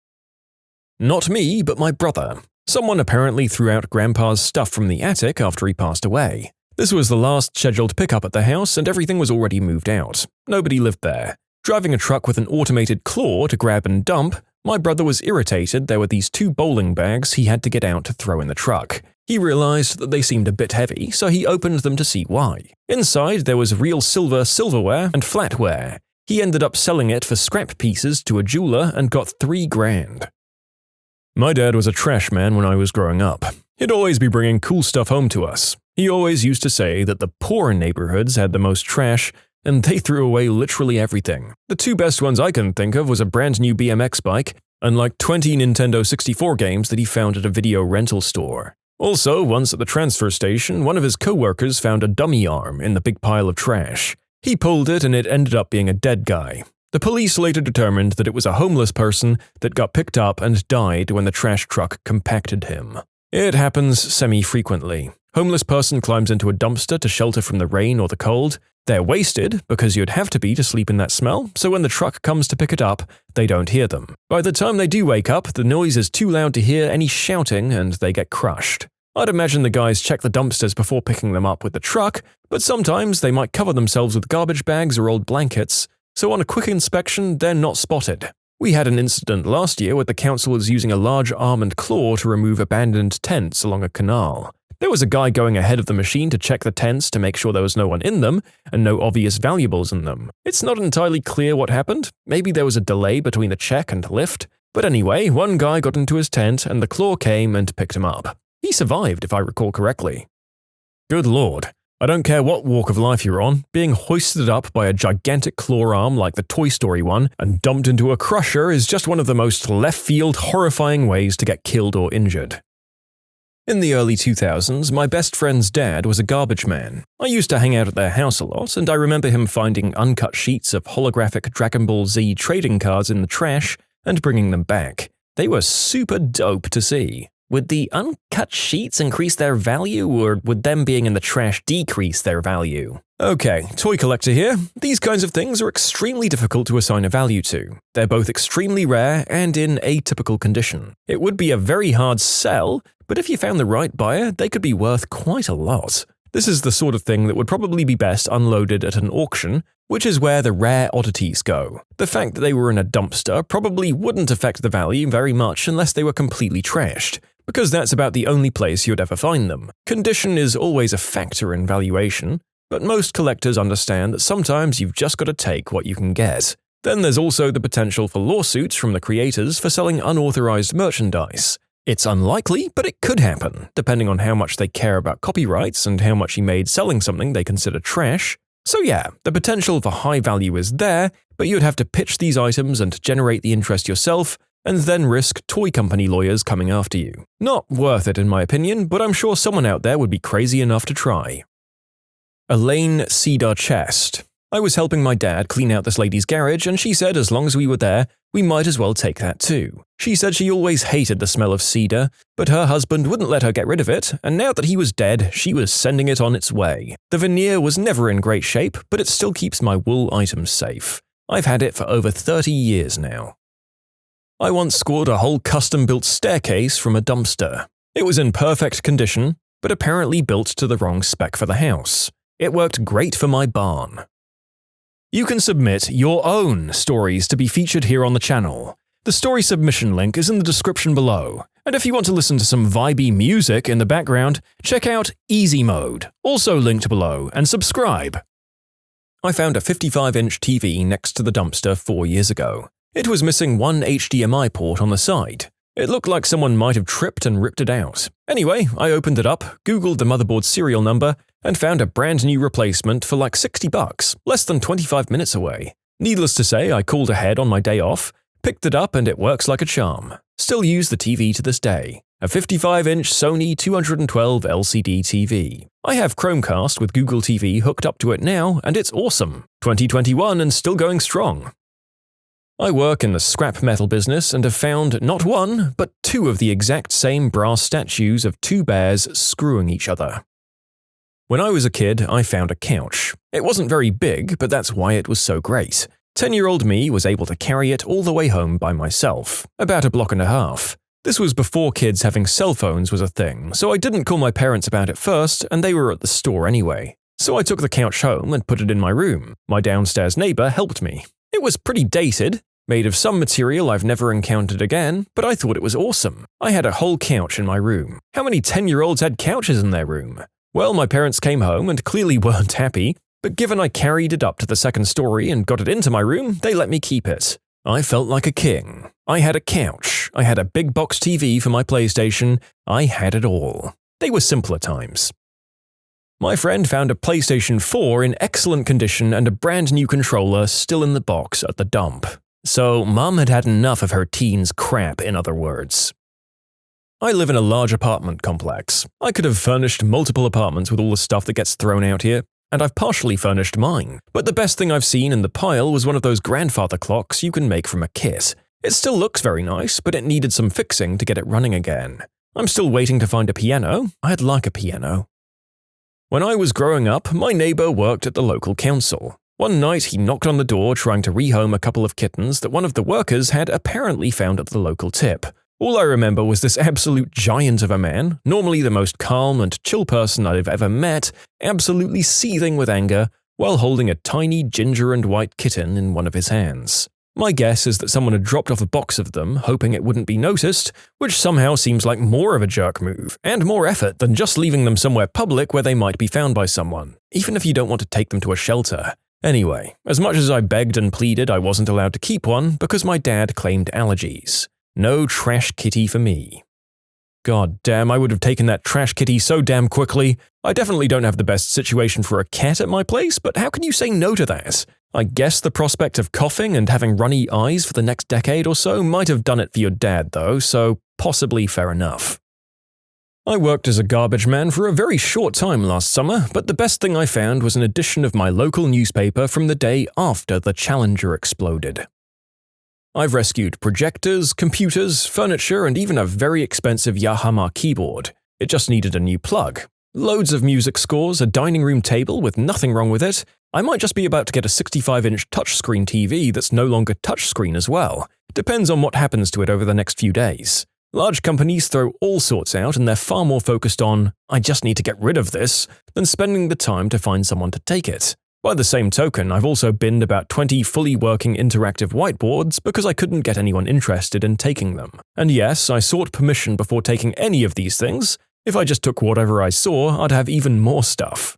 Not me, but my brother. Someone apparently threw out Grandpa's stuff from the attic after he passed away. This was the last scheduled pickup at the house and everything was already moved out. Nobody lived there. Driving a truck with an automated claw to grab and dump, my brother was irritated there were these 2 bowling bags he had to get out to throw in the truck. He realized that they seemed a bit heavy, so he opened them to see why. Inside there was real silverware and flatware. He ended up selling it for scrap pieces to a jeweler and got $3,000. My dad was a trash man when I was growing up. He'd always be bringing cool stuff home to us. He always used to say that the poor neighborhoods had the most trash, and they threw away literally everything. The 2 best ones I can think of was a brand new BMX bike and like 20 Nintendo 64 games that he found at a video rental store. Also, once at the transfer station, one of his co-workers found a dummy arm in the big pile of trash. He pulled it and it ended up being a dead guy. The police later determined that it was a homeless person that got picked up and died when the trash truck compacted him. It happens semi-frequently. Homeless person climbs into a dumpster to shelter from the rain or the cold. They're wasted, because you'd have to be to sleep in that smell, so when the truck comes to pick it up, they don't hear them. By the time they do wake up, the noise is too loud to hear any shouting and they get crushed. I'd imagine the guys check the dumpsters before picking them up with the truck, but sometimes they might cover themselves with garbage bags or old blankets, so on a quick inspection, they're not spotted. We had an incident last year where the council was using a large arm and claw to remove abandoned tents along a canal. There was a guy going ahead of the machine to check the tents to make sure there was no one in them and no obvious valuables in them. It's not entirely clear what happened. Maybe there was a delay between the check and lift. But anyway, one guy got into his tent and the claw came and picked him up. He survived, if I recall correctly. Good lord. I don't care what walk of life you're on, being hoisted up by a gigantic claw arm like the Toy Story one and dumped into a crusher is just one of the most left-field, horrifying ways to get killed or injured. In the early 2000s, my best friend's dad was a garbage man. I used to hang out at their house a lot, and I remember him finding uncut sheets of holographic Dragon Ball Z trading cards in the trash and bringing them back. They were super dope to see. Would the uncut sheets increase their value, or would them being in the trash decrease their value? Okay, toy collector here. These kinds of things are extremely difficult to assign a value to. They're both extremely rare and in atypical condition. It would be a very hard sell, but if you found the right buyer, they could be worth quite a lot. This is the sort of thing that would probably be best unloaded at an auction, which is where the rare oddities go. The fact that they were in a dumpster probably wouldn't affect the value very much unless they were completely trashed, because that's about the only place you'd ever find them. Condition is always a factor in valuation, but most collectors understand that sometimes you've just got to take what you can get. Then there's also the potential for lawsuits from the creators for selling unauthorized merchandise. It's unlikely, but it could happen, depending on how much they care about copyrights and how much he made selling something they consider trash. So yeah, the potential for high value is there, but you'd have to pitch these items and generate the interest yourself, and then risk toy company lawyers coming after you. Not worth it in my opinion, but I'm sure someone out there would be crazy enough to try. Elaine Cedar Chest. I was helping my dad clean out this lady's garage, and she said as long as we were there, we might as well take that too. She said she always hated the smell of cedar, but her husband wouldn't let her get rid of it, and now that he was dead, she was sending it on its way. The veneer was never in great shape, but it still keeps my wool items safe. I've had it for over 30 years now. I once scored a whole custom-built staircase from a dumpster. It was in perfect condition, but apparently built to the wrong spec for the house. It worked great for my barn. You can submit your own stories to be featured here on the channel. The story submission link is in the description below. And if you want to listen to some vibey music in the background, check out easymode, also linked below, and subscribe. I found a 55-inch TV next to the dumpster 4 years ago. It was missing one HDMI port on the side. It looked like someone might have tripped and ripped it out. Anyway, I opened it up, googled the motherboard serial number, and found a brand new replacement for like $60, less than 25 minutes away. Needless to say, I called ahead on my day off, picked it up, and it works like a charm. Still use the TV to this day. A 55-inch Sony 212 LCD TV. I have Chromecast with Google TV hooked up to it now, and it's awesome. 2021 and still going strong. I work in the scrap metal business and have found not one, but two of the exact same brass statues of two bears screwing each other. When I was a kid, I found a couch. It wasn't very big, but that's why it was so great. 10-year-old me was able to carry it all the way home by myself, about a block and a half. This was before kids having cell phones was a thing, so I didn't call my parents about it first, and they were at the store anyway. So I took the couch home and put it in my room. My downstairs neighbor helped me. It was pretty dated, made of some material I've never encountered again, but I thought it was awesome. I had a whole couch in my room. How many 10-year-olds had couches in their room? Well, my parents came home and clearly weren't happy, but given I carried it up to the second story and got it into my room, they let me keep it. I felt like a king. I had a couch, I had a big box TV for my PlayStation, I had it all. They were simpler times. My friend found a PlayStation 4 in excellent condition and a brand new controller still in the box at the dump. So, Mum had had enough of her teens crap, in other words. I live in a large apartment complex. I could have furnished multiple apartments with all the stuff that gets thrown out here, and I've partially furnished mine. But the best thing I've seen in the pile was one of those grandfather clocks you can make from a kit. It still looks very nice, but it needed some fixing to get it running again. I'm still waiting to find a piano. I'd like a piano. When I was growing up, my neighbor worked at the local council. One night, he knocked on the door trying to rehome a couple of kittens that one of the workers had apparently found at the local tip. All I remember was this absolute giant of a man, normally the most calm and chill person I've ever met, absolutely seething with anger while holding a tiny ginger and white kitten in one of his hands. My guess is that someone had dropped off a box of them, hoping it wouldn't be noticed, which somehow seems like more of a jerk move, and more effort than just leaving them somewhere public where they might be found by someone, even if you don't want to take them to a shelter. Anyway, as much as I begged and pleaded I wasn't allowed to keep one because my dad claimed allergies. No trash kitty for me. God damn, I would have taken that trash kitty so damn quickly. I definitely don't have the best situation for a cat at my place, but how can you say no to that? I guess the prospect of coughing and having runny eyes for the next decade or so might have done it for your dad though, so possibly fair enough. I worked as a garbage man for a very short time last summer, but the best thing I found was an edition of my local newspaper from the day after the Challenger exploded. I've rescued projectors, computers, furniture, and even a very expensive Yamaha keyboard. It just needed a new plug. Loads of music scores, a dining room table with nothing wrong with it. I might just be about to get a 65-inch touchscreen TV that's no longer touchscreen as well. Depends on what happens to it over the next few days. Large companies throw all sorts out and they're far more focused on, I just need to get rid of this, than spending the time to find someone to take it. By the same token, I've also binned about 20 fully working interactive whiteboards because I couldn't get anyone interested in taking them. And yes, I sought permission before taking any of these things. If I just took whatever I saw, I'd have even more stuff.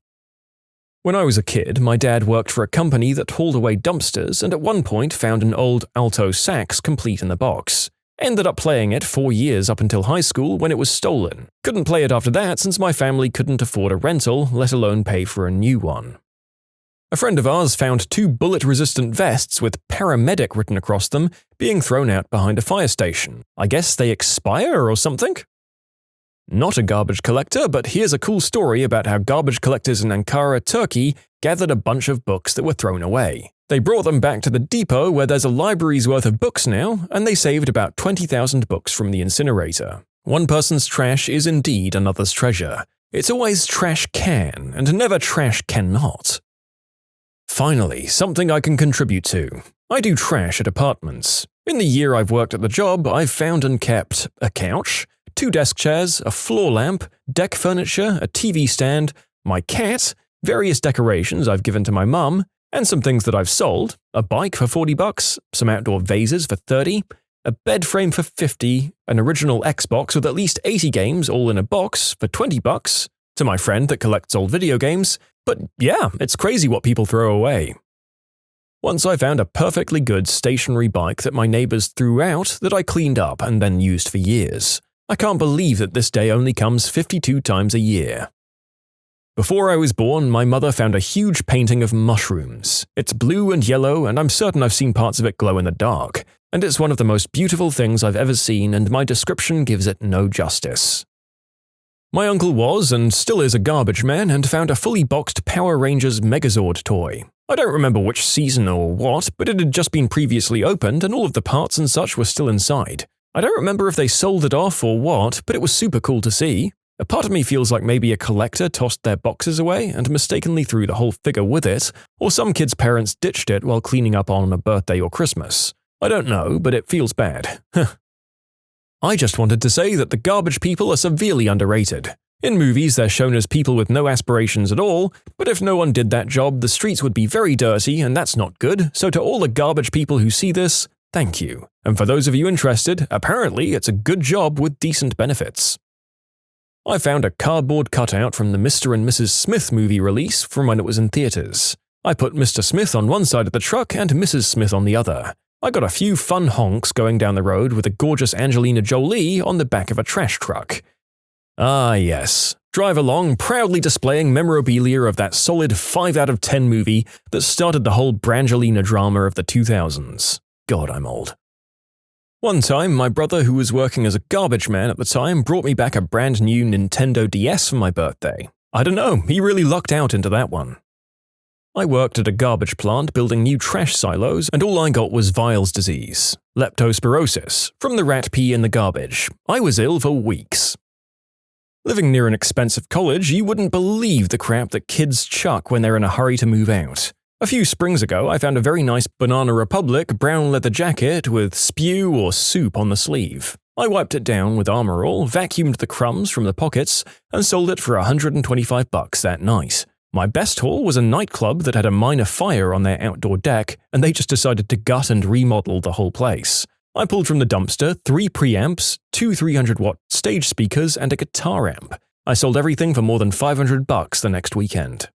When I was a kid, my dad worked for a company that hauled away dumpsters and at one point found an old alto sax complete in the box. Ended up playing it 4 years up until high school when it was stolen. Couldn't play it after that since my family couldn't afford a rental, let alone pay for a new one. A friend of ours found 2 bullet-resistant vests with paramedic written across them being thrown out behind a fire station. I guess they expire or something? Not a garbage collector, but here's a cool story about how garbage collectors in Ankara, Turkey gathered a bunch of books that were thrown away. They brought them back to the depot where there's a library's worth of books now, and they saved about 20,000 books from the incinerator. One person's trash is indeed another's treasure. It's always trash can, and never trash cannot. Finally, something I can contribute to. I do trash at apartments. In the year I've worked at the job, I've found and kept a couch, 2 desk chairs, a floor lamp, deck furniture, a TV stand, my cat, various decorations I've given to my mum, and some things that I've sold, a bike for $40, some outdoor vases for $30, a bed frame for $50, an original Xbox with at least 80 games all in a box for $20, to my friend that collects old video games, but yeah, it's crazy what people throw away. Once I found a perfectly good stationary bike that my neighbors threw out that I cleaned up and then used for years. I can't believe that this day only comes 52 times a year. Before I was born, my mother found a huge painting of mushrooms. It's blue and yellow, and I'm certain I've seen parts of it glow in the dark. And it's one of the most beautiful things I've ever seen, and my description gives it no justice. My uncle was, and still is, a garbage man and found a fully boxed Power Rangers Megazord toy. I don't remember which season or what, but it had just been previously opened and all of the parts and such were still inside. I don't remember if they sold it off or what, but it was super cool to see. A part of me feels like maybe a collector tossed their boxes away and mistakenly threw the whole figure with it, or some kid's parents ditched it while cleaning up on a birthday or Christmas. I don't know, but it feels bad. I just wanted to say that the garbage people are severely underrated. In movies, they're shown as people with no aspirations at all, but if no one did that job, the streets would be very dirty, and that's not good, so to all the garbage people who see this, thank you. And for those of you interested, apparently it's a good job with decent benefits. I found a cardboard cutout from the Mr. and Mrs. Smith movie release from when it was in theaters. I put Mr. Smith on one side of the truck and Mrs. Smith on the other. I got a few fun honks going down the road with a gorgeous Angelina Jolie on the back of a trash truck. Ah yes, drive along proudly displaying memorabilia of that solid 5 out of 10 movie that started the whole Brangelina drama of the 2000s. God, I'm old. One time, my brother, who was working as a garbage man at the time, brought me back a brand new Nintendo DS for my birthday. I don't know, he really lucked out into that one. I worked at a garbage plant building new trash silos, and all I got was Weil's disease, leptospirosis, from the rat pee in the garbage. I was ill for weeks. Living near an expensive college, you wouldn't believe the crap that kids chuck when they're in a hurry to move out. A few springs ago, I found a very nice Banana Republic brown leather jacket with spew or soup on the sleeve. I wiped it down with Armor All, vacuumed the crumbs from the pockets, and sold it for $125 that night. My best haul was a nightclub that had a minor fire on their outdoor deck, and they just decided to gut and remodel the whole place. I pulled from the dumpster 3 preamps, 2 300-watt stage speakers, and a guitar amp. I sold everything for more than $500 the next weekend.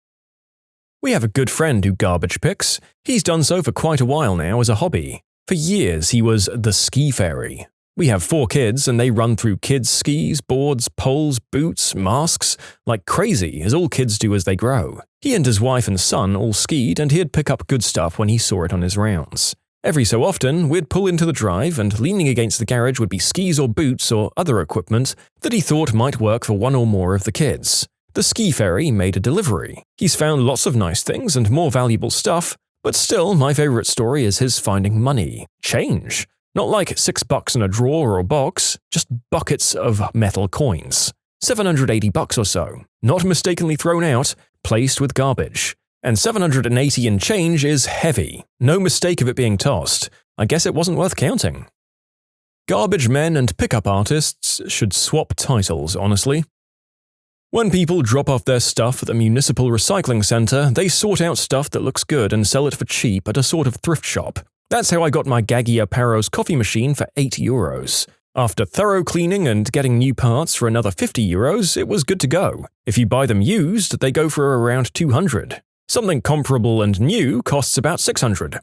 We have a good friend who garbage picks. He's done so for quite a while now as a hobby. For years, he was the ski fairy. We have 4 kids, and they run through kids' skis, boards, poles, boots, masks, like crazy, as all kids do as they grow. He and his wife and son all skied, and he'd pick up good stuff when he saw it on his rounds. Every so often, we'd pull into the drive, and leaning against the garage would be skis or boots or other equipment that he thought might work for one or more of the kids. The ski fairy made a delivery. He's found lots of nice things and more valuable stuff, but still, my favorite story is his finding money. Change. Not like $6 in a drawer or box, just buckets of metal coins. $780 or so. Not mistakenly thrown out, placed with garbage. And $780 in change is heavy. No mistake of it being tossed. I guess it wasn't worth counting. Garbage men and pickup artists should swap titles, honestly. When people drop off their stuff at the municipal recycling center, they sort out stuff that looks good and sell it for cheap at a sort of thrift shop. That's how I got my Gaggia Paros coffee machine for €8. After thorough cleaning and getting new parts for another €50, it was good to go. If you buy them used, they go for around $200. Something comparable and new costs about $600.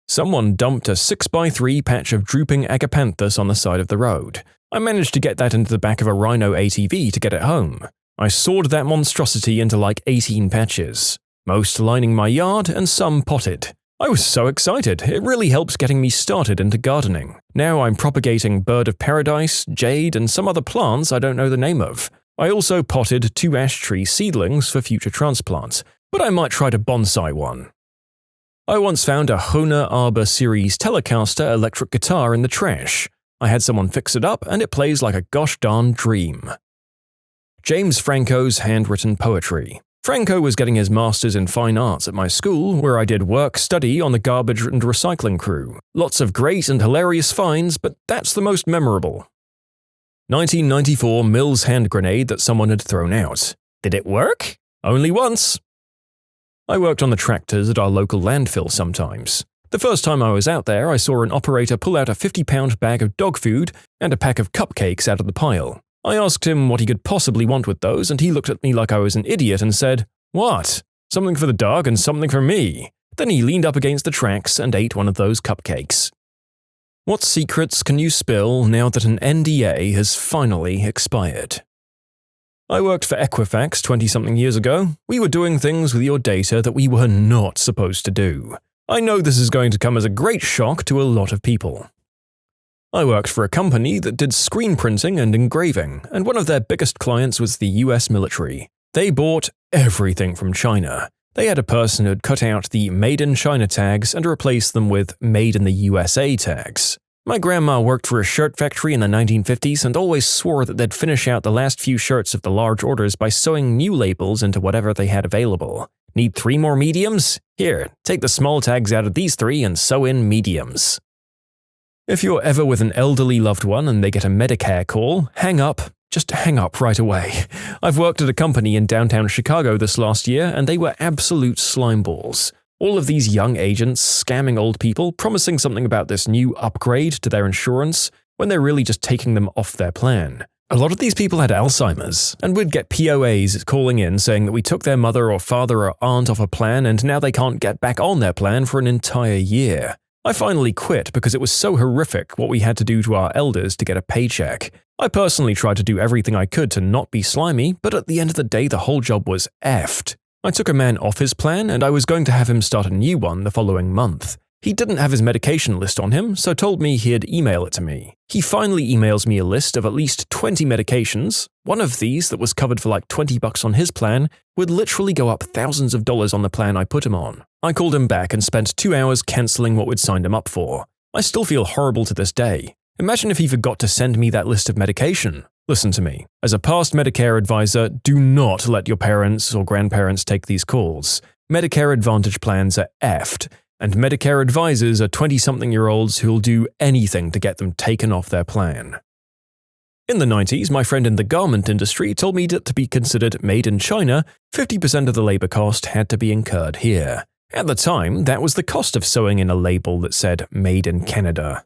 Someone dumped a 6x3 patch of drooping agapanthus on the side of the road. I managed to get that into the back of a Rhino ATV to get it home. I sawed that monstrosity into like 18 patches, most lining my yard and some potted. I was so excited, it really helps getting me started into gardening. Now I'm propagating bird of paradise, jade, and some other plants I don't know the name of. I also potted 2 ash tree seedlings for future transplants, but I might try to bonsai one. I once found a Hohner Arbor Series Telecaster electric guitar in the trash. I had someone fix it up, and it plays like a gosh darn dream. James Franco's handwritten poetry. Franco was getting his master's in fine arts at my school, where I did work-study on the garbage and recycling crew. Lots of great and hilarious finds, but that's the most memorable. 1994 Mills hand grenade that someone had thrown out. Did it work? Only once. I worked on the tractors at our local landfill sometimes. The first time I was out there, I saw an operator pull out a 50-pound bag of dog food and a pack of cupcakes out of the pile. I asked him what he could possibly want with those, and he looked at me like I was an idiot and said, "What? Something for the dog and something for me." Then he leaned up against the tracks and ate one of those cupcakes. What secrets can you spill now that an NDA has finally expired? I worked for Equifax 20-something years ago. We were doing things with your data that we were not supposed to do. I know this is going to come as a great shock to a lot of people. I worked for a company that did screen printing and engraving, and one of their biggest clients was the US military. They bought everything from China. They had a person who'd cut out the Made in China tags and replaced them with Made in the USA tags. My grandma worked for a shirt factory in the 1950s and always swore that they'd finish out the last few shirts of the large orders by sewing new labels into whatever they had available. Need 3 more mediums? Here, take the small tags out of these 3 and sew in mediums. If you're ever with an elderly loved one and they get a Medicare call, hang up. Just hang up right away. I've worked at a company in downtown Chicago this last year, and they were absolute slimeballs. All of these young agents scamming old people, promising something about this new upgrade to their insurance, when they're really just taking them off their plan. A lot of these people had Alzheimer's, and would get POAs calling in saying that we took their mother or father or aunt off a plan and now they can't get back on their plan for an entire year. I finally quit because it was so horrific what we had to do to our elders to get a paycheck. I personally tried to do everything I could to not be slimy, but at the end of the day the whole job was effed. I took a man off his plan and I was going to have him start a new one the following month. He didn't have his medication list on him, so told me he'd email it to me. He finally emails me a list of at least 20 medications. One of these, that was covered for like $20 on his plan, would literally go up thousands of dollars on the plan I put him on. I called him back and spent 2 hours cancelling what we'd signed him up for. I still feel horrible to this day. Imagine if he forgot to send me that list of medication. Listen to me. As a past Medicare advisor, do not let your parents or grandparents take these calls. Medicare Advantage plans are effed, and Medicare advisors are 20-something-year-olds who'll do anything to get them taken off their plan. In the 90s, my friend in the garment industry told me that to be considered made in China, 50% of the labor cost had to be incurred here. At the time, that was the cost of sewing in a label that said Made in Canada.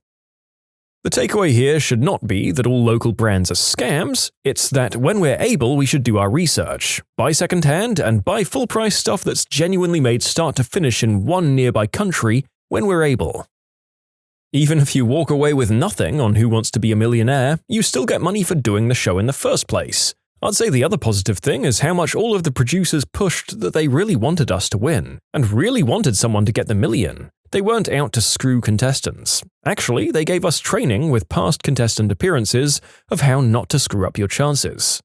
The takeaway here should not be that all local brands are scams, it's that when we're able we should do our research, buy secondhand, and buy full-price stuff that's genuinely made start to finish in one nearby country when we're able. Even if you walk away with nothing on Who Wants to Be a Millionaire, you still get money for doing the show in the first place. I'd say the other positive thing is how much all of the producers pushed that they really wanted us to win, and really wanted someone to get the million. They weren't out to screw contestants. Actually, they gave us training with past contestant appearances of how not to screw up your chances.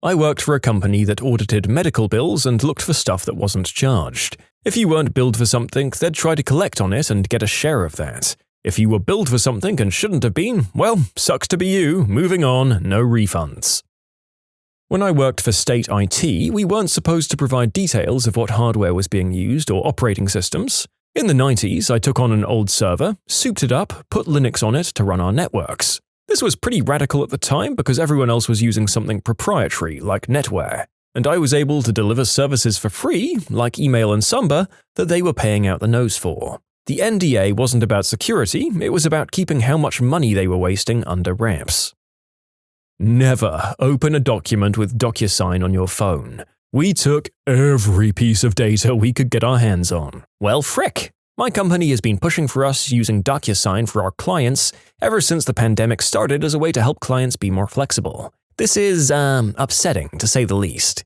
I worked for a company that audited medical bills and looked for stuff that wasn't charged. If you weren't billed for something, they'd try to collect on it and get a share of that. If you were billed for something and shouldn't have been, well, sucks to be you, moving on, no refunds. When I worked for state IT, we weren't supposed to provide details of what hardware was being used or operating systems. In the 90s, I took on an old server, souped it up, put Linux on it to run our networks. This was pretty radical at the time because everyone else was using something proprietary like NetWare, and I was able to deliver services for free, like email and Samba, that they were paying out the nose for. The NDA wasn't about security, it was about keeping how much money they were wasting under wraps. Never open a document with DocuSign on your phone. We took every piece of data we could get our hands on. Well, frick! My company has been pushing for us using DocuSign for our clients ever since the pandemic started as a way to help clients be more flexible. This is, upsetting, to say the least.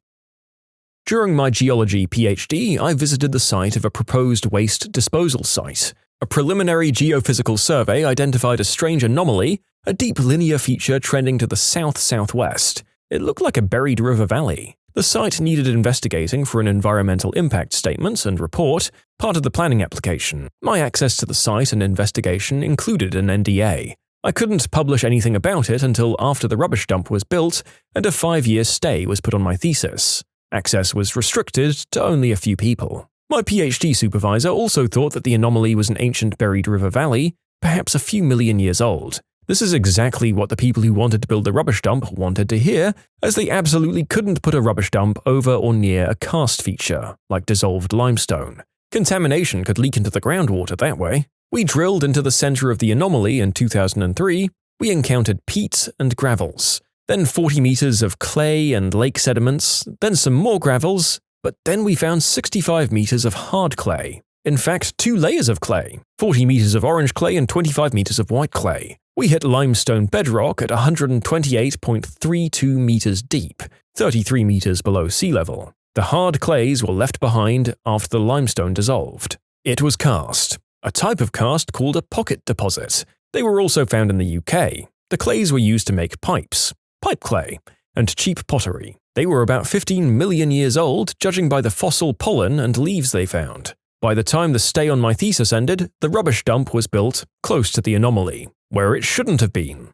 During my geology PhD, I visited the site of a proposed waste disposal site. A preliminary geophysical survey identified a strange anomaly, a deep linear feature trending to the south-southwest. It looked like a buried river valley. The site needed investigating for an environmental impact statement and report, part of the planning application. My access to the site and investigation included an NDA. I couldn't publish anything about it until after the rubbish dump was built and a 5-year stay was put on my thesis. Access was restricted to only a few people. My PhD supervisor also thought that the anomaly was an ancient buried river valley, perhaps a few million years old. This is exactly what the people who wanted to build the rubbish dump wanted to hear, as they absolutely couldn't put a rubbish dump over or near a karst feature, like dissolved limestone. Contamination could leak into the groundwater that way. We drilled into the center of the anomaly in 2003. We encountered peat and gravels, then 40 meters of clay and lake sediments, then some more gravels, but then we found 65 meters of hard clay. In fact, 2 layers of clay, 40 meters of orange clay and 25 meters of white clay. We hit limestone bedrock at 128.32 meters deep, 33 meters below sea level. The hard clays were left behind after the limestone dissolved. It was karst, a type of karst called a pocket deposit. They were also found in the UK. The clays were used to make pipes, pipe clay, and cheap pottery. They were about 15 million years old, judging by the fossil pollen and leaves they found. By the time the stay on my thesis ended, the rubbish dump was built close to the anomaly, where it shouldn't have been.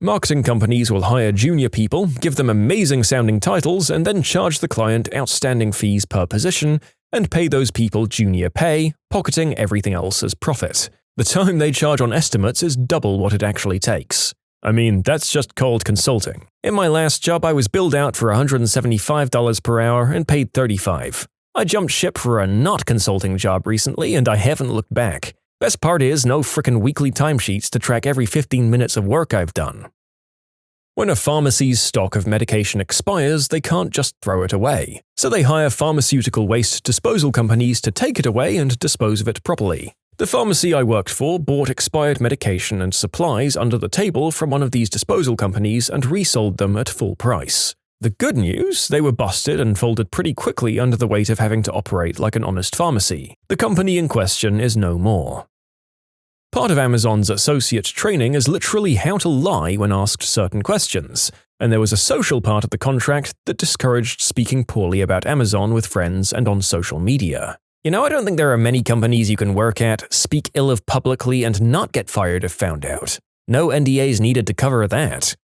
Marketing companies will hire junior people, give them amazing-sounding titles, and then charge the client outstanding fees per position, and pay those people junior pay, pocketing everything else as profit. The time they charge on estimates is double what it actually takes. I mean, that's just called consulting. In my last job, I was billed out for $175 per hour and paid $35. I jumped ship for a not consulting job recently, and I haven't looked back. Best part is no frickin' weekly timesheets to track every 15 minutes of work I've done. When a pharmacy's stock of medication expires, they can't just throw it away. So they hire pharmaceutical waste disposal companies to take it away and dispose of it properly. The pharmacy I worked for bought expired medication and supplies under the table from one of these disposal companies and resold them at full price. The good news, they were busted and folded pretty quickly under the weight of having to operate like an honest pharmacy. The company in question is no more. Part of Amazon's associate training is literally how to lie when asked certain questions, and there was a social part of the contract that discouraged speaking poorly about Amazon with friends and on social media. You know, I don't think there are many companies you can work at, speak ill of publicly, and not get fired if found out. No NDAs needed to cover that.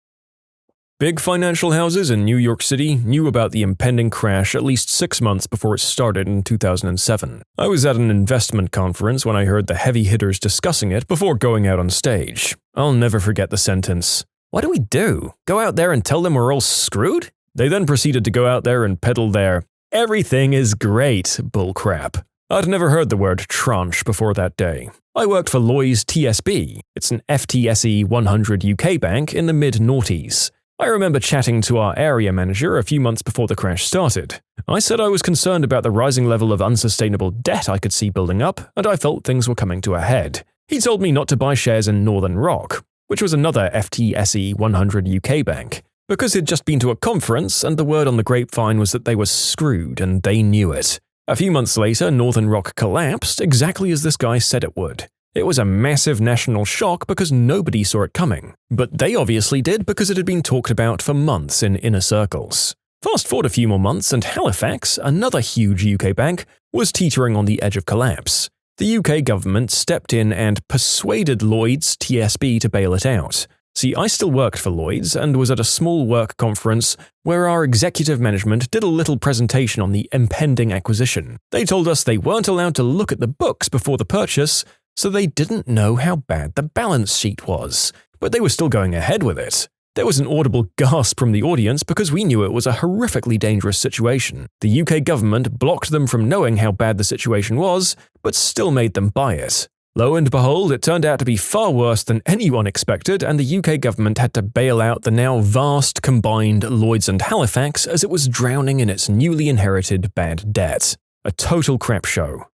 Big financial houses in New York City knew about the impending crash at least 6 months before it started in 2007. I was at an investment conference when I heard the heavy hitters discussing it before going out on stage. I'll never forget the sentence, "What do we do? Go out there and tell them we're all screwed?" They then proceeded to go out there and peddle their "everything is great" bullcrap. I'd never heard the word tranche before that day. I worked for Lloyds TSB. It's an FTSE 100 UK bank in the mid-noughties. I remember chatting to our area manager a few months before the crash started. I said I was concerned about the rising level of unsustainable debt I could see building up, and I felt things were coming to a head. He told me not to buy shares in Northern Rock, which was another FTSE 100 UK bank, because he'd just been to a conference and the word on the grapevine was that they were screwed and they knew it. A few months later, Northern Rock collapsed exactly as this guy said it would. It was a massive national shock because nobody saw it coming. But they obviously did because it had been talked about for months in inner circles. Fast forward a few more months and Halifax, another huge UK bank, was teetering on the edge of collapse. The UK government stepped in and persuaded Lloyds TSB to bail it out. See, I still worked for Lloyds and was at a small work conference where our executive management did a little presentation on the impending acquisition. They told us they weren't allowed to look at the books before the purchase, so they didn't know how bad the balance sheet was, but they were still going ahead with it. There was an audible gasp from the audience because we knew it was a horrifically dangerous situation. The UK government blocked them from knowing how bad the situation was, but still made them buy it. Lo and behold, it turned out to be far worse than anyone expected, and the UK government had to bail out the now vast combined Lloyds and Halifax as it was drowning in its newly inherited bad debt. A total crap show.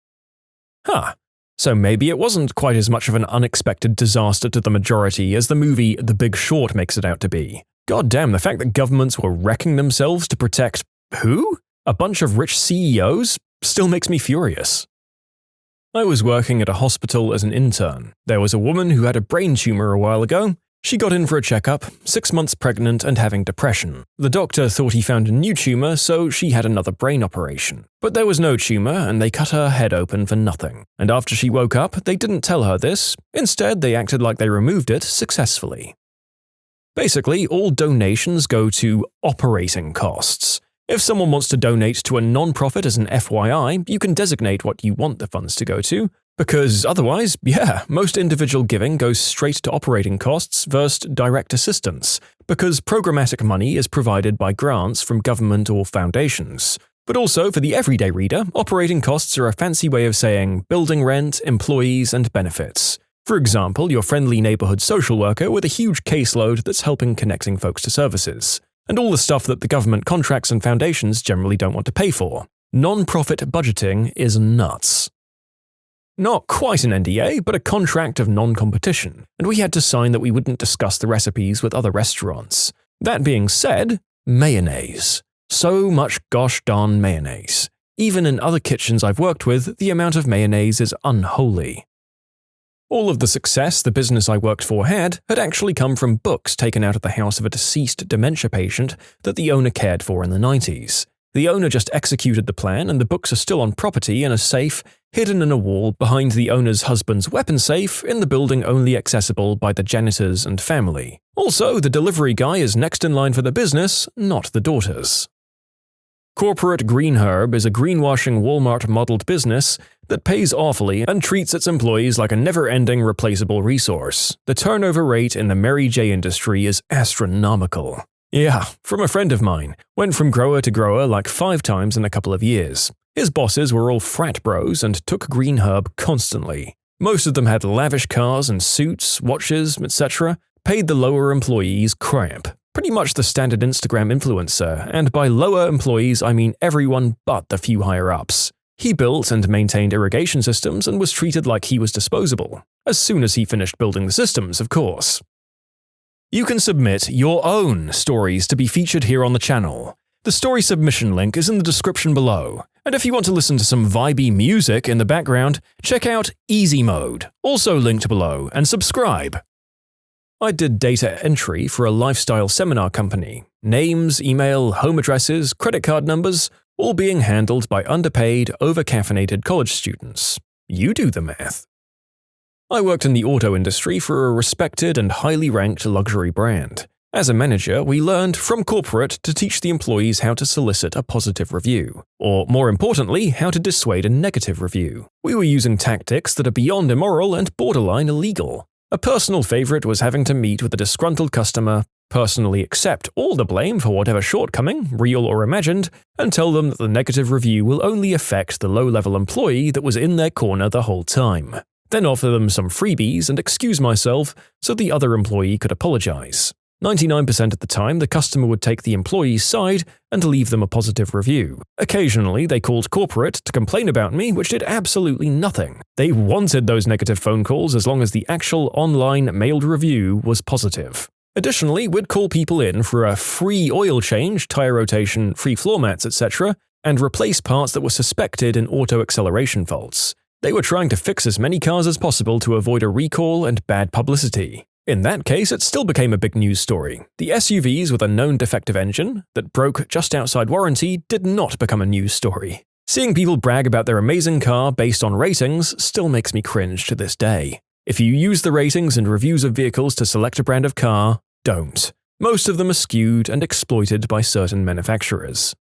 So maybe it wasn't quite as much of an unexpected disaster to the majority as the movie The Big Short makes it out to be. God damn, the fact that governments were wrecking themselves to protect who? A bunch of rich CEOs? Still makes me furious. I was working at a hospital as an intern. There was a woman who had a brain tumor a while ago. She got in for a checkup, 6 months pregnant and having depression. The doctor thought he found a new tumor, so she had another brain operation. But there was no tumor, and they cut her head open for nothing. And after she woke up, they didn't tell her this. Instead, they acted like they removed it successfully. Basically, all donations go to operating costs. If someone wants to donate to a non-profit as an FYI, you can designate what you want the funds to go to, Because otherwise, most individual giving goes straight to operating costs versus direct assistance, because programmatic money is provided by grants from government or foundations. But also, for the everyday reader, operating costs are a fancy way of saying building rent, employees, and benefits. For example, your friendly neighborhood social worker with a huge caseload that's helping connecting folks to services. And all the stuff that the government contracts and foundations generally don't want to pay for. Non-profit budgeting is nuts. Not quite an NDA, but a contract of non-competition, and we had to sign that we wouldn't discuss the recipes with other restaurants. That being said, mayonnaise. So much gosh darn mayonnaise. Even in other kitchens I've worked with, the amount of mayonnaise is unholy. All of the success the business I worked for had actually come from books taken out of the house of a deceased dementia patient that the owner cared for in the 90s. The owner just executed the plan, and the books are still on property in a safe, hidden in a wall behind the owner's husband's weapon safe in the building only accessible by the janitors and family. Also, the delivery guy is next in line for the business, not the daughters. Corporate Green Herb is a greenwashing Walmart-modeled business that pays awfully and treats its employees like a never-ending replaceable resource. The turnover rate in the Mary J industry is astronomical. Yeah, from a friend of mine. Went from grower to grower like 5 times in a couple of years. His bosses were all frat bros and took Green Herb constantly. Most of them had lavish cars and suits, watches, etc. Paid the lower employees crap. Pretty much the standard Instagram influencer, and by lower employees I mean everyone but the few higher-ups. He built and maintained irrigation systems and was treated like he was disposable. As soon as he finished building the systems, of course. You can submit your own stories to be featured here on the channel. The story submission link is in the description below. And if you want to listen to some vibey music in the background, check out easymode, also linked below, and subscribe. I did data entry for a lifestyle seminar company. Names, email, home addresses, credit card numbers, all being handled by underpaid, over-caffeinated college students. You do the math. I worked in the auto industry for a respected and highly ranked luxury brand. As a manager, we learned from corporate to teach the employees how to solicit a positive review, or more importantly, how to dissuade a negative review. We were using tactics that are beyond immoral and borderline illegal. A personal favorite was having to meet with a disgruntled customer, personally accept all the blame for whatever shortcoming, real or imagined, and tell them that the negative review will only affect the low-level employee that was in their corner the whole time. Then offer them some freebies and excuse myself so the other employee could apologize. 99% of the time, the customer would take the employee's side and leave them a positive review. Occasionally, they called corporate to complain about me, which did absolutely nothing. They wanted those negative phone calls as long as the actual online mailed review was positive. Additionally, we'd call people in for a free oil change, tire rotation, free floor mats, etc., and replace parts that were suspected in auto acceleration faults. They were trying to fix as many cars as possible to avoid a recall and bad publicity. In that case, it still became a big news story. The SUVs with a known defective engine that broke just outside warranty did not become a news story. Seeing people brag about their amazing car based on ratings still makes me cringe to this day. If you use the ratings and reviews of vehicles to select a brand of car, don't. Most of them are skewed and exploited by certain manufacturers.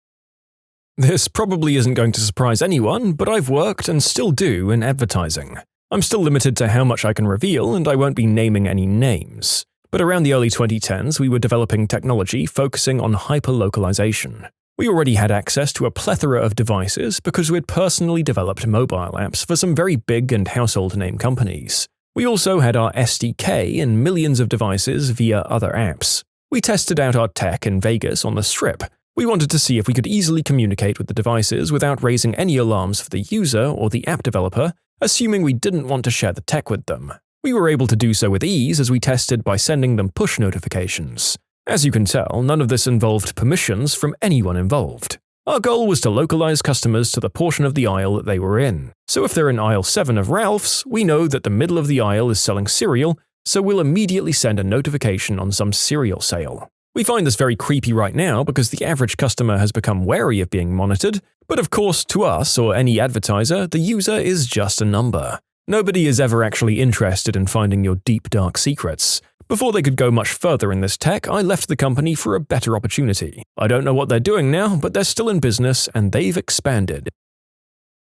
This probably isn't going to surprise anyone, but I've worked and still do in advertising. I'm still limited to how much I can reveal, and I won't be naming any names. But around the early 2010s, we were developing technology focusing on hyper-localization. We already had access to a plethora of devices because we had personally developed mobile apps for some very big and household name companies. We also had our SDK in millions of devices via other apps. We tested out our tech in Vegas on the Strip. We wanted to see if we could easily communicate with the devices without raising any alarms for the user or the app developer, assuming we didn't want to share the tech with them. We were able to do so with ease as we tested by sending them push notifications. As you can tell, none of this involved permissions from anyone involved. Our goal was to localize customers to the portion of the aisle that they were in. So if they're in aisle 7 of Ralph's, we know that the middle of the aisle is selling cereal, so we'll immediately send a notification on some cereal sale. We find this very creepy right now because the average customer has become wary of being monitored, but of course to us or any advertiser, the user is just a number. Nobody is ever actually interested in finding your deep dark secrets. Before they could go much further in this tech, I left the company for a better opportunity. I don't know what they're doing now, but they're still in business and they've expanded.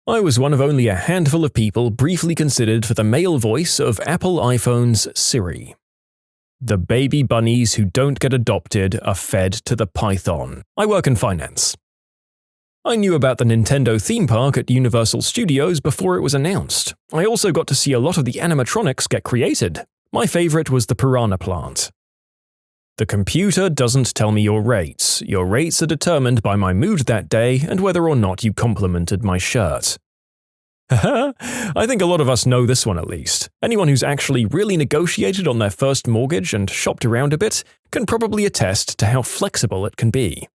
I was one of only a handful of people briefly considered for the male voice of Apple iPhone's Siri. The baby bunnies who don't get adopted are fed to the python. I work in finance. I knew about the Nintendo theme park at Universal Studios before it was announced. I also got to see a lot of the animatronics get created. My favorite was the piranha plant. The computer doesn't tell me your rates. Your rates are determined by my mood that day and whether or not you complimented my shirt. Haha, I think a lot of us know this one at least. Anyone who's actually really negotiated on their first mortgage and shopped around a bit can probably attest to how flexible it can be.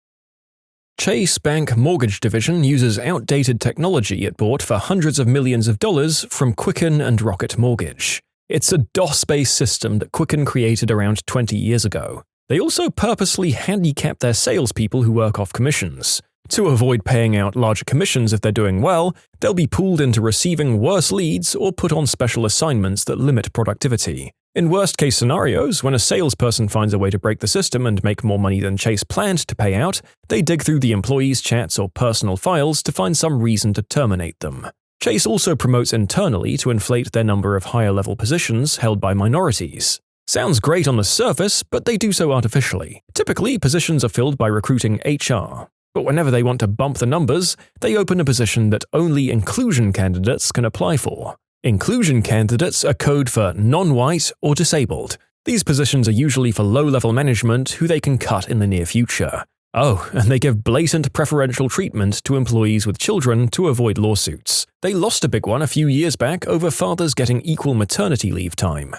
Chase Bank Mortgage Division uses outdated technology it bought for hundreds of millions of dollars from Quicken and Rocket Mortgage. It's a DOS-based system that Quicken created around 20 years ago. They also purposely handicap their salespeople who work off commissions. To avoid paying out larger commissions if they're doing well, they'll be pulled into receiving worse leads or put on special assignments that limit productivity. In worst-case scenarios, when a salesperson finds a way to break the system and make more money than Chase planned to pay out, they dig through the employees' chats or personal files to find some reason to terminate them. Chase also promotes internally to inflate their number of higher-level positions held by minorities. Sounds great on the surface, but they do so artificially. Typically, positions are filled by recruiting HR. But whenever they want to bump the numbers, they open a position that only inclusion candidates can apply for. Inclusion candidates are code for non-white or disabled. These positions are usually for low-level management who they can cut in the near future. Oh, and they give blatant preferential treatment to employees with children to avoid lawsuits. They lost a big one a few years back over fathers getting equal maternity leave time.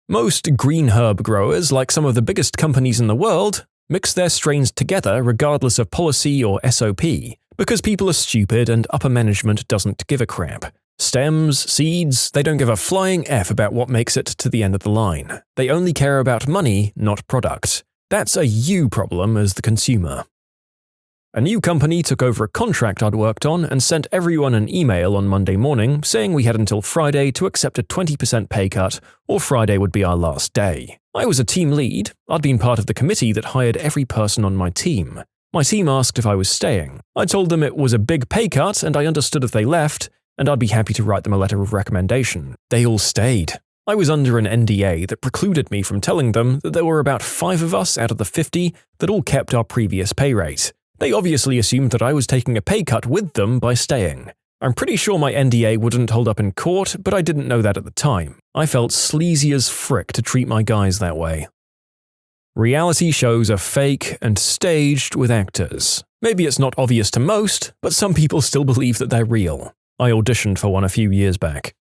Most green herb growers, like some of the biggest companies in the world, mix their strains together regardless of policy or SOP, because people are stupid and upper management doesn't give a crap. Stems, seeds, they don't give a flying F about what makes it to the end of the line. They only care about money, not product. That's a you problem as the consumer. A new company took over a contract I'd worked on and sent everyone an email on Monday morning saying we had until Friday to accept a 20% pay cut or Friday would be our last day. I was a team lead. I'd been part of the committee that hired every person on my team. My team asked if I was staying. I told them it was a big pay cut and I understood if they left, and I'd be happy to write them a letter of recommendation. They all stayed. I was under an NDA that precluded me from telling them that there were about 5 of us out of the 50 that all kept our previous pay rate. They obviously assumed that I was taking a pay cut with them by staying. I'm pretty sure my NDA wouldn't hold up in court, but I didn't know that at the time. I felt sleazy as frick to treat my guys that way. Reality shows are fake and staged with actors. Maybe it's not obvious to most, but some people still believe that they're real. I auditioned for one a few years back.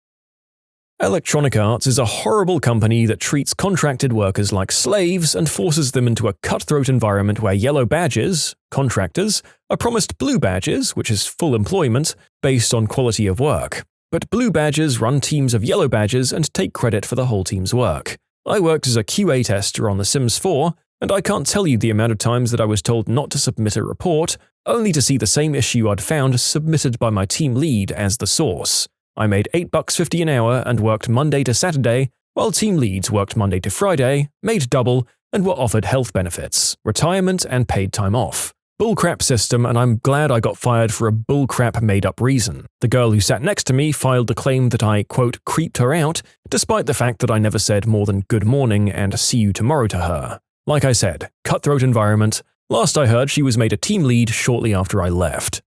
Electronic Arts is a horrible company that treats contracted workers like slaves and forces them into a cutthroat environment where yellow badges, contractors, are promised blue badges, which is full employment, based on quality of work. But blue badges run teams of yellow badges and take credit for the whole team's work. I worked as a QA tester on The Sims 4, and I can't tell you the amount of times that I was told not to submit a report, only to see the same issue I'd found submitted by my team lead as the source. I made $8.50 an hour and worked Monday to Saturday, while team leads worked Monday to Friday, made double, and were offered health benefits, retirement, and paid time off. Bullcrap system, and I'm glad I got fired for a bullcrap made-up reason. The girl who sat next to me filed the claim that I, quote, creeped her out, despite the fact that I never said more than good morning and see you tomorrow to her. Like I said, cutthroat environment. Last I heard, she was made a team lead shortly after I left.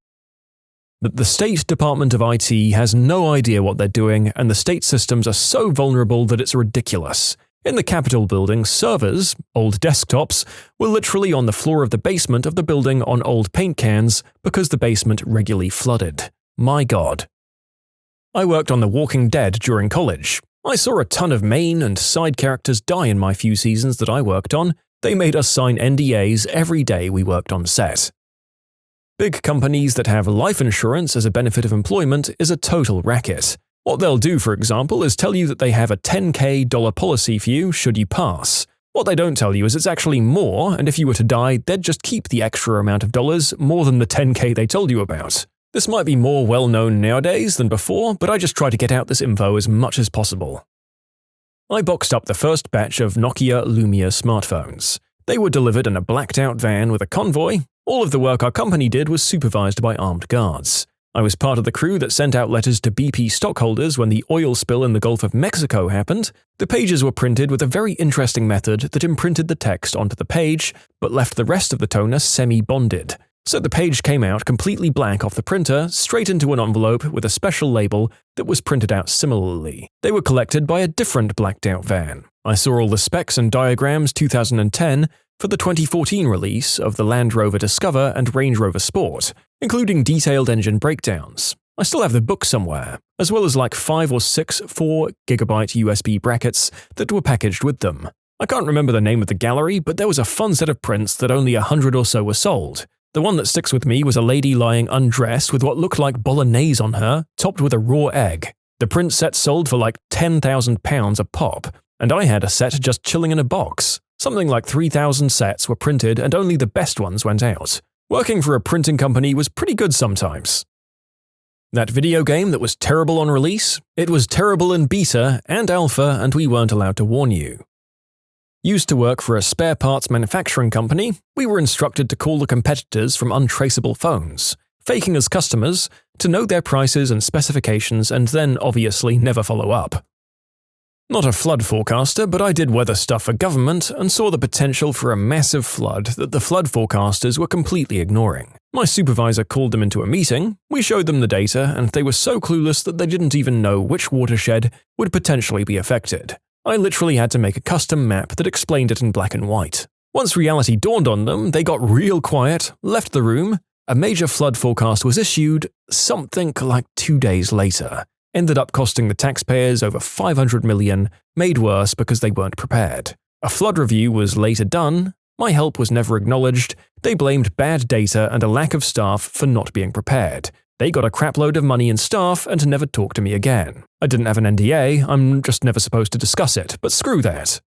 But the State Department of IT has no idea what they're doing, and the state systems are so vulnerable that it's ridiculous. In the Capitol building, servers, old desktops, were literally on the floor of the basement of the building on old paint cans because the basement regularly flooded. My God. I worked on The Walking Dead during college. I saw a ton of main and side characters die in my few seasons that I worked on. They made us sign NDAs every day we worked on set. Big companies that have life insurance as a benefit of employment is a total racket. What they'll do, for example, is tell you that they have a $10K policy for you should you pass. What they don't tell you is it's actually more, and if you were to die, they'd just keep the extra amount of dollars more than the $10K they told you about. This might be more well-known nowadays than before, but I just try to get out this info as much as possible. I boxed up the first batch of Nokia Lumia smartphones. They were delivered in a blacked-out van with a convoy. All of the work our company did was supervised by armed guards. I was part of the crew that sent out letters to BP stockholders when the oil spill in the Gulf of Mexico happened. The pages were printed with a very interesting method that imprinted the text onto the page, but left the rest of the toner semi-bonded. So the page came out completely blank off the printer, straight into an envelope with a special label that was printed out similarly. They were collected by a different blacked-out van. I saw all the specs and diagrams 2010 for the 2014 release of the Land Rover Discover and Range Rover Sport, including detailed engine breakdowns. I still have the book somewhere, as well as like 5 or 6 4GB USB brackets that were packaged with them. I can't remember the name of the gallery, but there was a fun set of prints that only 100 or so were sold. The one that sticks with me was a lady lying undressed with what looked like bolognese on her, topped with a raw egg. The print set sold for like £10,000 a pop, and I had a set just chilling in a box. Something like 3,000 sets were printed and only the best ones went out. Working for a printing company was pretty good sometimes. That video game that was terrible on release? It was terrible in beta and alpha, and we weren't allowed to warn you. Used to work for a spare parts manufacturing company, we were instructed to call the competitors from untraceable phones, faking as customers, to know their prices and specifications and then obviously never follow up. Not a flood forecaster, but I did weather stuff for government and saw the potential for a massive flood that the flood forecasters were completely ignoring. My supervisor called them into a meeting, we showed them the data, and they were so clueless that they didn't even know which watershed would potentially be affected. I literally had to make a custom map that explained it in black and white. Once reality dawned on them, they got real quiet, left the room. A major flood forecast was issued something like 2 days later. Ended up costing the taxpayers over $500 million, made worse because they weren't prepared. A flood review was later done. My help was never acknowledged. They blamed bad data and a lack of staff for not being prepared. They got a crapload of money and staff and never talked to me again. I didn't have an NDA, I'm just never supposed to discuss it, but screw that.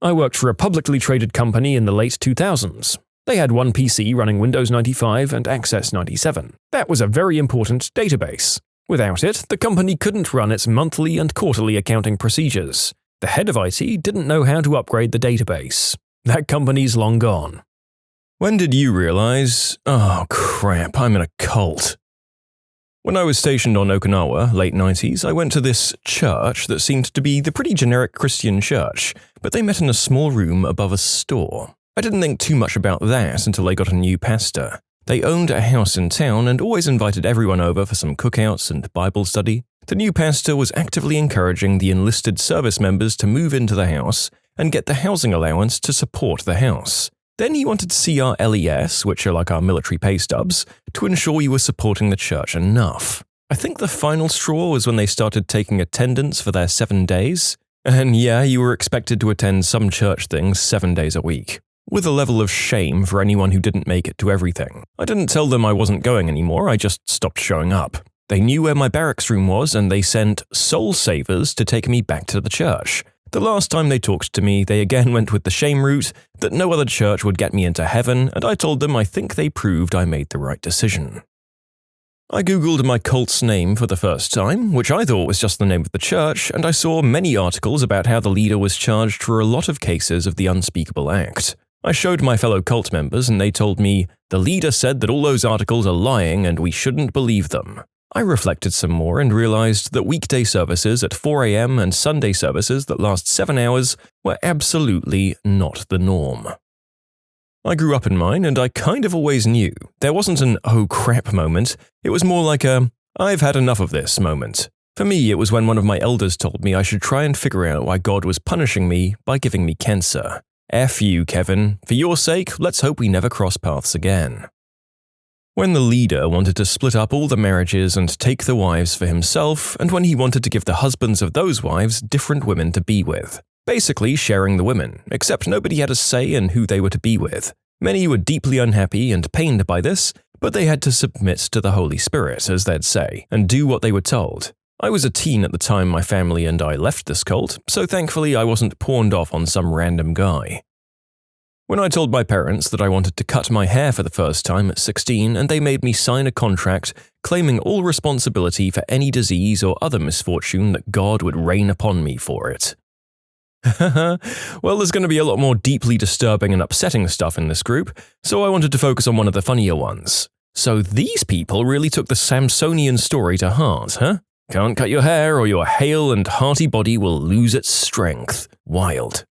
I worked for a publicly traded company in the late 2000s. They had one PC running Windows 95 and Access 97. That was a very important database. Without it, the company couldn't run its monthly and quarterly accounting procedures. The head of IT didn't know how to upgrade the database. That company's long gone. When did you realize, oh crap, I'm in a cult? When I was stationed on Okinawa, late 90s, I went to this church that seemed to be the pretty generic Christian church, but they met in a small room above a store. I didn't think too much about that until I got a new pastor. They owned a house in town and always invited everyone over for some cookouts and Bible study. The new pastor was actively encouraging the enlisted service members to move into the house and get the housing allowance to support the house. Then he wanted to see our LES, which are like our military pay stubs, to ensure you were supporting the church enough. I think the final straw was when they started taking attendance for their 7 days. And yeah, you were expected to attend some church things 7 days a week. With a level of shame for anyone who didn't make it to everything. I didn't tell them I wasn't going anymore, I just stopped showing up. They knew where my barracks room was and they sent soul savers to take me back to the church. The last time they talked to me, they again went with the shame route that no other church would get me into heaven, and I told them I think they proved I made the right decision. I googled my cult's name for the first time, which I thought was just the name of the church, and I saw many articles about how the leader was charged for a lot of cases of the unspeakable act. I showed my fellow cult members and they told me, the leader said that all those articles are lying and we shouldn't believe them. I reflected some more and realized that weekday services at 4 a.m. and Sunday services that last 7 hours were absolutely not the norm. I grew up in mine and I kind of always knew. There wasn't an oh crap moment, it was more like a I've had enough of this moment. For me, it was when one of my elders told me I should try and figure out why God was punishing me by giving me cancer. F you, Kevin. For your sake, let's hope we never cross paths again. When the leader wanted to split up all the marriages and take the wives for himself, and when he wanted to give the husbands of those wives different women to be with. Basically sharing the women, except nobody had a say in who they were to be with. Many were deeply unhappy and pained by this, but they had to submit to the Holy Spirit, as they'd say, and do what they were told. I was a teen at the time my family and I left this cult, so thankfully I wasn't pawned off on some random guy. When I told my parents that I wanted to cut my hair for the first time at 16 and they made me sign a contract claiming all responsibility for any disease or other misfortune that God would rain upon me for it. Well, there's going to be a lot more deeply disturbing and upsetting stuff in this group, so I wanted to focus on one of the funnier ones. So these people really took the Samsonian story to heart, huh? Can't cut your hair or your hale and hearty body will lose its strength. Wild.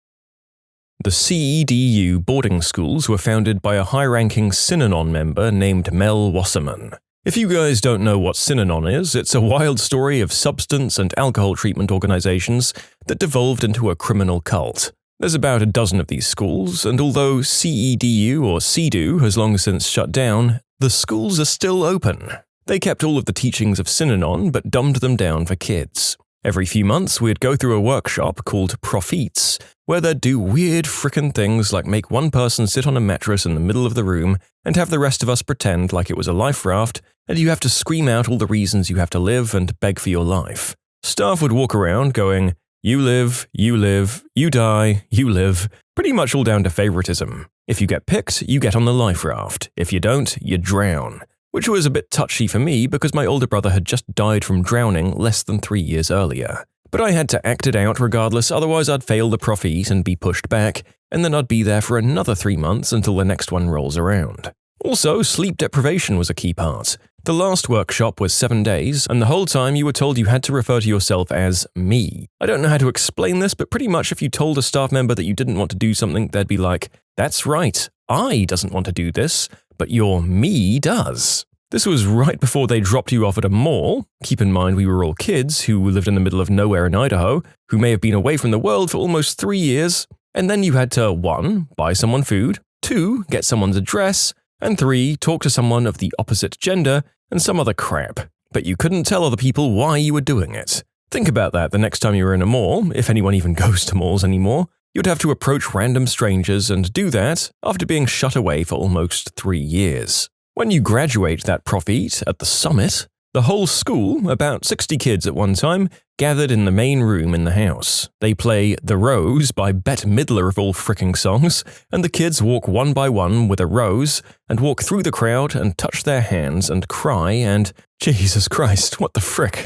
The CEDU boarding schools were founded by a high-ranking Synanon member named Mel Wasserman. If you guys don't know what Synanon is, it's a wild story of substance and alcohol treatment organizations that devolved into a criminal cult. There's about a dozen of these schools, and although CEDU or CEDU has long since shut down, the schools are still open. They kept all of the teachings of Synanon but dumbed them down for kids. Every few months, we'd go through a workshop called Profeets, where they'd do weird frickin' things like make one person sit on a mattress in the middle of the room and have the rest of us pretend like it was a life raft, and you have to scream out all the reasons you have to live and beg for your life. Staff would walk around going, you live, you die, you live, pretty much all down to favoritism. If you get picked, you get on the life raft. If you don't, you drown. Which was a bit touchy for me because my older brother had just died from drowning less than 3 years earlier. But I had to act it out regardless, otherwise I'd fail the profit and be pushed back, and then I'd be there for another 3 months until the next one rolls around. Also, sleep deprivation was a key part. The last workshop was 7 days, and the whole time you were told you had to refer to yourself as me. I don't know how to explain this, but pretty much if you told a staff member that you didn't want to do something, they'd be like, that's right, I doesn't want to do this, but your me does. This was right before they dropped you off at a mall. Keep in mind we were all kids who lived in the middle of nowhere in Idaho, who may have been away from the world for almost 3 years, and then you had to 1. Buy someone food, 2. Get someone's address, and 3. Talk to someone of the opposite gender, and some other crap. But you couldn't tell other people why you were doing it. Think about that the next time you were in a mall, if anyone even goes to malls anymore. You'd have to approach random strangers and do that after being shut away for almost 3 years. When you graduate that profit at the summit, the whole school, about 60 kids at one time, gathered in the main room in the house. They play The Rose by Bette Midler of all fricking songs, and the kids walk one by one with a rose and walk through the crowd and touch their hands and cry and, Jesus Christ, what the frick?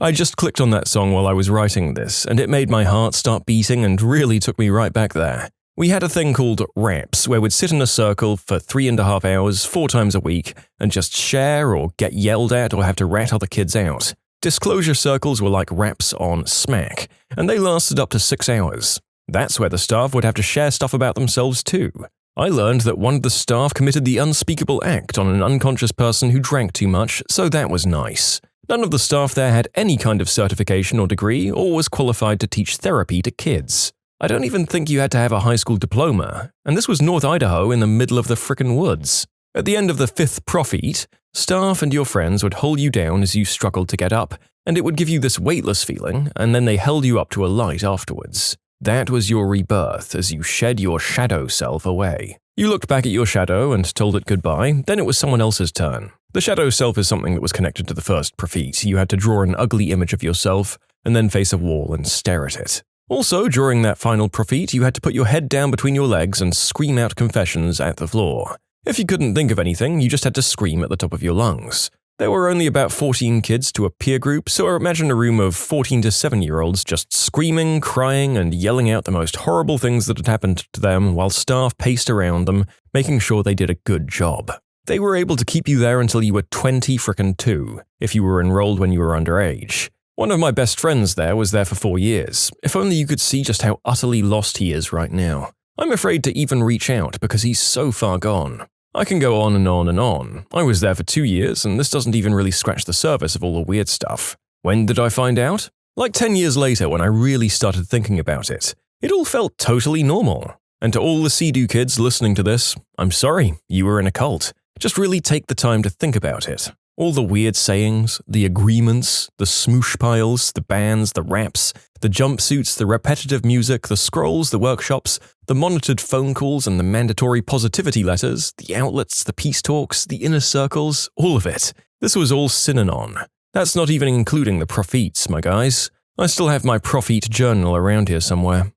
I just clicked on that song while I was writing this, and it made my heart start beating and really took me right back there. We had a thing called raps, where we'd sit in a circle for 3.5 hours, 4 times a week, and just share or get yelled at or have to rat other kids out. Disclosure circles were like raps on Smack, and they lasted up to 6 hours. That's where the staff would have to share stuff about themselves too. I learned that one of the staff committed the unspeakable act on an unconscious person who drank too much, so that was nice. None of the staff there had any kind of certification or degree or was qualified to teach therapy to kids. I don't even think you had to have a high school diploma, and this was North Idaho in the middle of the frickin' woods. At the end of the 5th profit, staff and your friends would hold you down as you struggled to get up, and it would give you this weightless feeling, and then they held you up to a light afterwards. That was your rebirth as you shed your shadow self away. You looked back at your shadow and told it goodbye, then it was someone else's turn. The shadow self is something that was connected to the first profit. You had to draw an ugly image of yourself, and then face a wall and stare at it. Also, during that final profit, you had to put your head down between your legs and scream out confessions at the floor. If you couldn't think of anything, you just had to scream at the top of your lungs. There were only about 14 kids to a peer group, so imagine a room of 14 to 7-year-olds just screaming, crying, and yelling out the most horrible things that had happened to them while staff paced around them, making sure they did a good job. They were able to keep you there until you were 22, if you were enrolled when you were underage. One of my best friends there was there for 4 years. If only you could see just how utterly lost he is right now. I'm afraid to even reach out because he's so far gone. I can go on and on and on. I was there for 2 years, and this doesn't even really scratch the surface of all the weird stuff. When did I find out? Like 10 years later when I really started thinking about it. It all felt totally normal. And to all the CEDU kids listening to this, I'm sorry, you were in a cult. Just really take the time to think about it. All the weird sayings, the agreements, the smoosh piles, the bands, the raps, the jumpsuits, the repetitive music, the scrolls, the workshops, the monitored phone calls and the mandatory positivity letters, the outlets, the peace talks, the inner circles, all of it. This was all Synanon. That's not even including the profits, my guys. I still have my profit journal around here somewhere.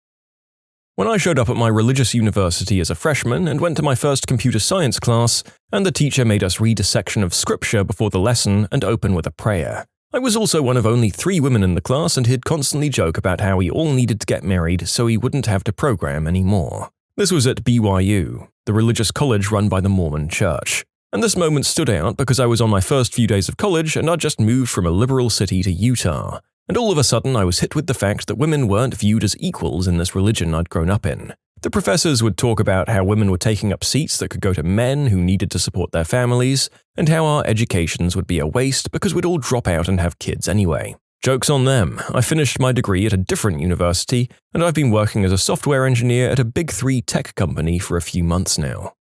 When I showed up at my religious university as a freshman and went to my first computer science class, and the teacher made us read a section of scripture before the lesson and open with a prayer. I was also one of only 3 women in the class, and he'd constantly joke about how we all needed to get married so he wouldn't have to program anymore. This was at BYU, the religious college run by the Mormon Church. And this moment stood out because I was on my first few days of college and I'd just moved from a liberal city to Utah. And all of a sudden I was hit with the fact that women weren't viewed as equals in this religion I'd grown up in. The professors would talk about how women were taking up seats that could go to men who needed to support their families, and how our educations would be a waste because we'd all drop out and have kids anyway. Joke's on them. I finished my degree at a different university, and I've been working as a software engineer at a big 3 tech company for a few months now.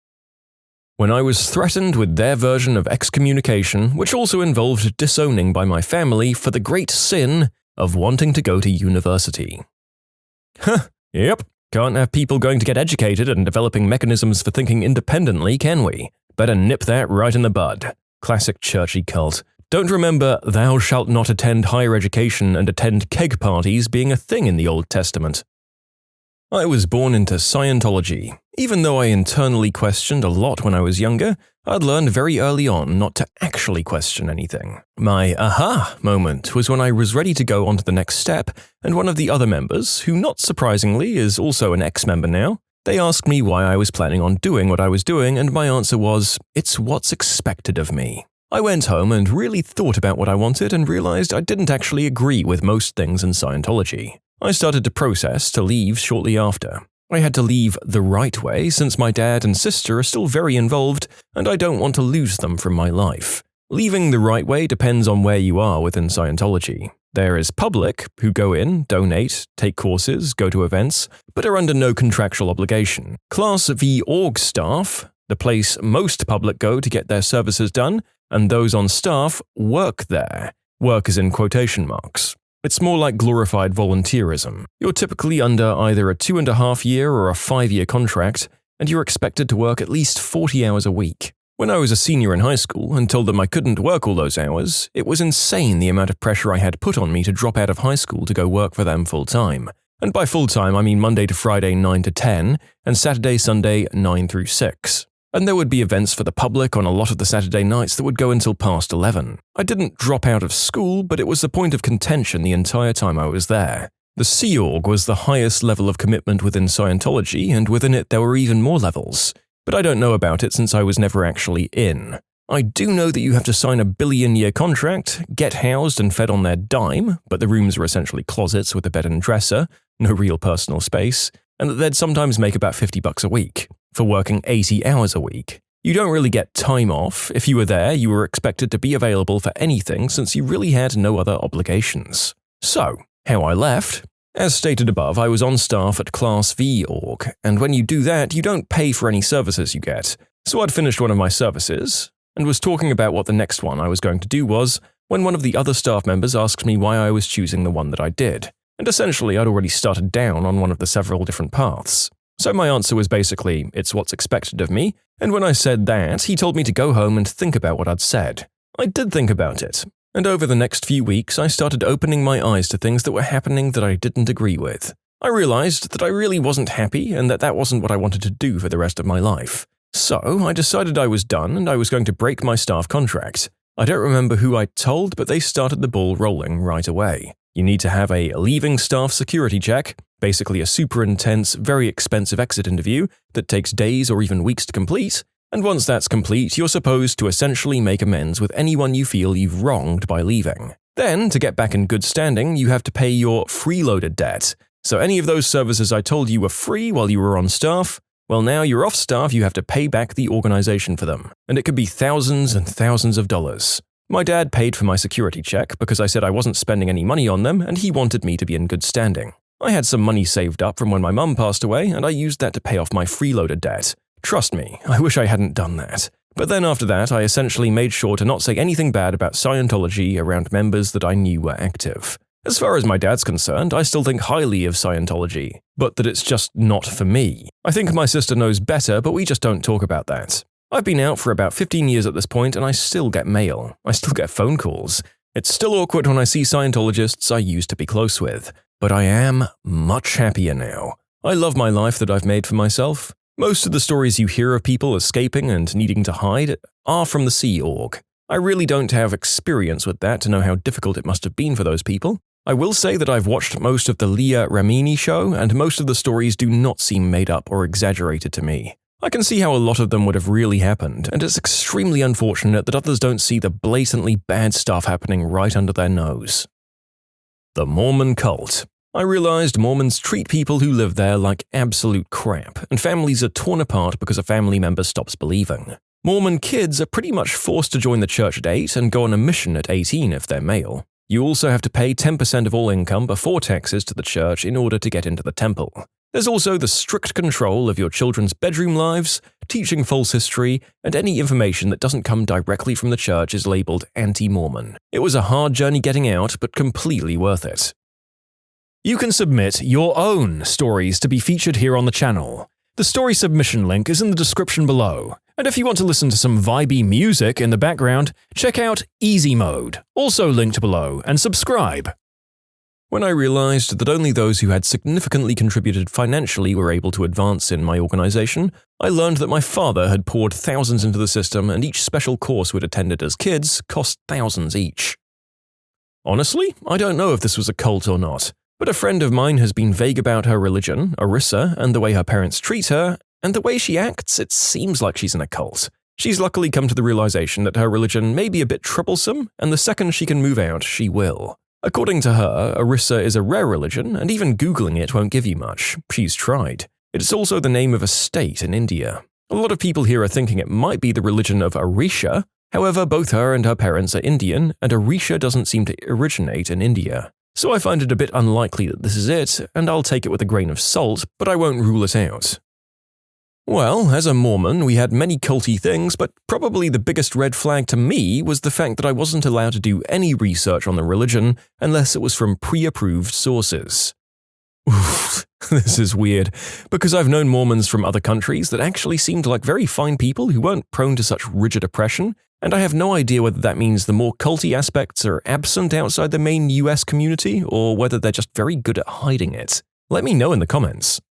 When I was threatened with their version of excommunication, which also involved disowning by my family for the great sin of wanting to go to university. Yep. Can't have people going to get educated and developing mechanisms for thinking independently, can we? Better nip that right in the bud. Classic churchy cult. Don't remember thou shalt not attend higher education and attend keg parties being a thing in the Old Testament. I was born into Scientology. Even though I internally questioned a lot when I was younger, I'd learned very early on not to actually question anything. My aha moment was when I was ready to go on to the next step, and one of the other members, who not surprisingly is also an ex-member now, they asked me why I was planning on doing what I was doing, and my answer was, it's what's expected of me. I went home and really thought about what I wanted and realized I didn't actually agree with most things in Scientology. I started to process to leave shortly after. I had to leave the right way since my dad and sister are still very involved and I don't want to lose them from my life. Leaving the right way depends on where you are within Scientology. There is public, who go in, donate, take courses, go to events, but are under no contractual obligation. Class V org staff, the place most public go to get their services done, and those on staff work there. Work is in quotation marks. It's more like glorified volunteerism. You're typically under either a 2.5-year or a 5-year contract, and you're expected to work at least 40 hours a week. When I was a senior in high school and told them I couldn't work all those hours, it was insane the amount of pressure I had put on me to drop out of high school to go work for them full-time. And by full-time, I mean Monday to Friday 9 to 10, and Saturday, Sunday 9 through 6. And there would be events for the public on a lot of the Saturday nights that would go until past 11. I didn't drop out of school, but it was the point of contention the entire time I was there. The Sea Org was the highest level of commitment within Scientology, and within it there were even more levels. But I don't know about it since I was never actually in. I do know that you have to sign a billion-year contract, get housed and fed on their dime, but the rooms are essentially closets with a bed and dresser, no real personal space, and that they'd sometimes make about $50 a week for working 80 hours a week. You don't really get time off. If you were there, you were expected to be available for anything since you really had no other obligations. So, how I left? As stated above, I was on staff at Class V org, and when you do that, you don't pay for any services you get. So I'd finished one of my services, and was talking about what the next one I was going to do was, when one of the other staff members asked me why I was choosing the one that I did. And essentially, I'd already started down on one of the several different paths. So my answer was basically, it's what's expected of me, and when I said that, he told me to go home and think about what I'd said. I did think about it, and over the next few weeks I started opening my eyes to things that were happening that I didn't agree with. I realized that I really wasn't happy and that wasn't what I wanted to do for the rest of my life. So I decided I was done and I was going to break my staff contract. I don't remember who I told, but they started the ball rolling right away. You need to have a leaving staff security check, basically a super intense, very expensive exit interview that takes days or even weeks to complete, and once that's complete, you're supposed to essentially make amends with anyone you feel you've wronged by leaving. Then, to get back in good standing, you have to pay your freeloaded debt. So any of those services I told you were free while you were on staff, well now you're off staff, you have to pay back the organization for them, and it could be thousands and thousands of dollars. My dad paid for my security check because I said I wasn't spending any money on them and he wanted me to be in good standing. I had some money saved up from when my mum passed away and I used that to pay off my freeloaded debt. Trust me, I wish I hadn't done that. But then after that, I essentially made sure to not say anything bad about Scientology around members that I knew were active. As far as my dad's concerned, I still think highly of Scientology, but that it's just not for me. I think my sister knows better, but we just don't talk about that. I've been out for about 15 years at this point and I still get mail. I still get phone calls. It's still awkward when I see Scientologists I used to be close with, but I am much happier now. I love my life that I've made for myself. Most of the stories you hear of people escaping and needing to hide are from the Sea Org. I really don't have experience with that to know how difficult it must have been for those people. I will say that I've watched most of the Leah Remini show and most of the stories do not seem made up or exaggerated to me. I can see how a lot of them would have really happened, and it's extremely unfortunate that others don't see the blatantly bad stuff happening right under their nose. The Mormon cult. I realized Mormons treat people who live there like absolute crap, and families are torn apart because a family member stops believing. Mormon kids are pretty much forced to join the church at 8 and go on a mission at 18 if they're male. You also have to pay 10% of all income before taxes to the church in order to get into the temple. There's also the strict control of your children's bedroom lives, teaching false history, and any information that doesn't come directly from the church is labeled anti-Mormon. It was a hard journey getting out, but completely worth it. You can submit your own stories to be featured here on the channel. The story submission link is in the description below. And if you want to listen to some vibey music in the background, check out easymode, also linked below, and subscribe. When I realized that only those who had significantly contributed financially were able to advance in my organization, I learned that my father had poured thousands into the system and each special course we'd attended as kids cost thousands each. Honestly, I don't know if this was a cult or not, but a friend of mine has been vague about her religion, Arissa, and the way her parents treat her, and the way she acts, it seems like she's in a cult. She's luckily come to the realization that her religion may be a bit troublesome, and the second she can move out, she will. According to her, Arissa is a rare religion, and even Googling it won't give you much. She's tried. It's also the name of a state in India. A lot of people here are thinking it might be the religion of Arisha. However, both her and her parents are Indian, and Arisha doesn't seem to originate in India. So I find it a bit unlikely that this is it, and I'll take it with a grain of salt, but I won't rule it out. Well, as a Mormon, we had many culty things, but probably the biggest red flag to me was the fact that I wasn't allowed to do any research on the religion unless it was from pre-approved sources. Oof, this is weird, because I've known Mormons from other countries that actually seemed like very fine people who weren't prone to such rigid oppression, and I have no idea whether that means the more culty aspects are absent outside the main US community, or whether they're just very good at hiding it. Let me know in the comments.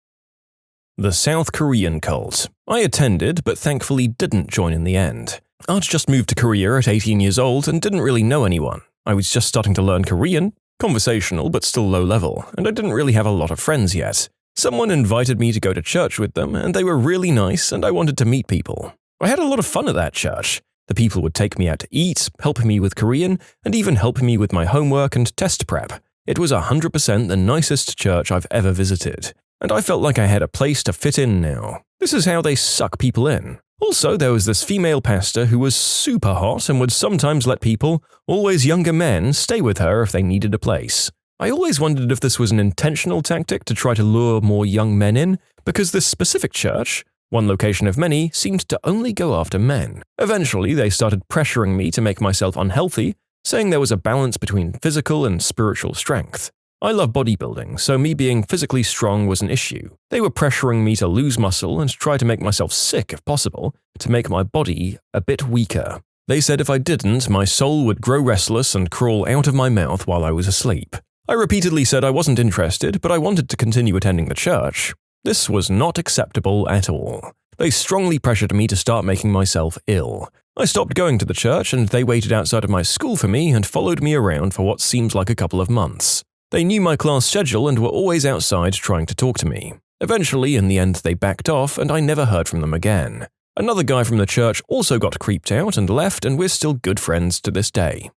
The South Korean cult. I attended, but thankfully didn't join in the end. I'd just moved to Korea at 18 years old and didn't really know anyone. I was just starting to learn Korean, conversational but still low level, and I didn't really have a lot of friends yet. Someone invited me to go to church with them, and they were really nice, and I wanted to meet people. I had a lot of fun at that church. The people would take me out to eat, help me with Korean, and even help me with my homework and test prep. It was 100% the nicest church I've ever visited, and I felt like I had a place to fit in now. This is how they suck people in. Also, there was this female pastor who was super hot and would sometimes let people, always younger men, stay with her if they needed a place. I always wondered if this was an intentional tactic to try to lure more young men in, because this specific church, one location of many, seemed to only go after men. Eventually, they started pressuring me to make myself unhealthy, saying there was a balance between physical and spiritual strength. I love bodybuilding, so me being physically strong was an issue. They were pressuring me to lose muscle and try to make myself sick if possible, to make my body a bit weaker. They said if I didn't, my soul would grow restless and crawl out of my mouth while I was asleep. I repeatedly said I wasn't interested, but I wanted to continue attending the church. This was not acceptable at all. They strongly pressured me to start making myself ill. I stopped going to the church and they waited outside of my school for me and followed me around for what seemed like a couple of months. They knew my class schedule and were always outside trying to talk to me. Eventually, in the end, they backed off and I never heard from them again. Another guy from the church also got creeped out and left, and we're still good friends to this day.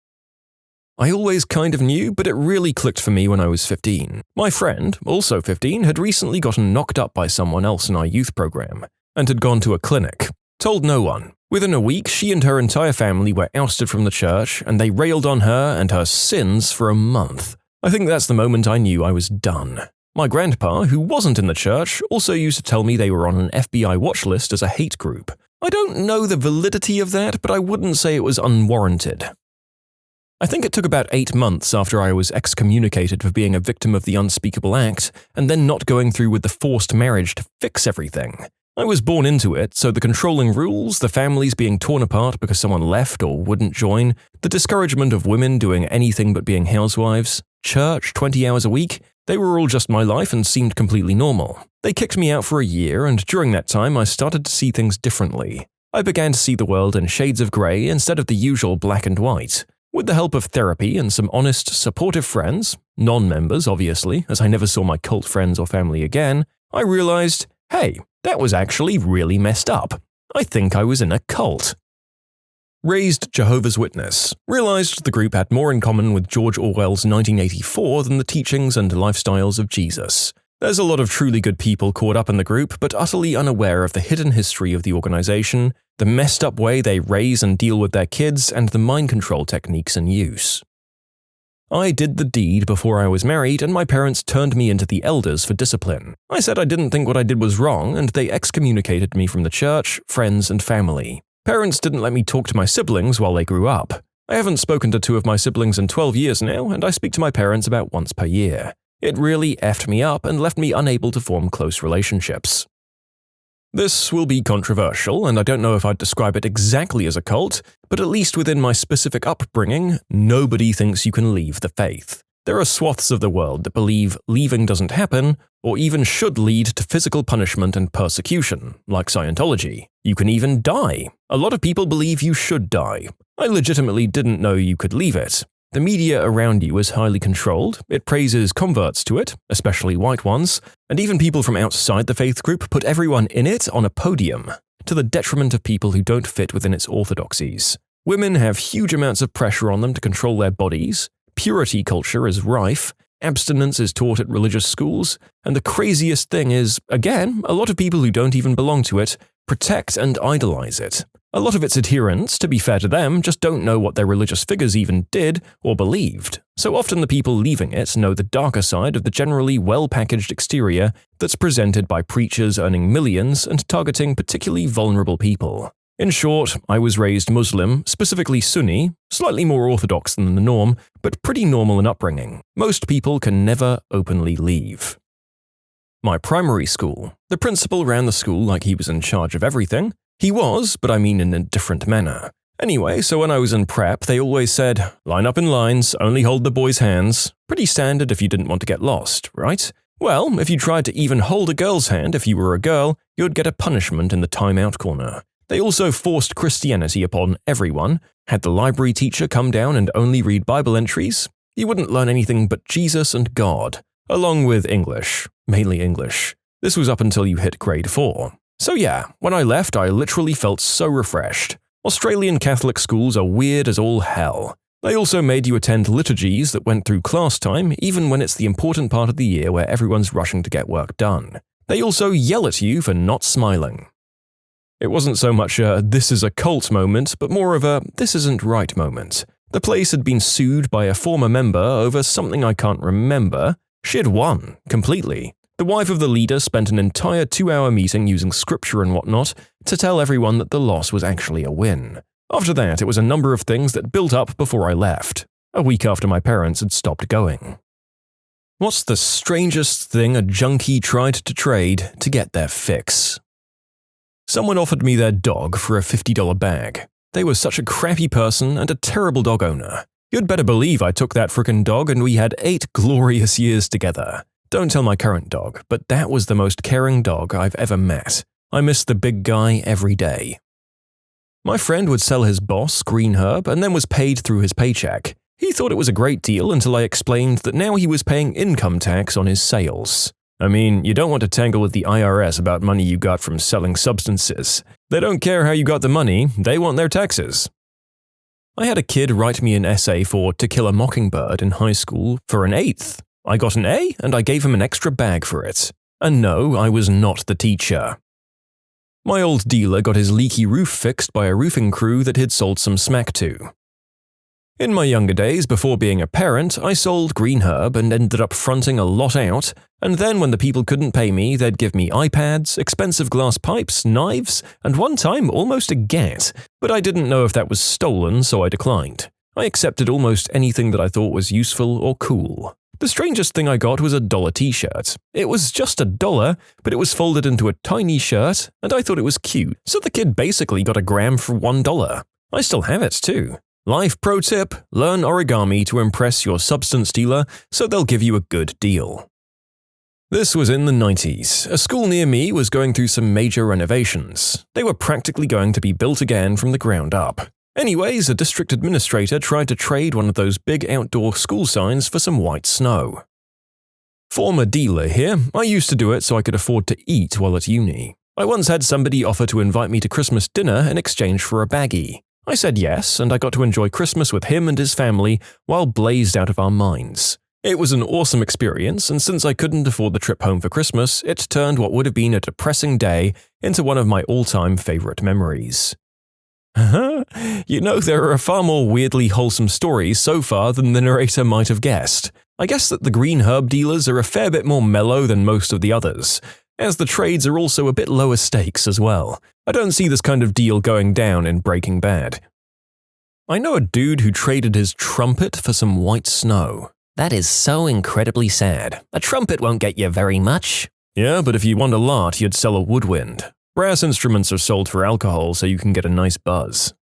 I always kind of knew, but it really clicked for me when I was 15. My friend, also 15, had recently gotten knocked up by someone else in our youth program and had gone to a clinic. Told no one. Within a week, she and her entire family were ousted from the church, and they railed on her and her sins for a month. I think that's the moment I knew I was done. My grandpa, who wasn't in the church, also used to tell me they were on an FBI watch list as a hate group. I don't know the validity of that, but I wouldn't say it was unwarranted. I think it took about 8 months after I was excommunicated for being a victim of the unspeakable act, and then not going through with the forced marriage to fix everything. I was born into it, so the controlling rules, the families being torn apart because someone left or wouldn't join, the discouragement of women doing anything but being housewives, church 20 hours a week, they were all just my life and seemed completely normal. They kicked me out for a year, and during that time I started to see things differently. I began to see the world in shades of grey instead of the usual black and white. With the help of therapy and some honest, supportive friends, non-members obviously, as I never saw my cult friends or family again, I realized, hey, That was actually really messed up. I think I was in a cult. Raised Jehovah's Witness. Realized the group had more in common with George Orwell's 1984 than the teachings and lifestyles of Jesus. There's a lot of truly good people caught up in the group, but utterly unaware of the hidden history of the organization, the messed up way they raise and deal with their kids, and the mind control techniques in use. I did the deed before I was married, and my parents turned me into the elders for discipline. I said I didn't think what I did was wrong, and they excommunicated me from the church, friends, and family. Parents didn't let me talk to my siblings while they grew up. I haven't spoken to 2 of my siblings in 12 years now, and I speak to my parents about once per year. It really effed me up and left me unable to form close relationships. This will be controversial, and I don't know if I'd describe it exactly as a cult, but at least within my specific upbringing, nobody thinks you can leave the faith. There are swaths of the world that believe leaving doesn't happen, or even should lead to physical punishment and persecution, like Scientology. You can even die. A lot of people believe you should die. I legitimately didn't know you could leave it. The media around you is highly controlled, it praises converts to it, especially white ones, and even people from outside the faith group put everyone in it on a podium, to the detriment of people who don't fit within its orthodoxies. Women have huge amounts of pressure on them to control their bodies, purity culture is rife, abstinence is taught at religious schools, and the craziest thing is, again, a lot of people who don't even belong to it protect and idolize it. A lot of its adherents, to be fair to them, just don't know what their religious figures even did or believed, so often the people leaving it know the darker side of the generally well-packaged exterior that's presented by preachers earning millions and targeting particularly vulnerable people. In short, I was raised Muslim, specifically Sunni, slightly more orthodox than the norm, but pretty normal in upbringing. Most people can never openly leave. My primary school. The principal ran the school like he was in charge of everything. He was, but I mean in a different manner. Anyway, so when I was in prep, they always said, line up in lines, only hold the boys' hands. Pretty standard if you didn't want to get lost, right? Well, if you tried to even hold a girl's hand if you were a girl, you'd get a punishment in the timeout corner. They also forced Christianity upon everyone, had the library teacher come down and only read Bible entries. You wouldn't learn anything but Jesus and God, along with English, mainly English. This was up until you hit grade 4. So yeah, when I left, I literally felt so refreshed. Australian Catholic schools are weird as all hell. They also made you attend liturgies that went through class time, even when it's the important part of the year where everyone's rushing to get work done. They also yell at you for not smiling. It wasn't so much a "this is a cult" moment, but more of a "this isn't right" moment. The place had been sued by a former member over something I can't remember. She had won, completely. The wife of the leader spent an entire 2-hour meeting using scripture and whatnot to tell everyone that the loss was actually a win. After that, it was a number of things that built up before I left, a week after my parents had stopped going. What's the strangest thing a junkie tried to trade to get their fix? Someone offered me their dog for a $50 bag. They were such a crappy person and a terrible dog owner. You'd better believe I took that frickin' dog and we had 8 glorious years together. Don't tell my current dog, but that was the most caring dog I've ever met. I miss the big guy every day. My friend would sell his boss, Green Herb, and then was paid through his paycheck. He thought it was a great deal until I explained that now he was paying income tax on his sales. I mean, you don't want to tangle with the IRS about money you got from selling substances. They don't care how you got the money, they want their taxes. I had a kid write me an essay for To Kill a Mockingbird in high school for an 8th. I got an A, and I gave him an extra bag for it. And no, I was not the teacher. My old dealer got his leaky roof fixed by a roofing crew that he'd sold some smack to. In my younger days, before being a parent, I sold Green Herb and ended up fronting a lot out, and then when the people couldn't pay me, they'd give me iPads, expensive glass pipes, knives, and one time almost a gat, but I didn't know if that was stolen, so I declined. I accepted almost anything that I thought was useful or cool. The strangest thing I got was a $1 t-shirt. It was just $1, but it was folded into a tiny shirt, and I thought it was cute, so the kid basically got a gram for $1. I still have it too. Life pro tip: learn origami to impress your substance dealer so they'll give you a good deal. This was in the 90s. A school near me was going through some major renovations. They were practically going to be built again from the ground up. Anyways, a district administrator tried to trade one of those big outdoor school signs for some white snow. Former dealer here, I used to do it so I could afford to eat while at uni. I once had somebody offer to invite me to Christmas dinner in exchange for a baggie. I said yes, and I got to enjoy Christmas with him and his family while blazed out of our minds. It was an awesome experience, and since I couldn't afford the trip home for Christmas, it turned what would have been a depressing day into one of my all-time favorite memories. You know, there are far more weirdly wholesome stories so far than the narrator might have guessed. I guess that the green herb dealers are a fair bit more mellow than most of the others, as the trades are also a bit lower stakes as well. I don't see this kind of deal going down in Breaking Bad. I know a dude who traded his trumpet for some white snow. That is so incredibly sad. A trumpet won't get you very much. Yeah, but if you want a lot, you'd sell a woodwind. Brass instruments are sold for alcohol so you can get a nice buzz.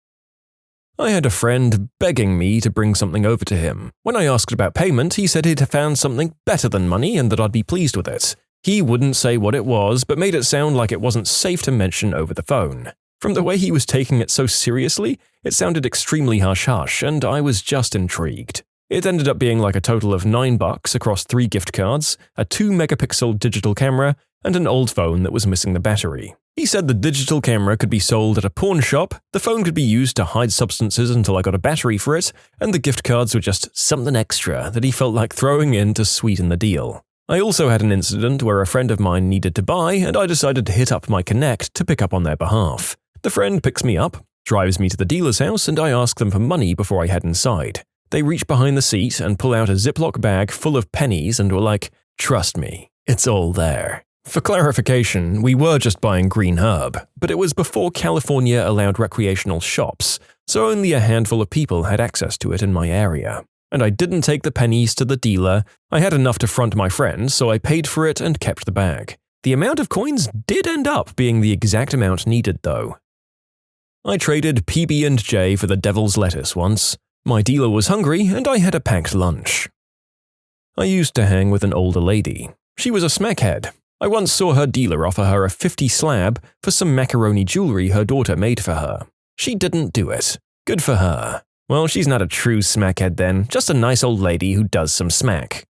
I had a friend begging me to bring something over to him. When I asked about payment, he said he'd found something better than money and that I'd be pleased with it. He wouldn't say what it was, but made it sound like it wasn't safe to mention over the phone. From the way he was taking it so seriously, it sounded extremely hush-hush, and I was just intrigued. It ended up being like a total of $9 across 3 gift cards, a 2-megapixel digital camera, and an old phone that was missing the battery. He said the digital camera could be sold at a pawn shop, the phone could be used to hide substances until I got a battery for it, and the gift cards were just something extra that he felt like throwing in to sweeten the deal. I also had an incident where a friend of mine needed to buy, and I decided to hit up my Connect to pick up on their behalf. The friend picks me up, drives me to the dealer's house, and I ask them for money before I head inside. They reach behind the seat and pull out a Ziploc bag full of pennies and were like, "Trust me, it's all there." For clarification, we were just buying green herb, but it was before California allowed recreational shops, so only a handful of people had access to it in my area. And I didn't take the pennies to the dealer. I had enough to front my friend, so I paid for it and kept the bag. The amount of coins did end up being the exact amount needed, though. I traded PB&J for the devil's lettuce once. My dealer was hungry, and I had a packed lunch. I used to hang with an older lady. She was a smackhead. I once saw her dealer offer her a 50 slab for some macaroni jewelry her daughter made for her. She didn't do it. Good for her. Well, she's not a true smackhead then, just a nice old lady who does some smack.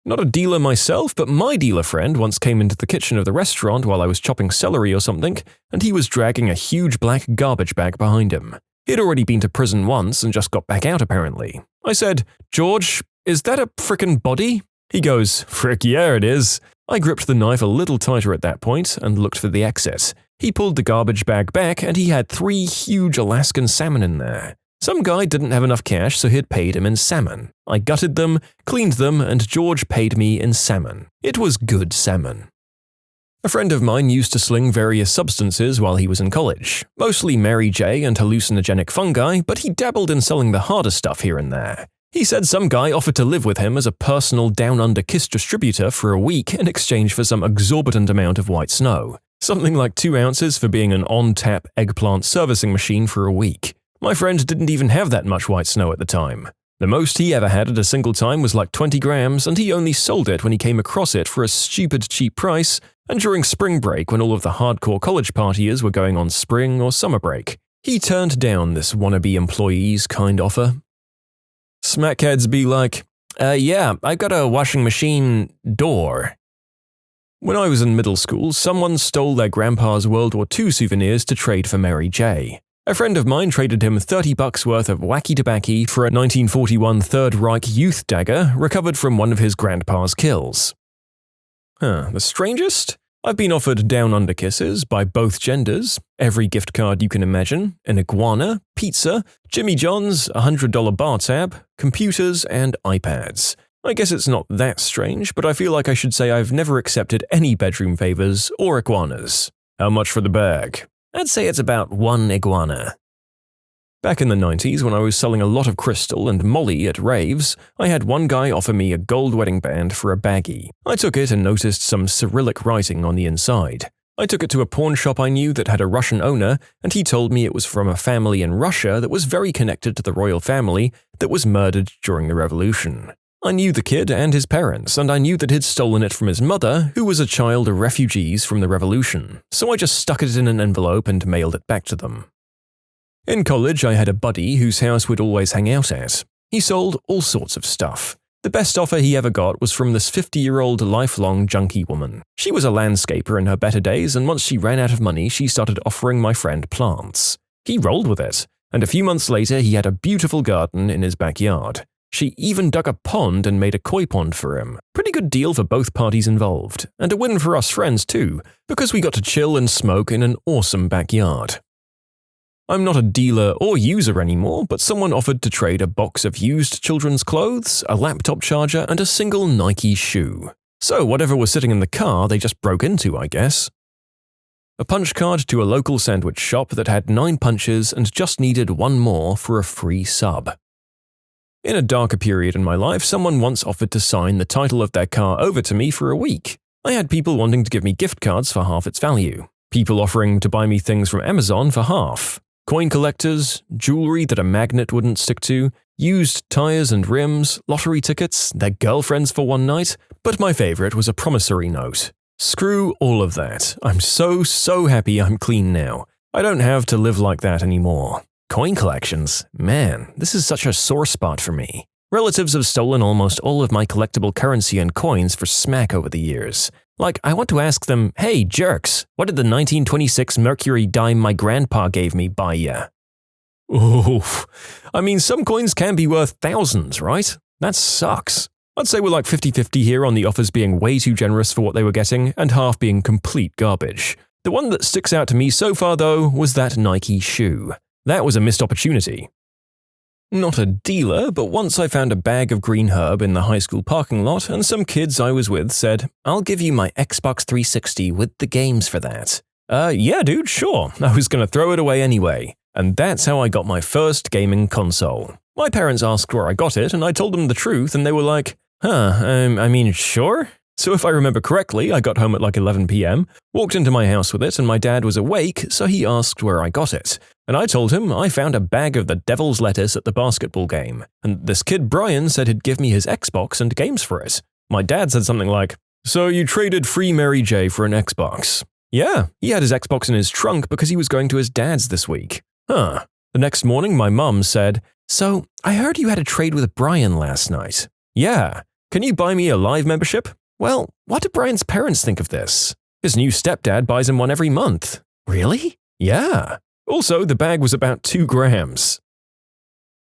Not a dealer myself, but my dealer friend once came into the kitchen of the restaurant while I was chopping celery or something, and he was dragging a huge black garbage bag behind him. He'd already been to prison once and just got back out apparently. I said, "George, is that a frickin' body?" He goes, "Frick yeah, it is." I gripped the knife a little tighter at that point and looked for the exit. He pulled the garbage bag back and he had 3 huge Alaskan salmon in there. Some guy didn't have enough cash, so he'd paid him in salmon. I gutted them, cleaned them, and George paid me in salmon. It was good salmon. A friend of mine used to sling various substances while he was in college, mostly Mary J and hallucinogenic fungi, but he dabbled in selling the harder stuff here and there. He said some guy offered to live with him as a personal down-under kiss distributor for a week in exchange for some exorbitant amount of white snow. Something like 2 ounces for being an on-tap eggplant servicing machine for a week. My friend didn't even have that much white snow at the time. The most he ever had at a single time was like 20 grams, and he only sold it when he came across it for a stupid cheap price and during spring break when all of the hardcore college partiers were going on spring or summer break. He turned down this wannabe employees kind offer. Smackheads be like, yeah, I got a washing machine door. When I was in middle school, someone stole their grandpa's World War II souvenirs to trade for Mary J. A friend of mine traded him $30 worth of wacky tobacco for a 1941 Third Reich youth dagger recovered from one of his grandpa's kills. The strangest? I've been offered down-under kisses by both genders, every gift card you can imagine, an iguana, pizza, Jimmy John's, $100 bar tab, computers, and iPads. I guess it's not that strange, but I feel like I should say I've never accepted any bedroom favors or iguanas. How much for the bag? I'd say it's about 1 iguana. Back in the 90s, when I was selling a lot of crystal and molly at raves, I had one guy offer me a gold wedding band for a baggie. I took it and noticed some Cyrillic writing on the inside. I took it to a pawn shop I knew that had a Russian owner, and he told me it was from a family in Russia that was very connected to the royal family that was murdered during the revolution. I knew the kid and his parents, and I knew that he'd stolen it from his mother, who was a child of refugees from the revolution, so I just stuck it in an envelope and mailed it back to them. In college, I had a buddy whose house we'd always hang out at. He sold all sorts of stuff. The best offer he ever got was from this 50-year-old lifelong junkie woman. She was a landscaper in her better days, and once she ran out of money, she started offering my friend plants. He rolled with it, and a few months later he had a beautiful garden in his backyard. She even dug a pond and made a koi pond for him. Pretty good deal for both parties involved, and a win for us friends too, because we got to chill and smoke in an awesome backyard. I'm not a dealer or user anymore, but someone offered to trade a box of used children's clothes, a laptop charger, and a single Nike shoe. So whatever was sitting in the car, they just broke into, I guess. A punch card to a local sandwich shop that had 9 punches and just needed 1 more for a free sub. In a darker period in my life, someone once offered to sign the title of their car over to me for a week. I had people wanting to give me gift cards for half its value. People offering to buy me things from Amazon for half. Coin collectors, jewelry that a magnet wouldn't stick to, used tires and rims, lottery tickets, their girlfriends for one night, but my favorite was a promissory note. Screw all of that. I'm so happy I'm clean now. I don't have to live like that anymore. Coin collections? Man, this is such a sore spot for me. Relatives have stolen almost all of my collectible currency and coins for smack over the years. Like, I want to ask them, hey, jerks, what did the 1926 Mercury dime my grandpa gave me buy ya? Oof. I mean, some coins can be worth thousands, right? That sucks. I'd say we're like 50-50 here on the offers being way too generous for what they were getting and half being complete garbage. The one that sticks out to me so far, though, was that Nike shoe. That was a missed opportunity. Not a dealer, but once I found a bag of green herb in the high school parking lot, and some kids I was with said, "I'll give you my Xbox 360 with the games for that." Yeah dude, sure. I was gonna throw it away anyway. And that's how I got my first gaming console. My parents asked where I got it, and I told them the truth, and they were like, sure? So if I remember correctly, I got home at like 11 p.m., walked into my house with it, and my dad was awake, so he asked where I got it. And I told him I found a bag of the devil's lettuce at the basketball game, and this kid Brian said he'd give me his Xbox and games for it. My dad said something like, "So you traded free Mary J for an Xbox?" Yeah, he had his Xbox in his trunk because he was going to his dad's this week. Huh. The next morning, my mum said, "So, I heard you had a trade with Brian last night." Yeah. "Can you buy me a live membership?" Well, what do Brian's parents think of this? His new stepdad buys him one every month. Really? Yeah. Also, the bag was about 2 grams.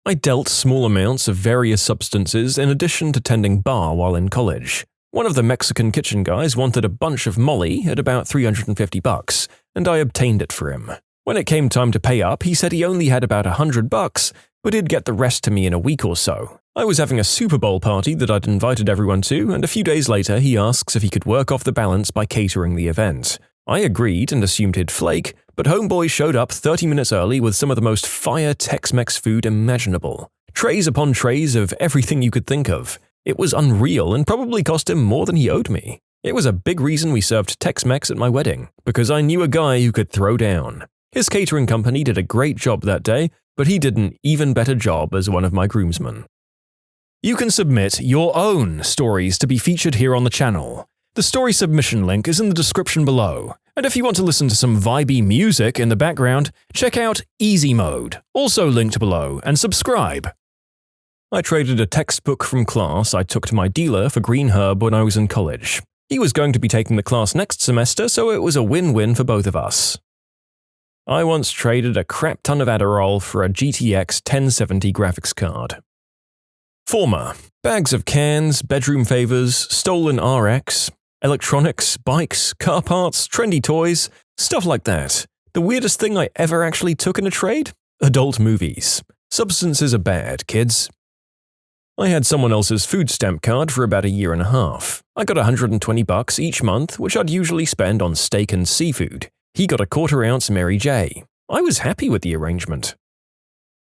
I dealt small amounts of various substances in addition to tending bar while in college. One of the Mexican kitchen guys wanted a bunch of Molly at about $350, and I obtained it for him. When it came time to pay up, he said he only had about $100, but he'd get the rest to me in a week or so. I was having a Super Bowl party that I'd invited everyone to, and a few days later he asks if he could work off the balance by catering the event. I agreed and assumed he'd flake, but homeboy showed up 30 minutes early with some of the most fire Tex-Mex food imaginable. Trays upon trays of everything you could think of. It was unreal and probably cost him more than he owed me. It was a big reason we served Tex-Mex at my wedding, because I knew a guy who could throw down. His catering company did a great job that day, but he did an even better job as one of my groomsmen. You can submit your own stories to be featured here on the channel. The story submission link is in the description below. And if you want to listen to some vibey music in the background, check out easymode, also linked below, and subscribe. I traded a textbook from class I took to my dealer for green herb when I was in college. He was going to be taking the class next semester, so it was a win-win for both of us. I once traded a crap ton of Adderall for a GTX 1070 graphics card. Former: bags of cans, bedroom favors, stolen RX, electronics, bikes, car parts, trendy toys, stuff like that. The weirdest thing I ever actually took in a trade? Adult movies. Substances are bad, kids. I had someone else's food stamp card for about a year and a half. I got $120 each month, which I'd usually spend on steak and seafood. He got a 1/4 ounce Mary J. I was happy with the arrangement.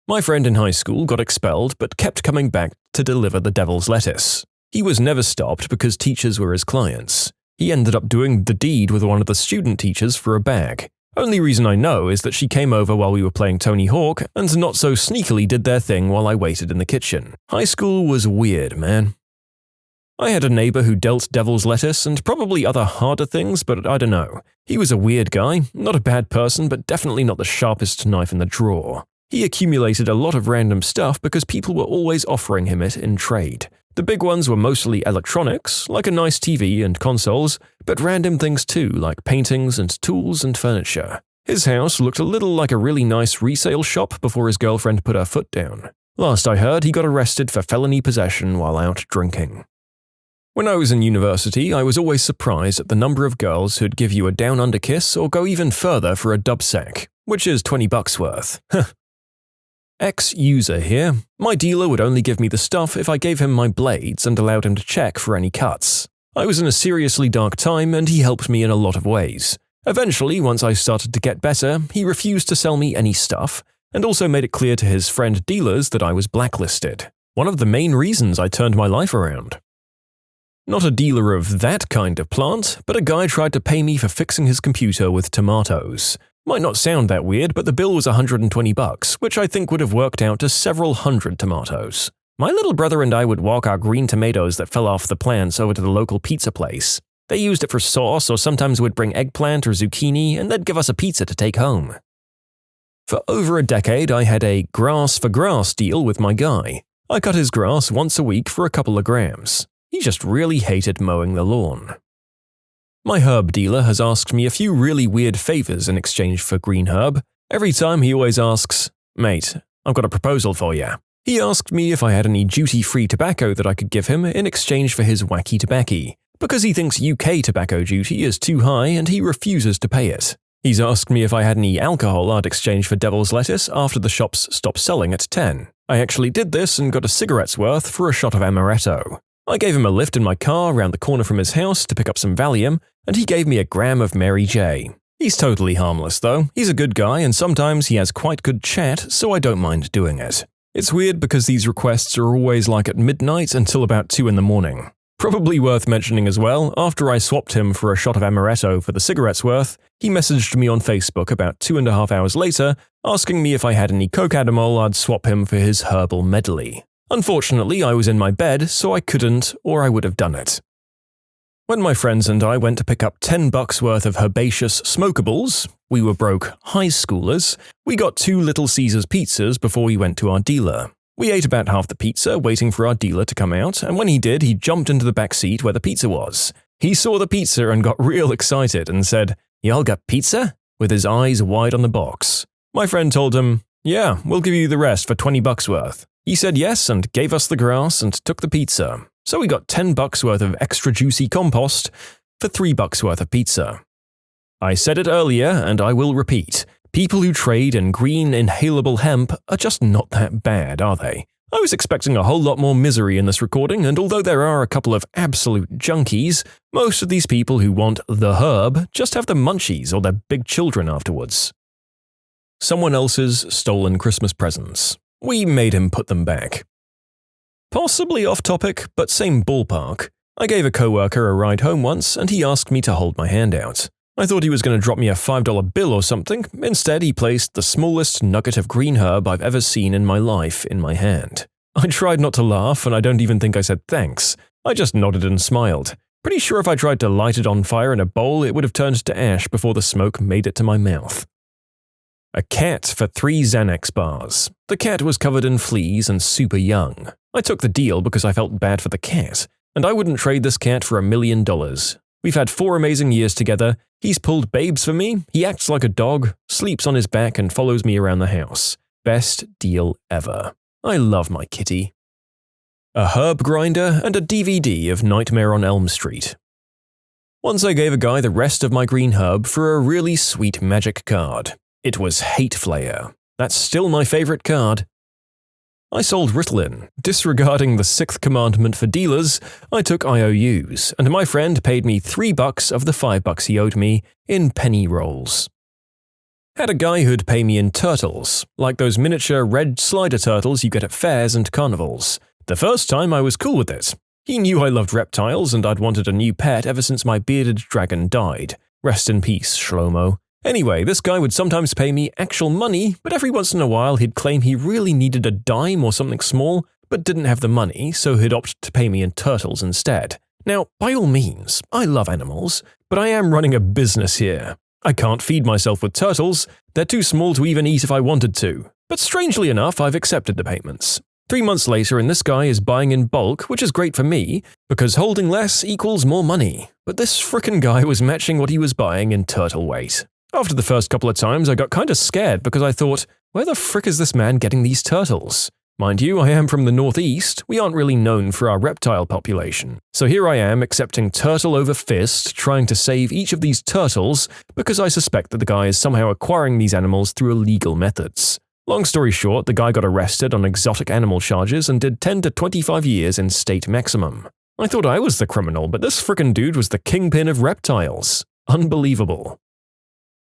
My friend in high school got expelled but kept coming back to deliver the devil's lettuce. He was never stopped because teachers were his clients. He ended up doing the deed with one of the student teachers for a bag. Only reason I know is that she came over while we were playing Tony Hawk and not so sneakily did their thing while I waited in the kitchen. High school was weird, man. I had a neighbor who dealt devil's lettuce and probably other harder things, but I don't know. He was a weird guy, not a bad person, but definitely not the sharpest knife in the drawer. He accumulated a lot of random stuff because people were always offering him it in trade. The big ones were mostly electronics, like a nice TV and consoles, but random things too, like paintings and tools and furniture. His house looked a little like a really nice resale shop before his girlfriend put her foot down. Last I heard, he got arrested for felony possession while out drinking. When I was in university, I was always surprised at the number of girls who'd give you a down-under kiss or go even further for a dub sack, which is $20 worth. Ex-user here. My dealer would only give me the stuff if I gave him my blades and allowed him to check for any cuts. I was in a seriously dark time and he helped me in a lot of ways. Eventually, once I started to get better, he refused to sell me any stuff, and also made it clear to his friend dealers that I was blacklisted. One of the main reasons I turned my life around. Not a dealer of that kind of plant, but a guy tried to pay me for fixing his computer with tomatoes. Might not sound that weird, but the bill was $120, which I think would have worked out to several hundred tomatoes. My little brother and I would walk our green tomatoes that fell off the plants over to the local pizza place. They used it for sauce, or sometimes would bring eggplant or zucchini, and they'd give us a pizza to take home. For over a decade, I had a grass-for-grass deal with my guy. I cut his grass once a week for a couple of grams. He just really hated mowing the lawn. My herb dealer has asked me a few really weird favors in exchange for green herb. Every time he always asks, "Mate, I've got a proposal for you." He asked me if I had any duty-free tobacco that I could give him in exchange for his wacky tobacco, because he thinks UK tobacco duty is too high and he refuses to pay it. He's asked me if I had any alcohol I'd exchange for devil's lettuce after the shops stopped selling at 10. I actually did this and got a cigarette's worth for a shot of amaretto. I gave him a lift in my car around the corner from his house to pick up some Valium, and he gave me a gram of Mary J. He's totally harmless though. He's a good guy and sometimes he has quite good chat, so I don't mind doing it. It's weird because these requests are always like at midnight until about 2 in the morning. Probably worth mentioning as well, after I swapped him for a shot of amaretto for the cigarette's worth, he messaged me on Facebook about 2.5 hours later, asking me if I had any cocadamol I'd swap him for his herbal medley. Unfortunately, I was in my bed, so I couldn't, or I would have done it. When my friends and I went to pick up $10 worth of herbaceous smokables, we were broke high schoolers, we got 2 Little Caesars pizzas before we went to our dealer. We ate about half the pizza, waiting for our dealer to come out, and when he did, he jumped into the back seat where the pizza was. He saw the pizza and got real excited and said, "Y'all got pizza?" with his eyes wide on the box. My friend told him, "Yeah, we'll give you the rest for $20 worth." He said yes and gave us the grass and took the pizza. So we got $10 worth of extra juicy compost for $3 worth of pizza. I said it earlier and I will repeat. People who trade in green inhalable hemp are just not that bad, are they? I was expecting a whole lot more misery in this recording, and although there are a couple of absolute junkies, most of these people who want the herb just have the munchies or their big children afterwards. Someone else's stolen Christmas presents. We made him put them back. Possibly off topic, but same ballpark. I gave a coworker a ride home once, and he asked me to hold my hand out. I thought he was going to drop me a $5 bill or something. Instead, he placed the smallest nugget of green herb I've ever seen in my life in my hand. I tried not to laugh, and I don't even think I said thanks. I just nodded and smiled. Pretty sure if I tried to light it on fire in a bowl, it would have turned to ash before the smoke made it to my mouth. A cat for 3 Xanax bars. The cat was covered in fleas and super young. I took the deal because I felt bad for the cat, and I wouldn't trade this cat for $1 million. We've had 4 amazing years together. He's pulled babes for me, he acts like a dog, sleeps on his back and follows me around the house. Best deal ever. I love my kitty. A herb grinder and a DVD of Nightmare on Elm Street. Once I gave a guy the rest of my green herb for a really sweet magic card. It was Hate Flayer. That's still my favorite card. I sold Ritalin. Disregarding the 6th commandment for dealers, I took IOUs, and my friend paid me $3 of the $5 he owed me in penny rolls. Had a guy who'd pay me in turtles, like those miniature red slider turtles you get at fairs and carnivals. The first time I was cool with it. He knew I loved reptiles and I'd wanted a new pet ever since my bearded dragon died. Rest in peace, Shlomo. Anyway, this guy would sometimes pay me actual money, but every once in a while he'd claim he really needed a dime or something small, but didn't have the money, so he'd opt to pay me in turtles instead. Now, by all means, I love animals, but I am running a business here. I can't feed myself with turtles, they're too small to even eat if I wanted to. But strangely enough, I've accepted the payments. 3 months later and this guy is buying in bulk, which is great for me, because holding less equals more money. But this frickin' guy was matching what he was buying in turtle weight. After the first couple of times, I got kinda scared because I thought, where the frick is this man getting these turtles? Mind you, I am from the Northeast, we aren't really known for our reptile population. So here I am accepting turtle over fist, trying to save each of these turtles because I suspect that the guy is somehow acquiring these animals through illegal methods. Long story short, the guy got arrested on exotic animal charges and did 10 to 25 years in state maximum. I thought I was the criminal, but this frickin' dude was the kingpin of reptiles. Unbelievable.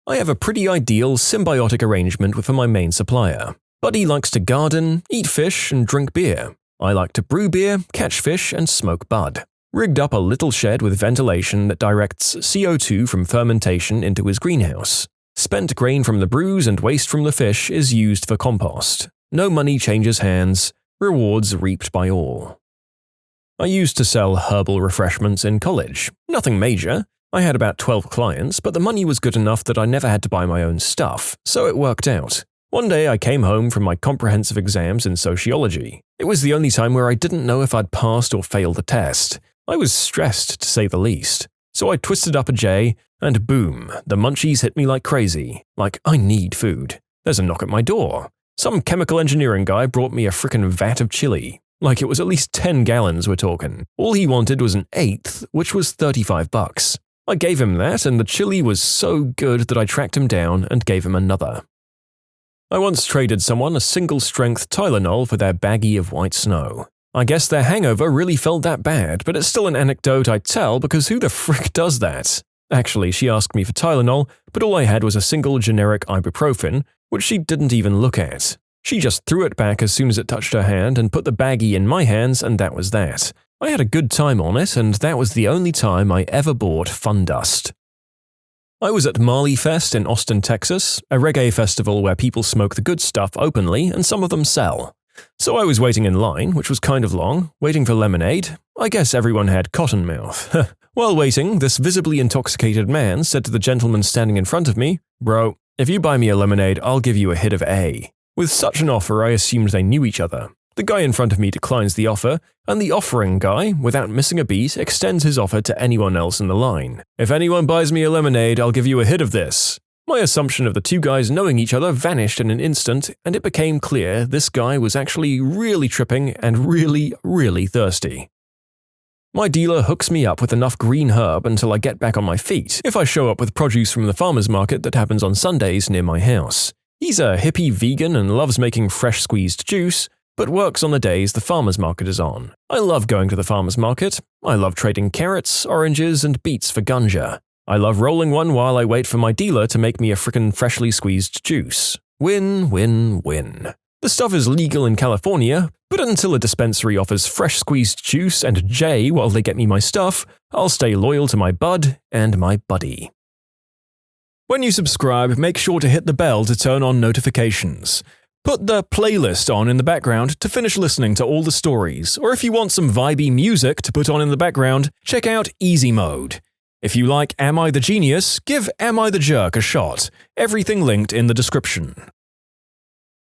I have a pretty ideal symbiotic arrangement with my main supplier. Buddy likes to garden, eat fish, and drink beer. I like to brew beer, catch fish, and smoke bud. Rigged up a little shed with ventilation that directs CO2 from fermentation into his greenhouse. Spent grain from the brews and waste from the fish is used for compost. No money changes hands, rewards reaped by all. I used to sell herbal refreshments in college. Nothing major. I had about 12 clients, but the money was good enough that I never had to buy my own stuff, so it worked out. One day I came home from my comprehensive exams in sociology. It was the only time where I didn't know if I'd passed or failed the test. I was stressed, to say the least. So I twisted up a J, and boom, the munchies hit me like crazy. Like, I need food. There's a knock at my door. Some chemical engineering guy brought me a frickin' vat of chili. Like it was at least 10 gallons we're talking. All he wanted was an eighth, which was $35. I gave him that, and the chili was so good that I tracked him down and gave him another. I once traded someone a single-strength Tylenol for their baggie of white snow. I guess their hangover really felt that bad, but it's still an anecdote I tell because who the frick does that? Actually, she asked me for Tylenol, but all I had was a single generic ibuprofen, which she didn't even look at. She just threw it back as soon as it touched her hand and put the baggie in my hands, and that was that. I had a good time on it, and that was the only time I ever bought fun dust. I was at Marley Fest in Austin, Texas, a reggae festival where people smoke the good stuff openly and some of them sell. So I was waiting in line, which was kind of long, waiting for lemonade. I guess everyone had cotton mouth. While waiting, this visibly intoxicated man said to the gentleman standing in front of me, "Bro, if you buy me a lemonade, I'll give you a hit of A." With such an offer, I assumed they knew each other. The guy in front of me declines the offer, and the offering guy, without missing a beat, extends his offer to anyone else in the line. "If anyone buys me a lemonade, I'll give you a hit of this." My assumption of the two guys knowing each other vanished in an instant, and it became clear this guy was actually really tripping and really, really thirsty. My dealer hooks me up with enough green herb until I get back on my feet if I show up with produce from the farmer's market that happens on Sundays near my house. He's a hippie vegan and loves making fresh squeezed juice, but works on the days the farmer's market is on. I love going to the farmer's market. I love trading carrots, oranges, and beets for ganja. I love rolling one while I wait for my dealer to make me a frickin' freshly squeezed juice. Win, win, win. The stuff is legal in California, but until a dispensary offers fresh squeezed juice and J while they get me my stuff, I'll stay loyal to my bud and my buddy. When you subscribe, make sure to hit the bell to turn on notifications. Put the playlist on in the background to finish listening to all the stories, or if you want some vibey music to put on in the background, check out easymode. If you like Am I the Genius, give Am I the Jerk a shot. Everything linked in the description.